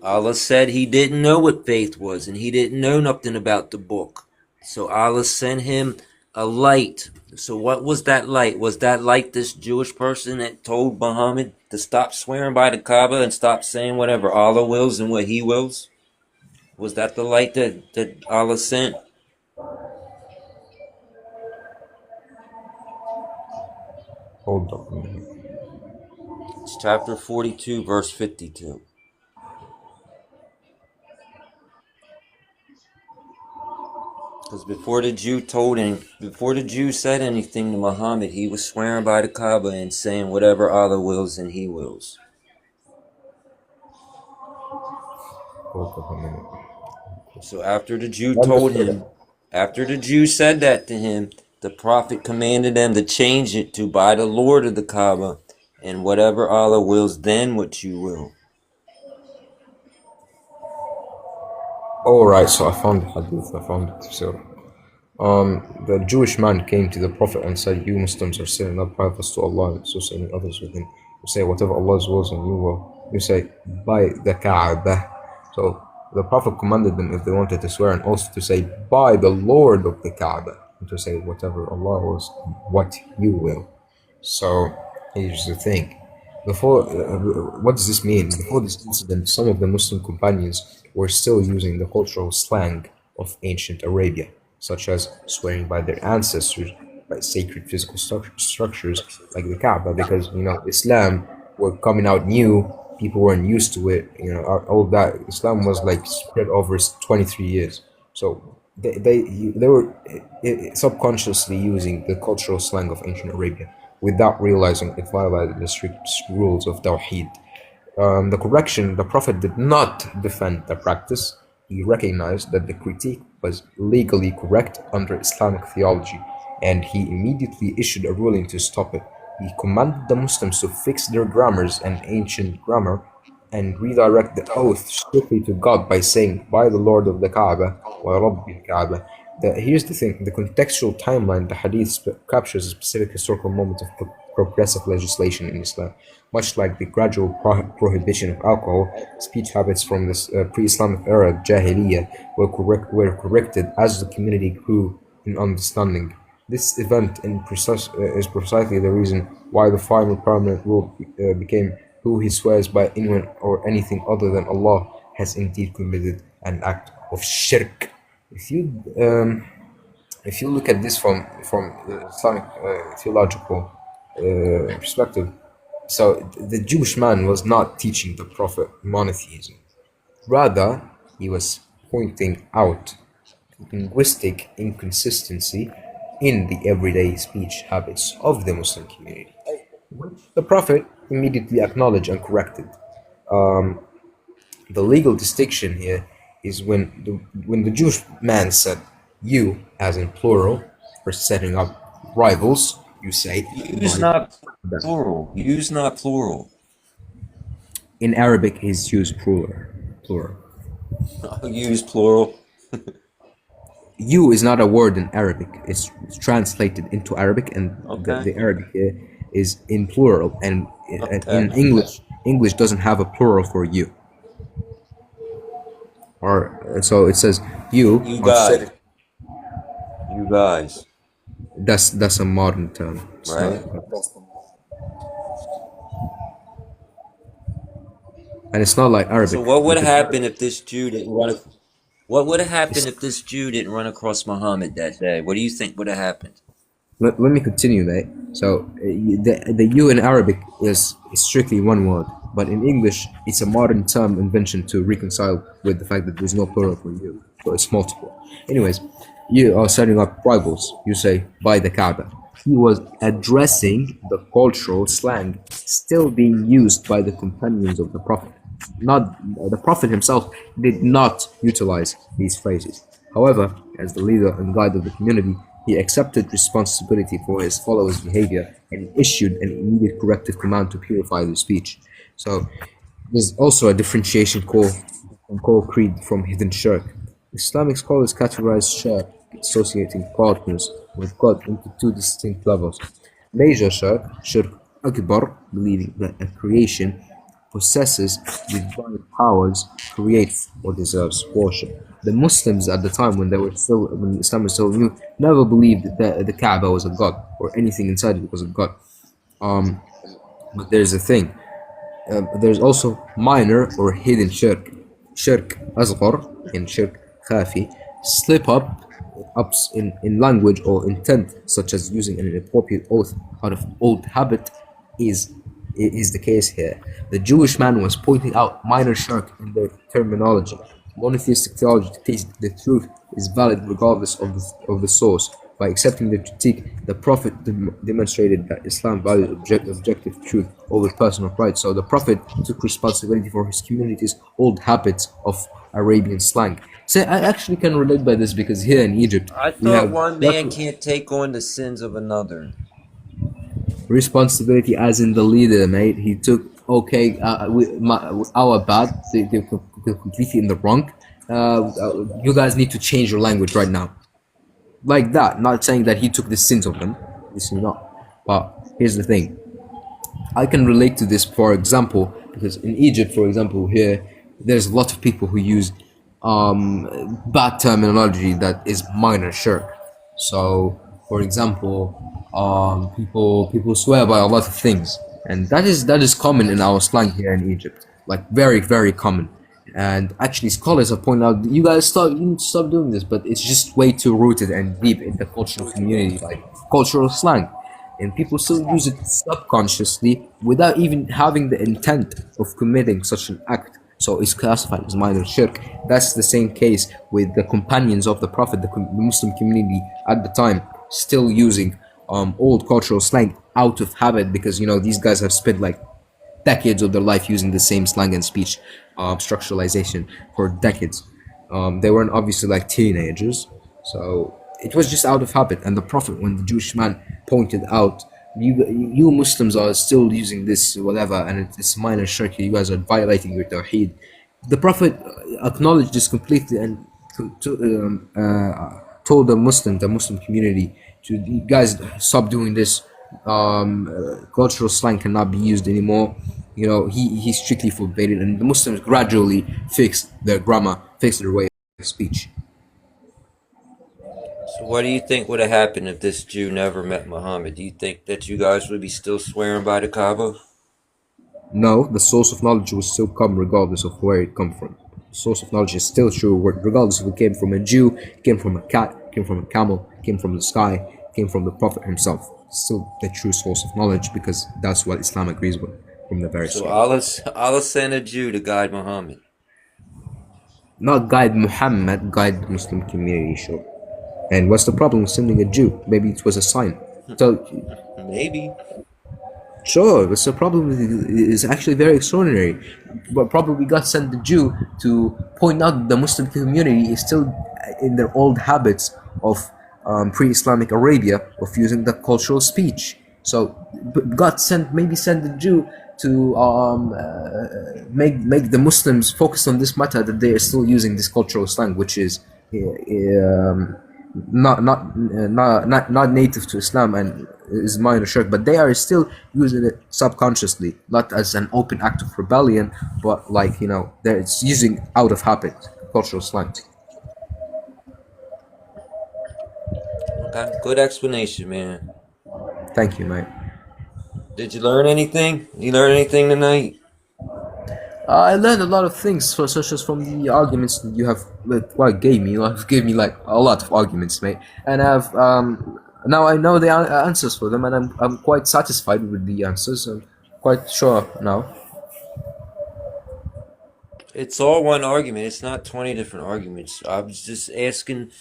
Allah said he didn't know what faith was, and he didn't know nothing about the book. So Allah sent him a light. So what was that light? Was that light this Jewish person that told Muhammad to stop swearing by the Kaaba and stop saying whatever Allah wills and what he wills? Was that the light that Allah sent? Hold on. It's chapter 42, verse 52. Because before the Jew said anything to Muhammad, he was swearing by the Kaaba and saying whatever Allah wills and he wills. Hold up a minute. So after the Jew said that to him, the Prophet commanded them to change it to by the Lord of the Kaaba and whatever Allah wills, then what you will. Alright, so I found the hadith, I found it. So, the Jewish man came to the Prophet and said, "You Muslims are saying not prayers to Allah and associating others with Him. You say whatever Allah's wills and you will. You say by the Kaaba." So the Prophet commanded them if they wanted to swear, and also to say by the Lord of the Kaaba, and to say whatever Allah wills, what you will. So here's the thing. What does this mean? Before this incident, some of the Muslim companions were still using the cultural slang of ancient Arabia, such as swearing by their ancestors, by sacred physical structures like the Kaaba, because Islam were coming out new, people weren't used to it. All that Islam was like spread over 23 years, so they were subconsciously using the cultural slang of ancient Arabia without realizing it violated the strict rules of Tawheed. The Prophet did not defend the practice. He recognized that the critique was legally correct under Islamic theology, and he immediately issued a ruling to stop it. He commanded the Muslims to fix their grammars and ancient grammar and redirect the oath strictly to God by saying, "By the Lord of the Kaaba, wa Rabbi Kaaba." Here's the thing: the contextual timeline, the Hadith captures a specific historical moment of progressive legislation in Islam. Much like the gradual prohibition of alcohol, speech habits from this pre-Islamic era, Jahiliyyah, were corrected as the community grew in understanding. This event is precisely the reason why the final permanent rule became, "Who he swears by anyone or anything other than Allah has indeed committed an act of shirk." If you look at this from the Islamic theological perspective, so the Jewish man was not teaching the Prophet monotheism. Rather, he was pointing out linguistic inconsistency in the everyday speech habits of the Muslim community, which the Prophet immediately acknowledged and corrected. The legal distinction here is when the Jewish man said "you" as in plural for setting up rivals, you say Use not plural. Use not plural. in Arabic is used plural. I'll use plural. "You" is not a word in Arabic. It's translated into Arabic, and Okay. the Arabic is in plural, and in English doesn't have a plural for "you." Or so it says "you." You are guys. said- You guys. That's a modern term. It's Right. And it's not like Arabic. So what would because happen if this Jew didn't run? What would have happened if this Jew didn't run across Muhammad that day? What do you think would have happened? Let me continue, mate. So the "you" in Arabic is strictly one word, but in English it's a modern term invention to reconcile with the fact that there's no plural for "you," so it's multiple. Anyways, you are setting up rivals. You say "by the Kaaba." He was addressing the cultural slang still being used by the companions of the Prophet. Not the Prophet himself did not utilize these phrases. However, as the leader and guide of the community, he accepted responsibility for his followers' behavior and issued an immediate corrective command to purify their speech. So there's also a differentiation called creed from hidden shirk. Islamic scholars categorize shirk, associating partners with God, into two distinct levels. Major shirk akbar, believing that a creation possesses divine powers, creates or deserves worship. The Muslims at the time, when Islam was still new, never believed that the Kaaba was a god or anything inside it was a god. But there's a thing. There's also minor or hidden shirk. Shirk asghar and shirk khafi, ups in language or intent, such as using an inappropriate oath out of old habit, is the case here. The Jewish man was pointing out minor shirk in their terminology. Monotheistic theology dictates that the truth is valid regardless of the source. By accepting the critique, the Prophet demonstrated that Islam values objective truth over personal pride. So the Prophet took responsibility for his community's old habits of Arabian slang. So I actually can relate by this because here in Egypt I we thought have one man can't take on the sins of another. responsibility as in the leader, mate. He took our bad. They're completely in the wrong. You guys need to change your language right now, like that. Not saying that he took the sins of them. This is not. But here's the thing. I can relate to this, for example, because in Egypt, for example, here there's a lot of people who use bad terminology that is minor shirk. So, for example, people swear by a lot of things, and that is common in our slang here in Egypt, like very very common. And actually, scholars have pointed out you guys you need to stop doing this, but it's just way too rooted and deep in the cultural community, like cultural slang, and people still use it subconsciously without even having the intent of committing such an act. So it's classified as minor shirk. That's the same case with the companions of the Prophet, the Muslim community at the time, still using old cultural slang out of habit because these guys have spent like decades of their life using the same slang and speech structuralization for decades. They weren't obviously like teenagers, so it was just out of habit. And the Prophet, when the Jewish man pointed out, you Muslims are still using this whatever, and it's minor shirk. You guys are violating your tawheed. The Prophet acknowledged this completely and told the Muslim community, to you guys stop doing this. Cultural slang cannot be used anymore. He strictly forbade it, and the Muslims gradually fixed their grammar, fixed their way of speech. So what do you think would have happened if this Jew never met Muhammad? Do you think that you guys would be still swearing by the Kaaba? No, the source of knowledge will still come regardless of where it come from. The source of knowledge is still true regardless if it came from a Jew, came from a cat, came from a camel, came from the sky, came from the Prophet himself. It's still the true source of knowledge because that's what Islam agrees with from the very So start. Allah sent a Jew to guide Muhammad. Not guide Muhammad, guide the Muslim community, sure. And what's the problem with sending a Jew? Maybe it was a sign. So, Maybe. sure, what's the problem is actually very extraordinary. But probably God sent the Jew to point out the Muslim community is still in their old habits of pre-Islamic Arabia of using the cultural speech. So God sent the Jew to make the Muslims focus on this matter that they are still using this cultural slang, which is not native to Islam and is minor shirk, but they are still using it subconsciously, not as an open act of rebellion, but like they're using out of habit cultural slang. Okay, good explanation, man. Thank you, mate. Did you learn anything? You learn anything tonight? I learned a lot of things, such as from the arguments that you have gave me. You have gave me like a lot of arguments, mate, and I've now I know the answers for them, and I'm quite satisfied with the answers. I'm quite sure now. It's all one argument. It's not 20 different arguments. I was just asking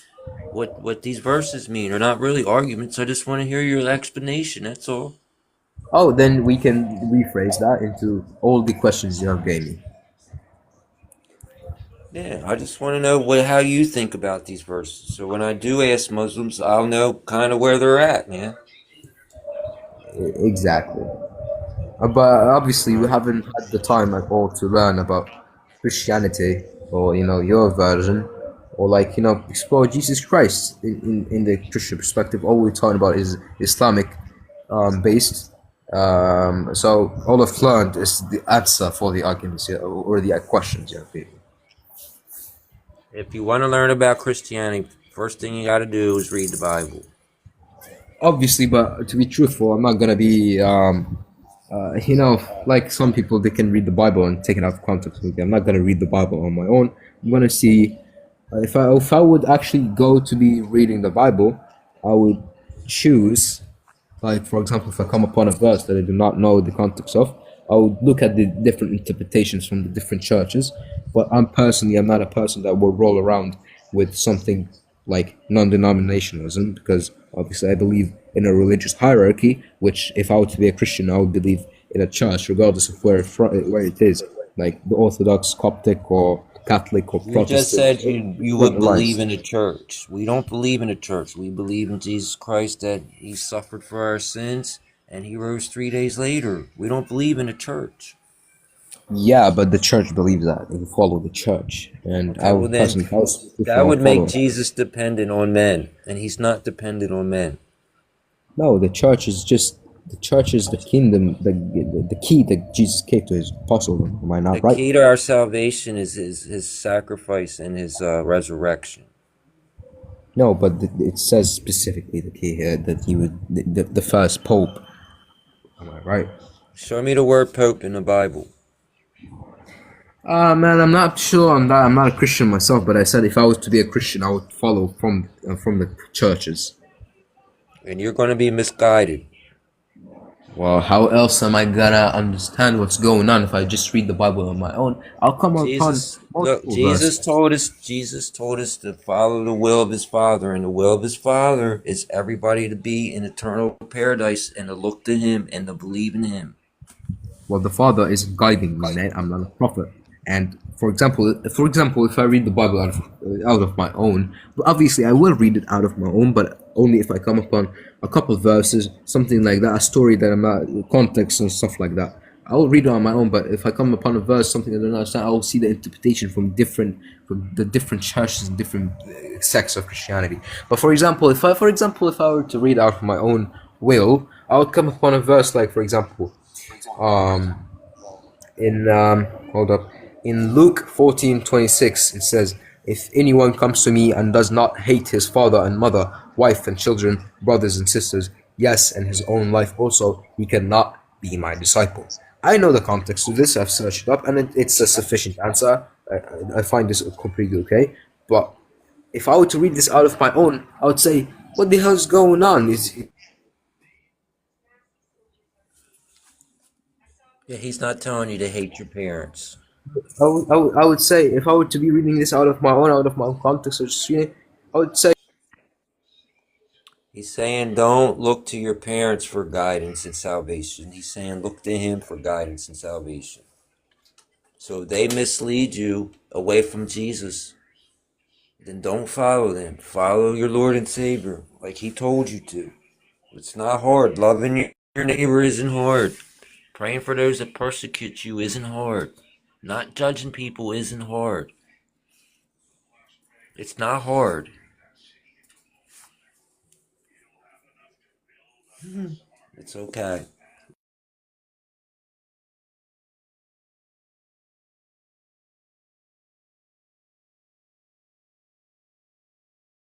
what these verses mean. They're not really arguments. I just want to hear your explanation. That's all. Oh, then we can rephrase that into all the questions you have gave me. Yeah, I just want to know how you think about these verses. So when I do ask Muslims, I'll know kind of where they're at, man. Exactly. But obviously, we haven't had the time at all to learn about Christianity or your version, or like explore Jesus Christ in the Christian perspective. All we're talking about is Islamic based. So all I've learned is the answer for the arguments or the questions. If you want to learn about Christianity, first thing you got to do is read the Bible. Obviously, but to be truthful, I'm not gonna be like some people, they can read the Bible and take it out of context. I'm not gonna read the Bible on my own. I'm gonna see if I would actually go to be reading the Bible, I would choose, like for example, if I come upon a verse that I do not know the context of, I would look at the different interpretations from the different churches. But I'm not a person that will roll around with something like non-denominationalism, because obviously I believe in a religious hierarchy. Which, if I were to be a Christian, I would believe in a church, regardless of where it is, like the Orthodox, Coptic, or Catholic, or You just Protestant. said you Different would believe lines. in a church. We don't believe in a church. We believe in Jesus Christ, that he suffered for our sins and he rose 3 days later. We don't believe in a church. Yeah, but the church believes that. They follow the church. And Okay, I well would then, personally, if I was Christian, I that would would make follow. Jesus dependent on men, and he's not dependent on men. No, the church is the kingdom, the key that Jesus gave to his apostles. Am I The not right? key to our salvation is his sacrifice and his resurrection. No, but it says specifically the key here that he would the first pope. Am I right? Show me the word pope in the Bible. Man, I'm not sure on that. I'm not a Christian myself, but I said if I was to be a Christian, I would follow from the churches. And you're going to be misguided. Well, how else am I gonna understand what's going on if I just read the Bible on my own? I'll come upon Jesus, look, multiple verses. Jesus told us to follow the will of his Father, and the will of his Father is everybody to be in eternal paradise and to look to him and to believe in him. Well, the Father is guiding me, man. I'm not a prophet. And for example, if I read the Bible out of my own, obviously I will read it out of my own, but only if I come upon a couple of verses, something like that, a story that I'm not context and stuff like that. I'll read it on my own, but if I come upon a verse, something I don't understand, I will see the interpretation from the different churches and different sects of Christianity. But for example, if I were to read out of my own will, I would come upon a verse like, for example, um, in hold up, in Luke 14:26 it says, if anyone comes to me and does not hate his father and mother, wife and children, brothers and sisters, yes, and his own life also, he cannot be my disciple. I know the context of this. I've searched it up, and it's a sufficient answer. I find this completely okay. But if I were to read this out of my own, I would say, what the hell's going on? Yeah, he's not telling you to hate your parents. I would say, if I were to be reading this out of my own context, or just reading it, I would say, He's saying don't look to your parents for guidance and salvation. He's saying look to him for guidance and salvation. So if they mislead you away from Jesus, then don't follow them. Follow your Lord and Savior like he told you to. It's not hard. Loving your neighbor isn't hard. Praying for those that persecute you isn't hard. Not judging people isn't hard. It's not hard. It's okay.